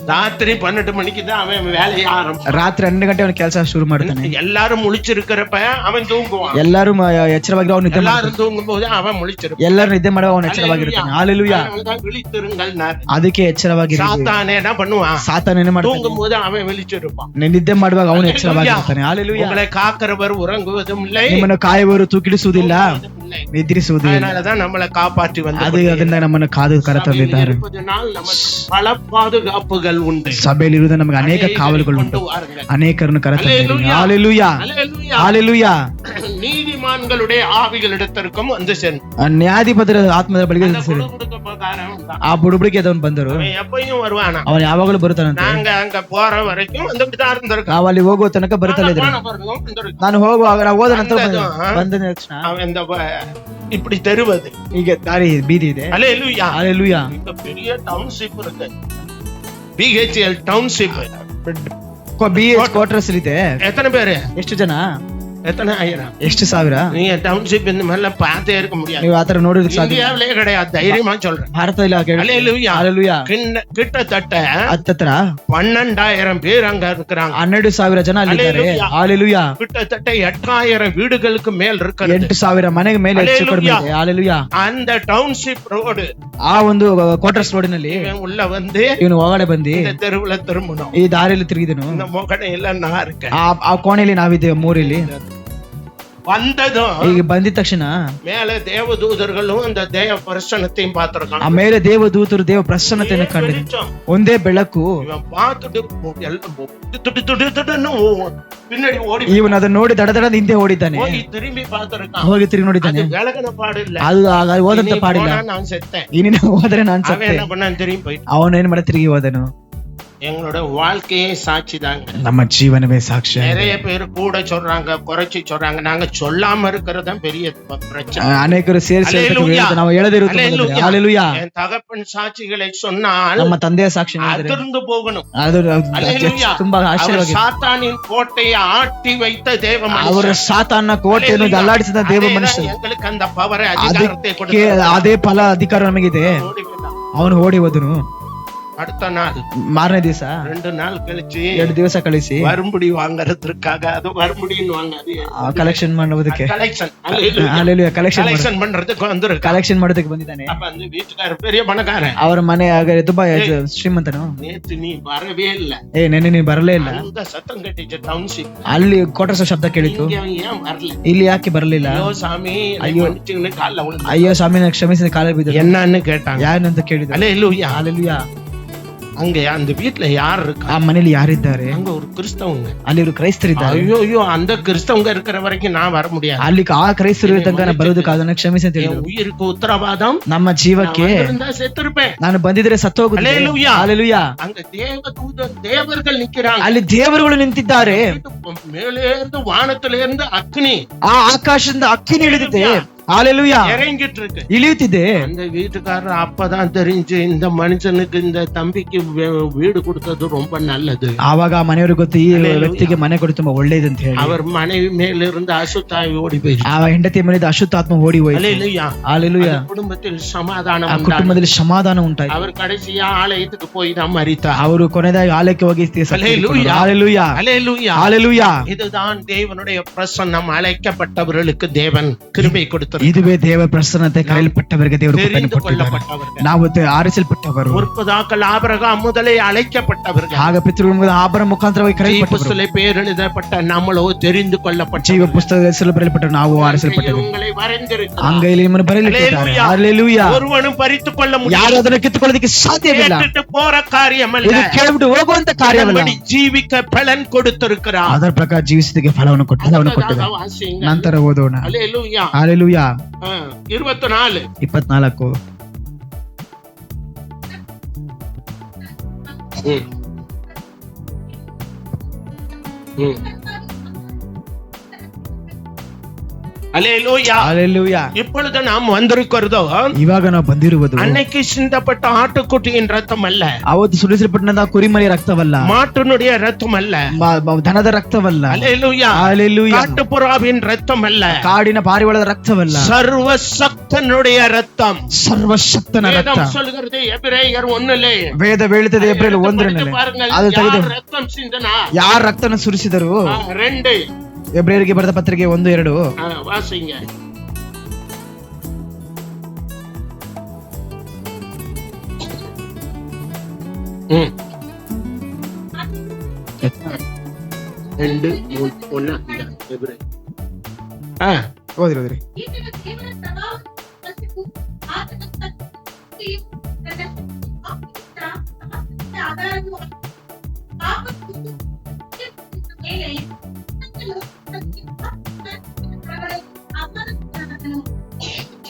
ராத்திரி 12 மணிக்கு தான் அவன் வேலையை ஆரம்பிச்சான். ರಾತ್ರಿ 12 ಗಂಟೆ ಅವನ ಕೆಲಸ ಶುರು ಮಾಡ್ತಾನೆ. எல்லாரும் முழிச்சிருக்கிறப்ப அவன் தூங்குவான். ಎಲ್ಲರೂ ಎಚ್ಚರವಾಗಿರೋ ಅವನು ನಿದ್ದೆ ಮಾಡ್ತಾನೆ. எல்லாரும் தூங்கும் போது அவன் முழிச்சிருப்பான். ಎಲ್ಲರೂ ನಿದ್ದೆ ಮಾಡುವ ಅವನು ಎಚ್ಚರವಾಗಿರ್ತಾನೆ. ಹಾಲೆಲೂಯಾ. அதனாலதான் விழித்திருங்கள். ಅದಕ್ಕೆ ಎಚ್ಚರವಾಗಿರಿ. சாத்தானே என்ன பண்ணுவான்? ಸಾತಾನ ಏನು ಮಾಡ್ತಾನೆ? தூங்கும் போது அவன் விழிச்சிருப்பான். ನಿದ್ದೆ ಮಾಡುವಾಗ ಅವನು ಎಚ್ಚರವಾಗಿರ್ತಾನೆ. ಹಾಲೆಲೂಯಾ. உங்களை காக்கிறவர் உறங்குவதும் இல்லை, ನಿಮ್ಮನ್ನು ಕಾಯುವವರು ತೂಕಿಡಿಸುವುದಿಲ್ಲ, தூங்குவதும் இல்லை. இல்லை, ನಿದ್ರಿಸುವುದೇ ಇಲ್ಲ. அதனாலதான் நம்மளை காப்பாற்றி வந்து ಅದರಿಂದ ನಮ್ಮನ್ನು ಕಾದು ಕರೆತಂದಿದ್ದಾರೆ. இருப்பதனால் நமக்கு பல பாதுகாப்புகள் ಉಂಟು. ಸಭೆಯಲ್ಲಿ ಇರುವುದು ನಮಗೆ ಅನೇಕ ಕಾವಲುಗಳು ಉಂಟು, ಅನೇಕರನ್ನು ಕರೆತಂದಿದ್ದಾರೆ. ஹalleluya ஹalleluya. நீதிமான்களுடைய ஆவிகளிடத்திற்கும் வந்து சென்று ನ್ಯಾಯಾಧಿಪತಿಯ ಆತ್ಮದ ಬಳಿಗೆ ಆ ಬುಡುಬುಡಿಗೆ ಅದವನು ಬಂದರು. எப்பயும் வருவானா, ಅವನು ಯಾವಾಗಲೂ ಬರುತ್ತಾನಂತೆ. நாங்க அங்க போற வரைக்கும் வந்துட்டு தான் இருந்திருக்கோம். ನಾವು ಅಲ್ಲಿ ಹೋಗುವ ತನಕ ಬರುತ್ತಲೇ ಇದ್ರು. ನಾನು ಹೋಗುವಾಗ ನಾವು ಹೋದ ನಂತರ ಬಂದ ತಕ್ಷಣ அவன் இந்த இப்படி தெருவது ಈಗ ದಾರಿ ಬೀದಿ ಇದೆ. ஹalleluya ஹalleluya. இந்த பெரிய டவுன்ஷிப் இருக்கு, BHL டவுன்ஷிப். BH ಕ್ವಾರ್ಟರ್ಸ್ ಇದೆ. எத்தனை பேரு, ಎಷ್ಟು ಜನ, எத்தனை ஆயிரம், ಎಷ್ಟು ಸಾವಿರ? நீங்க டவுன்ஷிப் இந்த மாதிரி பார்த்தே இருக்க முடியாது. ನೀವು ಆತರ ನೋಡೋದಕ್ಕೆ ಸಾಧ್ಯ இந்தியாவிலே கிடையாது, தைரியமா சொல்றேன். ಭಾರತದಲ್ಲಿ ஹalleluya ஹalleluya. கிட்டத்தட்ட ಹತ್ತತ್ರ 12,000 பேர் அங்க இருக்கிறாங்க. 12,000 ಜನ ಅಲ್ಲಿ ಇದ್ದಾರೆ. ஹalleluya. கிட்டத்தட்ட 8,000 வீடுகளுக்கு மேல் இருக்கிறது. 8,000 ಮನೆಗೆ ಮೇಲೆ ಹೆಚ್ಚು ಕಡಿಮೆ ಇದೆ. ஹalleluya. அந்த டவுன்ஷிப் ரோடு, ಆ ಒಂದು ಕ್ವಾರ್ಟರ್ಸ್ ರೋಡಿನಲ್ಲಿ உள்ள வந்து ಇವನು ಒಳಗಡೆ ಬಂದು இந்த தெருவுல திரும்பணும். ಈ ದಾರಿಯಲ್ಲಿ ತಿರುಗಿದನು. இந்த ಮೊಗಡೆಯೆಲ್ಲ நான் இருக்கேன். ಆ ಕೋಣೆಯಲ್ಲಿ ನಾವಿದ್ದೇವೆ, ಮೂರಲ್ಲಿ. வந்ததும் ಈಗ ಬಂದಿದ ತಕ್ಷಣ மேல தேவதூதர்களும் அந்த தேவ பிரசன்னத்தையும் பார்த்திருக்காங்க. ಆ ಮೇಲೆ ದೇವದೂತರು ದೇವ ಪ್ರಸನ್ನತೆಯನ್ನು ಕಂಡಿದ್ರು. ಒಂದೇ ಬೆಳಕು. இவன் பார்த்துட்டு பின்னாடி ஓடி ಇವನು ಅದನ್ನ ನೋಡಿ ದಡದಡ ಹಿಂದೆ ಓಡಿದ್ದಾನೆ. போய் திரும்பி பார்த்திருக்கான். ಹೋಗಿ ತಿರುಗಿ ನೋಡಿದ್ದಾನೆ. அது விலகன பாடு இல்ல, ಅದು ಹೋದಂತ ಪಾಡಿಲ್ಲ. நான் செத்தேன். ಇನ್ನು ಹೋದ್ರೆ ನಾನು அவன் ಸತ್ತೇ. என்ன பண்ணான் திரும்பி போயிட்டு. ಅವನು ಏನ್ ಮಾಡ ತಿರುಗಿ ಹೋದನು. எங்களோட வாழ்க்கையே சாட்சி தாங்க. ನಮ್ಮ ಜೀವನವೇ ಸಾಕ್ಷಿ. நிறைய பேர் கூட சொல்றாங்க, குறைச்சி சொல்றாங்க. நாங்க சொல்லாம இருக்கிறது தான் பெரிய பிரச்சனை. ಅನೇಕರು ಸೇರಿಸಿ ನಾವು ಹೇಳದಿರುತ್ತೇವೆ. ஹalleluya. என் தகப்பன் சாட்சிகளை சொன்னால் ನಮ್ಮ ತಂದೆಯ ಸಾಕ್ಷಿ அதிர்ந்து போகணும். ಅದು ஹalleluya. ತುಂಬಾ ಆಶ್ಚರ್ಯವಾಗಿದೆ. சாத்தானின் கோட்டையை ஆட்டி வைத்த தேவ ಅವರು மனுஷன். ಸಾತಾನನ ಕೋಟೆಯನ್ನು ಅಲ್ಲಾಡಿಸಿದ ದೇವ ಮನುಷ್ಯ. எங்களுக்கு அந்த பவரை அதிகாரத்தை ಅದಕ್ಕೆ கொடுத்தார். ಅದೇ ಫಲ ಅಧಿಕಾರ ನಮಗಿದೆ. ಅವನು ಓಡಿ ಹೋದನು. அடுத்த நாள் ಮಾರನೇ ದಿವಸ 2 நாள் கழிச்சு 2 ದಿವಸ ಕಳಿಸಿ வரும்படி வாங்குறதுக்காக, அது வரும்படின்னு வாங்காது, ಕಲೆಕ್ಷನ್ ಮಾಡುವುದಕ್ಕೆ. கலெக்ஷன் ஹalleluya. ಕಲೆಕ್ಷನ್ கலெக்ஷன் பண்றதுக்கு வந்திருக்கான். ಕಲೆಕ್ಷನ್ ಮಾಡೋದಕ್ಕೆ ಬಂದಿದ್ದಾನೆ. அப்ப அந்த வீட்டுக்காரர் பெரிய பணக்காரன். ಅವರ ಮನೆ ತುಂಬಾ ಶ್ರೀಮಂತನು. நேத்து நீ வரவே இல்ல, ನೆನ್ನೆ ನೀನು ಬರಲೇ ಇಲ್ಲ. அந்த சத்தம் கட்டிச்சு டவுன்ஷிப். ಅಲ್ಲಿ ಕ್ವಾರ್ಟರ್ಸ್ ಶಬ್ದ ಕೇಳಿತು. ஏன் வரல? ಇಲ್ಲಿ ಯಾಕೆ ಬರಲಿಲ್ಲ? ஐயோ சாமி, மன்னிச்சுங்கன்னு கால்ல விழுந்து. ಅಯ್ಯೋ ಸ್ವಾಮಿ ನಾನು ಕ್ಷಮಿಸಿದ ಕಾಲ ಬಿದ್ದರು. என்னன்னு கேட்டாங்க. ಯಾರನ್ನಂತ ಕೇಳಿದ್ರು. ஹalleluya. ஹalleluya. அங்க அந்த வீட்டுல யார் இருக்கா? ಆ ಮನೆಯಲ್ಲಿ ಯಾರಿದ್ದಾರೆ? அங்க ஒரு கிறிஸ்தவங்க. ಅಲ್ಲಿ ಇವರು ಕ್ರೈಸ್ತರಿದ್ದಾರೆ. ஐயோ அந்த கிறிஸ்தவங்க இருக்கிற வரைக்கும் நான் வர முடியாது. ಅಲ್ಲಿ ಆ ಕ್ರೈಸ್ತರು ತನಕ ನಾನು ಬರೋದಕ್ಕಾಗಲ್ಲ, ಕ್ಷಮಿಸಿ ಅಂತ ಹೇಳಿದ್ರು. உயிருக்கு உத்தரவாதம், ನಮ್ಮ ಜೀವಕ್ಕೆ செத்துருப்பேன். ನಾನು ಬಂದಿದ್ರೆ ಸತ್ತೋಗುತ್ತೇನೆ. ஹalleluya. ஹalleluya. அங்க தேவர்கள் நிக்கிறாங்க. ಅಲ್ಲಿ ದೇವರುಗಳು ನಿಂತಿದ್ದಾರೆ. மேலே இருந்து வானத்தில இருந்து அக்னி, ಆ ಆಕಾಶದಿಂದ ಅಕ್ಕಿನಿ ಇಳಿದಿದೆ. ஹalleluya. இறங்கிட்டு இருக்கு, ಇಳಿಯುತ್ತಿದೆ. அந்த வீட்டுக்காரர் அப்பதான் தெரிஞ்சு இந்த மனுஷனுக்கு இந்த தம்பிக்கு வீடு கொடுத்தது ரொம்ப நல்லது. ಆವಾಗ ಆ ಮನೆಯವರು ಗೊತ್ತು, ಈ ವ್ಯಕ್ತಿಗೆ ಮನೆ ಕೊಡಿ ತುಂಬಾ ಒಳ್ಳೇದು ಅಂತ ಹೇಳಿ. அவர் மனைவி மேல இருந்து அசுத்தாவி ஓடி போயிடுச்சு. ಆ ಹೆಂಡತಿಯ ಮೇಲೆ ಅಶುದ್ಧಾತ್ಮ ಓಡಿ ಹೋಯಿತು. ஹalleluya. ஹalleluya. குடும்பத்தில் சமாதானம் ಆ ಕುಟುಂಬದಲ್ಲಿ ಸಮಾಧಾನ ಉಂಟಾಯಿತು. அவர் கடைசியா ஆலயத்துக்கு போய் தான் மரித்தார். ಅವರು ಕೊನೆಯದಾಗಿ ಆಲಯಕ್ಕೆ ಹೋಗಿ ஹalleluya. ஹalleluya. ஹalleluya. ஹalleluya. இதுதான் தேவனுடைய பிரசன்னம். அழைக்கப்பட்டவர்களுக்கு தேவன் கிருபை கொடுத்தார். ಇದುವೇ ದೇವ ಪ್ರಸನ್ನತೆ, ಕರೆಯಲ್ಪಟ್ಟವರಿಗೆ ದೇವರು ಕೃಪೆಯನ್ನು தெரிந்து ಕೊಟ್ಟಿದ್ದಾರೆ. கொள்ளப்பட்டவர்கள், ನಾವು ಆರಿಸಲ್ಪಟ್ಟವರು. முற்பதாக்கள் ஆபிரகாம் முதலே அழைக்கப்பட்டவர்கள், ಆಗ ಪಿತೃಗಳ ಆಬರ ಮುಖಾಂತರವಾಗಿ ಕರೆಯಲ್ಪಟ್ಟವರು. ஜீவபுஸ்தகத்திலே பேர் எழுதப்பட்ட நம்மளோ தெரிந்து கொள்ளப்பட்ட ಜೀವ ಪುಸ್ತಕದ ಹೆಸರು ಬರೆಯಲ್ಪಟ್ಟರು, ನಾವು ಆರಿಸಲ್ಪಟ್ಟವರು. உங்களை வரைந்திருக்கிறார். ಅಂಗೈಲಿ ನಿಮ್ಮನ್ನು ಬರೆಯಲಿಟ್ಟಿದ್ದಾರೆ. ஹalleluya. ஒருவனும் பறித்துக் கொள்ள ಯಾರು முடியாது. ಅದನ್ನು ಕಿತ್ತುಕೊಳ್ಳೋದಕ್ಕೆ ಸಾಧ್ಯವಿಲ್ಲ. கேட்டுட்டு போற காரியமல்ல, ಇದು ಕೇಳಿಬಿಟ್ಟು ಹೋಗುವಂತ ಕಾರ್ಯವಲ್ಲ. நம்மை ஜீவிக்க பலன் கொடுத்திருக்கிறார். ಅದರ ಪ್ರಕಾರ ಜೀವಿಸಿದಕ್ಕೆ ಫಲವನ್ನು ಕೊಟ್ಟಿದ್ದಾರೆ. வாசிங்க. ನಂತರ ಓದೋಣ. ஹalleluya. ஹalleluya. 24. 24. அல்லேலூயா. ஹalleluya. இப்பொழுது நாம் வந்திருக்கிறதோ ಇವಾಗ ನಾವು ಬಂದಿರುವುದು அன்னைக்கு சிந்தப்பட்ட ஆட்டுக்குட்டியின் ரத்தம் அல்ல, ಅವತ್ತು ಸುರಿಸಲ್ಪಟ್ಟಂತ ಕುರಿಮರಿ ರಕ್ತವಲ್ಲ, மாட்டினுடைய ரத்தம் அல்ல, ದನದ ರಕ್ತವಲ್ಲ, அல்லேலூயா, ஹalleluya, காட்டுப்புறாவின் ரத்தம் அல்ல, ಕಾಡಿನ ಪಾರಿವಾಳದ ರಕ್ತವಲ್ಲ, சர்வசக்தனுடைய ரத்தம். ಸರ್ವಶಕ್ತನ ರಕ್ತ. வேதம் சொல்கிறது எபிரேயர் 1 ವೇದ ಹೇಳುತ್ತದೆ ಏಪ್ರಿಲ್ 1 ಅದು ತೆಗೆದು ரத்தம் சிந்தனா ಯಾರ ರಕ್ತನ ಸುರಿಸಿದರು. 2 ಎಬ್ರಿಯರಿಗೆ ಬರೆದ ಪತ್ರಿಕೆ 1:2 வாசிங்க. ரெண்டு மூணு ஒண்ணு ಓದಿರೋದ್ರಿ.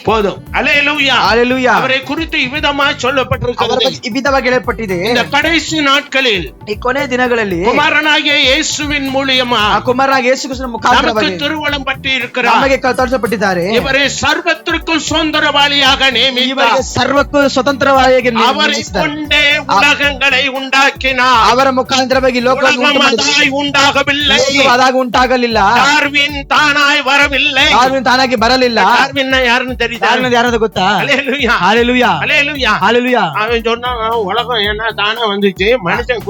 போதும். அல்லேலூயா. ஹalleluya. அவரை குறித்து இவ்விதமாக ಅವರ சொல்லப்பட்டிருக்கிறது. ಬಗ್ಗೆ ಈ ವಿಧವಾಗಿ ಹೇಳಲ್ಪಟ್ಟಿದೆ. இந்த கடைசி நாட்களில் ಈ ಕೊನೆ ದಿನಗಳಲ್ಲಿ குமாரனாகிய இயேசுவின் மூலியமா ಆ ಕುಮಾರನಾಗಿ ಯೇಸು ಕ್ರಿಸ್ತನ நமக்கு ಮುಖಾಂತರವಾಗಿ திருவளம் பற்றி இருக்கிறார். ನಮಗೆ ತೋರಿಸಲ್ಪಟ್ಟಿದ್ದಾರೆ. இவரை சர்வத்திற்கும் சுதந்திரவாளியாக நியமித்தார். ಇವರಿಗೆ ಸರ್ವಕ್ಕೂ ಸ್ವತಂತ್ರವಾಗಿ அவரை கொண்டே உலகங்களை உண்டாக்கினார். ಅವರ ಮುಖಾಂತರವಾಗಿ ಲೋಕವನ್ನು உலகமதாய் உண்டாகவில்லை. ಅದಾಗ ಉಂಟಾಗಲಿಲ್ಲ. டார்வின் தானாய் வரவில்லை. ದಾರ್ವಿನ್ ತಾನಾಗಿ ಬರಲಿಲ್ಲ. டார்விನ್ ಯಾರನ್ನು தெரியுதா? ಯಾರನ್ನದು ಗೊತ್ತಾ? அல்லேலூயா. ஹalleluya. அல்லேலூயா. ஹalleluya. அவன் சொன்னா உலகம் என்ன தானா வந்துச்சு, மனுஷன்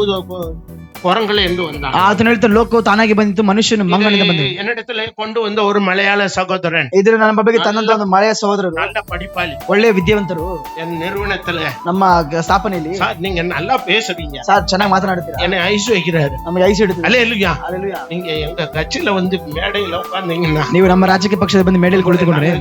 குரங்குல இருந்து வந்தான். ಆತನು ಹೇಳ್ತಾನೆ ಲೋಕವು ತಾನಾಗಿ ಬಂದಿತ್ತು, ಮನುಷ್ಯನು ಮಂಗನಿಂದ ಬಂದಿದ್ದು. என்னிடத்துல கொண்டு வந்த ஒரு மலையாள சகோதரன், ಇದ್ರ ನನ್ನ ಬಗ್ಗೆ ತನ್ನಂತ ಒಂದು ಮಳೆಯ ಸಹೋದರರು, நல்ல படிப்பாளி, ಒಳ್ಳೆಯ ವಿದ್ಯಾವಂತರು, என் நிறுவனத்துல ನಮ್ಮ ಸ್ಥಾಪನೆಯಲ್ಲಿ சார் நீங்க நல்லா பேசுறீங்க, ಸಾರ್ ಚೆನ್ನಾಗಿ ಮಾತನಾಡ್ತೀರಾ, என்னை ஐஸ் வைக்கிறாரு. ನಮಗೆ ಐಸ್ ಹಿಡಿದು. அல்லேலூயா. ஹalleluya. நீங்க எங்க கட்சியில வந்து மேடையில உட்கார்ந்தீங்கன்னா ನೀವು ನಮ್ಮ ರಾಜಕೀಯ ಪಕ್ಷದ ಬಂದು ಮೇಡೆಯಲ್ಲಿ ಕುಳಿತುಕೊಂಡ್ರೆ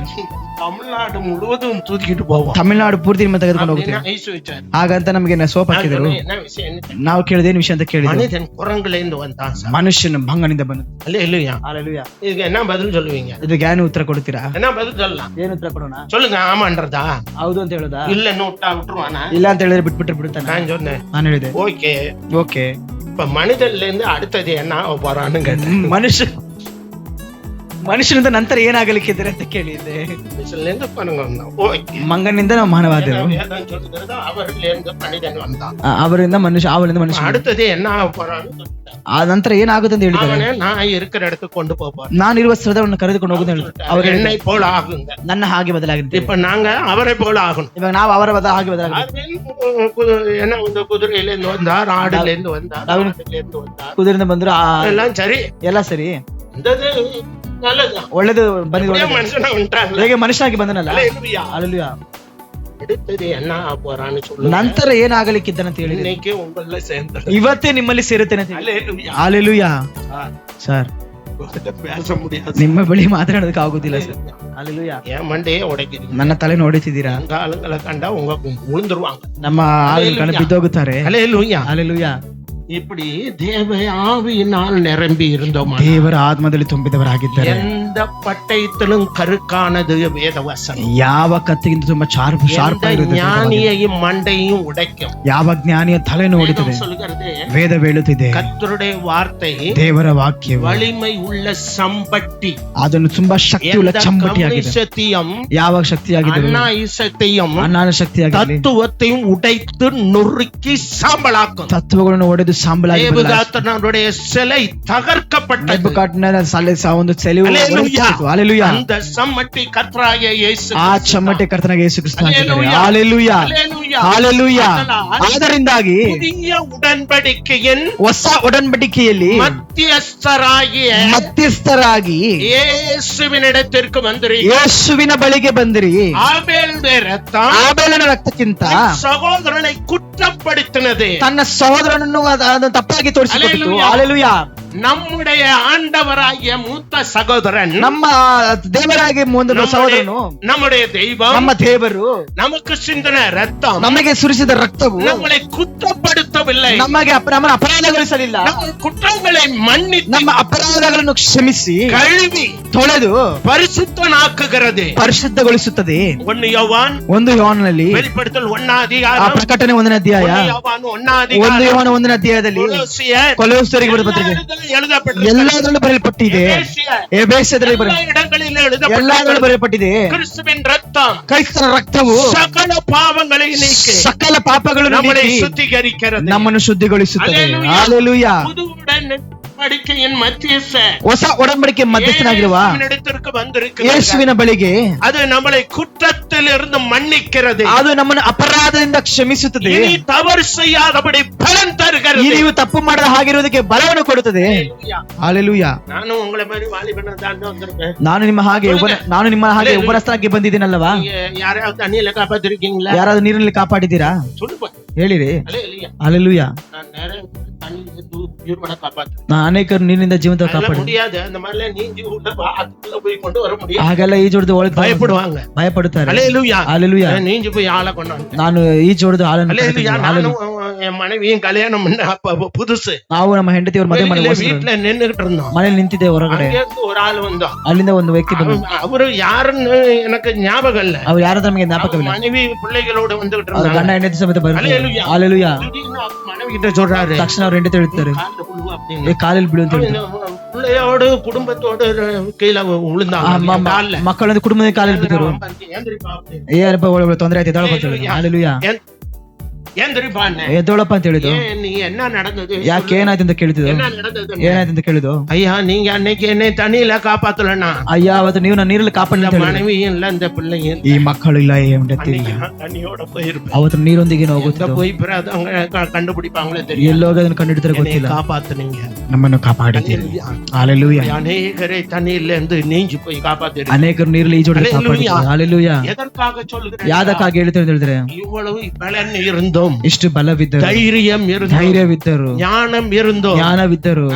தமிழ்நாடு முழுவதும் தூக்கிட்டு போவோம். ತಮಿಳುನಾಡು ಪೂರ್ತಿ ನಿಮ್ಮ ತೆಗೆದುಕೊಂಡು ಹೋಗ್ತೀವಿ. ஐஸ் வச்சாரு. ಹಾಗಂತ ನಮಗೆ ಸೋಪ್ ಹಾಕಿದರು. என்ன விஷயம்? ನಾವು ಕೇಳಿದೇನು ವಿಷಯ ಅಂತ ಕೇಳಿದ್ವಿ. மனிதன் குரங்குல இருந்து வந்தான் சார். ಮನುಷ್ಯನು ಮಂಗನಿಂದ ಬಂದ. அல்லேலூயா. ஹalleluya. இதுக்கு என்ன பதில் சொல்லுவீங்க? ಇದಕ್ಕೆ ಏನು ಉತ್ತರ ಕೊಡ್ತೀರಾ? என்ன பதில் சொல்லலாம்? ಏನು ಉತ್ತರ ಕೊಡೋಣ? சொல்லுங்க. ஆமான்றதா? ಹೌದು ಅಂತ ಹೇಳೋದಾ? இல்லன்னு விட்டுருவானா? ಇಲ್ಲ ಅಂತ ಹೇಳಿದ್ರೆ ಬಿಟ್ಬಿಟ್ರೆ ಬಿಡುತ್ತಾನೆ. நான் சொன்னேன் ನಾನು ಹೇಳಿದೆ ஓகே. ಓಕೆ. இப்ப மனிதன்ல இருந்து அடுத்தது என்ன ஆக போறான்னு கேட்டேன். ಮನುಷ್ಯನಿಂದ ನಂತರ ಏನಾಗಲಿಕ್ಕಿದ್ದಾರೆ ಅಂತ ಕೇಳಿದ್ದೆ. மனுஷன்ல இருந்து பாருங்க வந்தான். ஓகே. ಮಂಗನಿಂದ ನಾವು ಮಾನವಾದೆವು. வேதம் சொல்லுகிறது அவர்ல இருந்து மனிதன் வந்தான். ಅವರಿಂದ ಮನುಷ್ಯ. அடுத்தது என்ன ஆக போறான்னு ಆ ನಂತರ ಏನಾಗುತ್ತೆ ಅಂತ ಹೇಳಿದ್ದಾರೆ. அவனை நான் இருக்கிற இடத்துக்கு கொண்டு போறேன். ನಾನಿರುವ ಸ್ಥಳವನ್ನು ಕರೆದುಕೊಂಡು ಹೋಗುದು ಹೇಳಿದ್ರು. ಅವರು என்னை போல ஆகுங்க. ನನ್ನ ಹಾಗೆ ಬದಲಾಗಿದೆ. இப்ப நாங்க அவரை போல ஆகணும். ಇವಾಗ ನಾವು ಅವರ ಹಾಗೆ ಬದಲಾಗಿದೆ. என்ன இந்த குதிரையில இருந்து வந்தார், ஆடுல இருந்து வந்தார், ஆடுல இருந்து வந்தார், ಕುದುರೆಯಿಂದ ಬಂದ್ರು. எல்லாம் சரி, ಎಲ್ಲ ಸರಿ, நல்லது, ಒಳ್ಳೇದು ಬಂದಿದೆ. மனுஷனா வந்துட்டாங்க. ಹೇಗೆ ಮನುಷ್ಯನಾಗಿ ಬಂದನಲ್ಲ. அல்லேலூயா. ಹalleluya. அடுத்தது என்ன ஆக போறான்னு சொல்லுங்க. ನಂತರ ಏನಾಗಲಿಕ್ಕಿದ್ದಾನೆ ಅಂತ ಹೇಳಿದ್ರೆ இன்னைக்கு உங்கள சேர்ந்து ಇವತ್ತೇ ನಿಮ್ಮಲ್ಲಿ ಸೇರುತ್ತೇನೆ ಅಂತ ಹೇಳಿ. அல்லேலூயா. ಹalleluya. ಸರ್ பேச முடியாது. ನಿಮ್ಮ ಬಳಿ ಮಾತನಾಡೋದಕ್ಕೆ ಆಗುದಿಲ್ಲ ಸರ್. ಹalleluya. என் மண்டையே உடைக்கிறீங்க. ನನ್ನ ತಲೆ ನೋಡುತ್ತಿದ್ದೀರಾ? உங்க ஆளுங்களை கண்டா உங்க விழுந்துருவாங்க. ನಮ್ಮ ಆಳುಗಳು ಬಿದ್ದೋಗುತ್ತಾರೆ. அல்லேலூயா. ಹalleluya. இப்படி தேவ ஆவியினால் நிரம்பி இருந்தோம். ದೇವರ ಆತ್ಮದಲ್ಲಿ ತುಂಬಿದವರಾಗಿದ್ದಾರೆ. எந்த பட்டயத்திலும் கருக்கானது வேதவசனம். ಯಾವ ಕತ್ತಿಗಿಂತ ತುಂಬಾ ಶಾರ್ಪ್ ஞானியையும் மண்டையும் உடைக்கும். ಯಾವ ಜ್ಞಾನಿಯ ತಲೆ ನೋಡುತ್ತದೆ. சொல்லுகிறது ವೇದ ಹೇಳುತ್ತಿದೆ. கர்த்தருடைய வார்த்தை ದೇವರ ವಾಕ್ಯ வலிமை உள்ள சம்பட்டி. ಅದನ್ನು ತುಂಬಾ ಶಕ್ತಿ ಉಳ್ಳ ಚಂಬಟಿಯಾಗಿದೆ. சத்தியம் ಯಾವ ಶಕ್ತಿಯಾಗಿದೆ? அநாயுசத்தையும் ಅನಾನ ಶಕ್ತಿಯಾಗಿದೆ. தத்துவத்தையும் உடைத்து நொறுக்கி சாம்பலாக்கும். ತತ್ವಗಳನ್ನು ಒಡೆದು ಸಾಂಬಲಾಗಿ நேபுகாத்நேச்சருடைய சிலை தகர்க்கப்பட்டது. ಒಂದು ಸೆಲೆವು ಹalleluya. அந்த சம்மட்டி கர்த்தராகிய இயேசு. ಆ ಚಮ್ಮಟೆ ಕರ್ತನಾಗಿಯ ಯೇಸು ಕ್ರಿಸ್ತ ಆಗಿದ್ದಾನೆ. ಹalleluya. ಹalleluya. ಆದ್ದರಿಂದಾಗಿ புதிய உடன்படிக்கையின் ಹೊಸ ಒಡன்பಡಿಕೆಯಲ್ಲಿ ಮಧ್ಯಸ್ಥರಾಗಿ ಯೇಸುವಿನಿடத்திற்கு ಬಂದಿರಿ. ಯೇಸುವಿನ ಬಳಿಗೆ ಬಂದಿರಿ. ஆபேலுடைய ரத்தம் ಆಬೇಲನ ರಕ್ತಕ್ಕಿಂತ சகோதரனை குற்றப்படுத்தினது. ತನ್ನ ಸಹೋದರನನ್ನು ಅದನ್ನು ತಪ್ಪಾಗಿ ತೋರಿಸಿಕೊಟ್ಟಿತು. ಹalleluya. நம்முடைய ஆண்டவராகிய மூத்த சகோதரன், ನಮ್ಮ ದೇವರಾಗಿ ಮುಂದಿನ ಸಹೋದರನು, நம்முடைய தெய்வம், ನಮ್ಮ ದೇವರು, நமக்கு சிந்தின ரத்தம், ನಮಗೆ ಸುರಿಸಿದ ರಕ್ತವು நம்மளை குற்றப்படுத்தவில்லை, ನಮಗೆ ನಮ್ಮನ್ನು ಅಪರಾಧಗೊಳಿಸಲಿಲ್ಲ. நம்ம குற்றங்களை மன்னித்து ನಮ್ಮ ಅಪರಾಧಗಳನ್ನು ಕ್ಷಮಿಸಿ கழுவி ತೊಳೆದು பரிசுத்தனாக்குகிறது. ಪರಿಶುದ್ಧಗೊಳಿಸುತ್ತದೆ. 1 யோவான் ಯೋಹಾನನಲ್ಲಿ வெளிப்படுத்தல் 1ನೇ ಆ அதிகாரம், ಪ್ರಕಟಣೆ 1ನೇ ಅಧ್ಯಾಯ, 1 யோவான் 1ನೇ 1 அதிகாரம், ಯೋಹಾನ 1ನೇ ಅಧ್ಯಾಯದಲ್ಲಿ ಕೊಲೊಸ್ಸರಿಗೆ ಬರೆದ ಪತ್ರಿಕೆ ಎಲ್ಲದರಲ್ಲೂ ಬರೆಯಲ್ಪಟ್ಟಿದೆ. ಎಫೆಸದಲ್ಲಿ எல்லா இடங்களிலும் ಎಲ್ಲದರಲ್ಲೂ ಬರೆಯಲ್ಪಟ್ಟಿದೆ. கிறிஸ்துவின் ரத்தம் ಕ್ರೈಸ್ತನ ರಕ್ತವು சகல பாவங்களை நீக்கி ಸಕಲ ಪಾಪಗಳನ್ನು நம்மை ನೀಗಿ சுத்திகரிக்கிறது. ನಮ್ಮನ್ನು ಶುದ್ಧಿಗೊಳಿಸುತ್ತದೆ. அல்லேலூயா. ಹalleluya. புது உடன்படிக்கையின் மத்தியஸ்த ಹೊಸ ಒಡಂಬಡಿಕೆ ಮಧ್ಯಸ್ಥನಾಗಿರುವ இடத்திற்கு வந்திருக்கிறது. ಯೇಸುವಿನ ಬಳಿಗೆ அது நம்மளை குற்றத்தில் இருந்து மன்னிக்கிறது. ಅದು ನಮ್ಮನ್ನು ಅಪರಾಧದಿಂದ ಕ್ಷಮಿಸುತ್ತದೆ. இனி தவறு செய்யாதபடி பலன் தருகிறது. ನೀವು ತಪ್ಪು ಮಾಡದ ಹಾಗಿರುವುದಕ್ಕೆ ಬಲವನ್ನು ಕೊಡುತ್ತದೆ. ಹalleluya. நானும் உங்களை மாதிரி வாலிபனா தான் வந்திருக்கேன். ನಾನು ನಿಮ್ಮ ಹಾಗೆ ಉಪರಸ್ಥರಾಗಿ ಬಂದಿದ್ದೀನಲ್ಲವಾ? யாராவது தண்ணியில காப்பாத்திருக்கீங்களா? ಯಾರಾದ್ರೂ ನೀರಿನಲ್ಲಿ ಕಾಪಾಡಿದ್ದೀರಾ? சொல்லுப்பா. ಹೇಳಿರಿ. அல்லேலூயா. ಹalleluya. நான் நேரம் தண்ணியில ஜீவனை காப்பாத்து. நான் ಅನೇಕರು ನೀರಿನಿಂದ ಜೀವಂತ அதெல்லாம் ಕಾಪಾಡಿ முடியாது. அந்த மாதிரிலாம் நீஞ்சி உள்ள அதுக்குள்ள போய் கொண்டு வர முடியாது. ಹಾಗೆಲ್ಲ ಈಜೊಡೆದು ಒಳಗೆ பயப்படுவாங்க. ಭಯಪಡುತ್ತಾರೆ. அல்லேலூயா. ஹalleluya. நீஞ்சி போய் ஆளை கொண்டாந்து. ನಾನು ಈಜೊಡೆದು ಹಾಲನ್ನು அல்லேலூயா. ಕರೆತಂದೆ. நானும் என் மனைவியும் கல்யாணம் பண்ண அப்ப புதுசு. ನಾವು ನಮ್ಮ ಹೆಂಡತಿಯವರು ಮದುವೆ ಮಾಡಿ வீட்டுல நின்னுகிட்டு இருந்தோம். ಮನೆಯಲ್ಲಿ ನಿಂತಿದ್ದೆ ಹೊರಗಡೆ. அங்கிருந்து ஒரு ஆள் வந்தோம். ಅಲ್ಲಿಂದ ಒಂದು ವ್ಯಕ್ತಿ ಬಂದ. அவரு யாருன்னு எனக்கு ஞாபகம் இல்ல. ಅವ್ರು ಯಾರಂತ ನಮಗೆ ಜ್ಞಾಪಕವಿಲ್ಲ. மனைவி பிள்ளைகளோட வந்துகிட்டு ಅವ್ರ இருந்தாங்க. ಗಂಡ ಹೆಂಡತಿ ಸಮೇತ ಬಂದ್ರು. ஹalleluya. ஹalleluya. திடீர்னு அவர் மனைவி கிட்ட சொல்றாரு, ತಕ್ಷಣ ಅವ್ರ ಹೆಂಡತಿ ಹೇಳ್ತಾರೆ, கால்ல விழுவா அப்படின்னு. ಕಾಲಲ್ಲಿ ಬೀಳು ಅಂತ ಹೇಳ್ತಾರೆ. பிள்ளையோடு குடும்பத்தோடு கீழே விழுந்தாங்க கால்ல. ಮಕ್ಕಳೊಂದು ಕುಟುಂಬದ ಕಾಲಲ್ಲಿ ಬಿದ್ದರು. ஏந்திரிப்பா அப்படின்னு. ಏನಪ್ಪ ಒಳ್ಳೆ ತೊಂದರೆ ಆಯ್ತು ಎದ್ದೊಳಪ್ಪ ಅಂತ ಹೇಳಿದ್ರು. ಹalleluya. ஏந்திரிப்பா ಎದ್ದೊಳಪ್ಪ ಅಂತ ಹೇಳಿದ್ರು. நீ என்ன நடந்தது, ಯಾಕೆ ಏನಾಯ್ತು ಅಂತ ಕೇಳಿದ್ರು. என்ன நடந்தது, ಏನಾಯ್ತು ಅಂತ ಕೇಳಿದ್ರು. ஐயா நீங்க அன்னைக்கு என்னை தண்ணியில ಕಾಪಾತ್ತலಣ್ಣ. ಅಯ್ಯ ಅವತ್ತು ನೀವು ನನ್ನ ನೀರಲ್ಲಿ ಕಾಪಾಡಿಲ್ಲ ಅಂತ ಹೇಳಿದ್ರು. மனைவியும் இல்ல இந்த பிள்ளையும் ಈ ಮಕ್ಕಳು ಇಲ್ಲ ಈ ಹೆಂಡತಿ ಇಲ್ಲ. தண்ணியோட போயிருப்பேன். ಅವತ್ತು ನೀರೊಂದಿಗೆ ಹೋಗುತ್ತಿದ್ದು. போய் அவங்க கண்டுபிடிப்பாங்களே தெரியும். ಎಲ್ಲೋಗಿ ಅದನ್ನು ಕಂಡುಹಿಡಿತಾರೆ ಗೊತ್ತಿಲ್ಲ. காப்பாத்துனீங்க, ನಮ್ಮನ್ನು ಕಾಪಾಡಿದ್ದೀರಿ. ಹalleluya. அநேகரை தண்ணியில இருந்து நீஞ்சி போய் காப்பாத்திரு. ಅನೇಕರು ನೀರಲ್ಲಿ ಈಜೊಡೆದು ಕಾಪಾಡಿದ್ದೀರಿ. ಹalleluya. எதற்காக சொல்கிறேன், ಯಾದಕ್ಕಾಗಿ ಹೇಳ್ತಾರೆ ಅಂತ ಹೇಳಿದ್ರೆ, இவ்வளவு பலன் இருந்தோம், ಇಷ್ಟು ಬಲವಿದ್ದರು, தைரியம் இருந்தோம், ಧೈರ್ಯವಿದ್ದರು, ஞானம் இருந்தோம், ಜ್ಞಾನವಿದ್ದರು,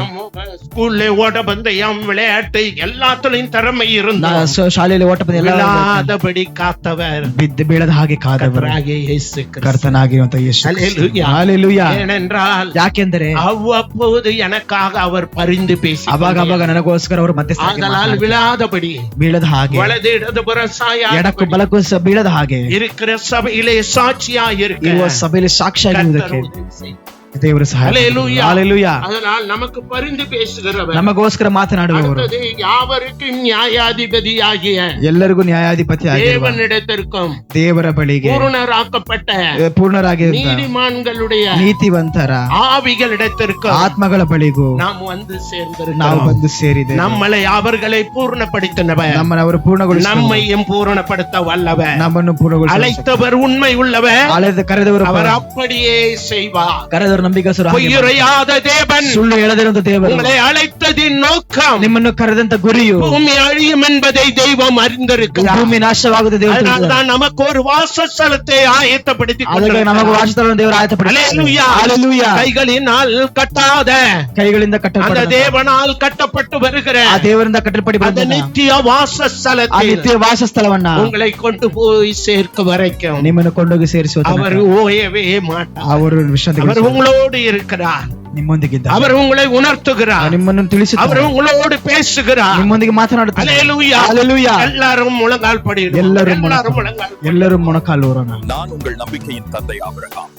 ஸ்கூல்ல ஓட்டப்பந்தயம் விளையாட்டு எல்லாத்துலயும் திறமை இருந்தோம், ಶಾಲೆಯಲ್ಲಿ ಓಟ ಪಂದ್ಯ ಎಲ್ಲ விழாதபடி காத்தவர் ಬಿದ್ದು ಬೀಳದ ಹಾಗೆ ಕಾದವರು கர்த்தராகிய இயேசு கிறிஸ்து. ಕರ್ತನಾಗಿರುವಂತ ಯೇಸು. ஹalleluya. ಹalleluya. ஏனென்றால் ಯಾಕೆಂದರೆ அவ்வப்போது எனக்காக அவர் பரிந்து பேசி ಅವಾಗ ಅವಾಗ ನನಗೋಸ್ಕರ ಅವರು ಮತ್ತೆ அதனால் விழாதபடி ಬೀಳದ ಹಾಗೆ, வலது இடதுபுற சாயா ಎಡಕ್ಕೂ ಬಲಕ್ಕೂ ಬೀಳದ ಹಾಗೆ இருக்கிற சபையிலே சாட்சியா ಇರುವ இருக்க ಸಭೆಯಲ್ಲಿ ಸಾಕ್ಷಿಯಾಗಿರುವುದಕ್ಕೆ கர்த்தர் உதவி செய்வார். ದೇವರ ಸಹಾಯ. ஹalleluya. ಹalleluya. அதனால் நமக்கு பரிந்து பேசுகிறவர், ನಮಗೋಸ್ಕರ ಮಾತನಾಡುವವರು, அடுத்தது யாவருக்கும் நியாயாதிபதியாகிய ಎಲ್ಲರಿಗೂ ನ್ಯಾಯಾಧಿಪತಿ ಆಗಿರುವ தேவனிடத்திற்கும் ದೇವರ ಬಳಿಗೆ பூரணராக்கப்பட்ட ಪೂರ್ಣರಾಗಿರುವ நீதிமான்களுடைய ನೀತಿವಂತರ ஆவிகளிடத்திற்கும் ಆತ್ಮಗಳ ಬಳಿಗೂ நாம் வந்து ನಾವು சேர்ந்திருக்கிறோம். ಬಂದು ಸೇರಿದೆ. நம்மளை அவர்களை பூர்ணப்படுத்தினவர், ನಮ್ಮನ್ನು ಅವರು ಪೂರ್ಣಗೊಳಿಸಿ நம்மையும் பூரணப்படுத்த வல்லவர், ನಮ್ಮನ್ನು ಪೂರ್ಣಗೊಳಿಸಿ அழைத்தவர் உண்மை உள்ளவர், ಕರೆದವರು அவர் அப்படியே செய்வார். ಕರೆದವರು ನಂಬಿಕಸ್ಥರು, பொய்யுரையாத தேவன், ಸುಳ್ಳು ಹೇಳದಿರುವಂತ ದೇವರು, உங்களை அழைத்ததின் நோக்கம் ನಿಮ್ಮನ್ನು ಕರೆದಂತ ಗುರಿಯು பூமி அழியும் என்பதை தெய்வம் அறிந்திருக்கிறார். ಭೂಮಿ ನಾಶವಾಗುತ್ತದೆ ದೇವರು ತಿಳಿದಿದ್ದಾರೆ. அதனால்தான் நமக்கு ஒரு வாசஸ்தலத்தை ಆಯತ್ತಪಡಿಸಿ ಅದಕ್ಕೆ ನಮಗೆ ವಾಸಸ್ಥಳವನ್ನು ದೇವರು ஹalleluya. ಆಯತ್ತಪಡಿಸಿದ್ದಾನೆ. கைகளினால் கட்டாத, ಕೈಗಳಿಂದ அந்த ಕಟ್ಟಲ್ಪಟ್ಟ, தேவனால் கட்டப்பட்டு வருகிற ಆ ದೇವರಿಂದ ಕಟ್ಟಲ್ಪಡಿ அந்த ಬಂದ நித்திய ಆ வாசஸ்தலத்தில் ನಿತ್ಯ ವಾಸಸ್ಥಳವನ್ನ உங்களை கொண்டு போய் சேர்க்க வரைக்கும் ನಿಮ್ಮನ್ನು ಕೊಂಡೋಗಿ ಸೇರಿಸುವ ತನಕ அவர் ஓயவே மாட்டார். ಅವರು ವಿಶ್ರಾಂತಿ அவர் உங்களோடு இருக்கிறார், ನಿಮ್ಮೊಂದಿಗಿದ್ದಾರೆ. அவர் உங்களை உணர்த்துகிறார், ನಿಮ್ಮನ್ನು அவர் ತಿಳಿಸುತ್ತಾರೆ, உங்களோடு பேசுகிறார். ನಿಮ್ಮೊಂದಿಗೆ ಮಾತನಾಡುತ್ತಾರೆ. ஹalleluya. ಹalleluya. எல்லாரும் முழங்கால் படியிடுவோம். ಎಲ್ಲರೂ எல்லாரும் முழங்கால் ಎಲ್ಲರೂ ಮೊಣಕಾಲೂರೋಣ. நான் உங்கள் நம்பிக்கையின் தந்தை ஆபிரகாம்.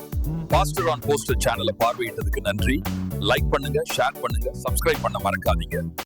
பாஸ்டர் ஆன் போஸ்டர் சேனலை பார்வையிட்டதுக்கு நன்றி. லைக் பண்ணுங்க, ஷேர் பண்ணுங்க, சப்ஸ்கிரைப் பண்ண மறக்காதீங்க.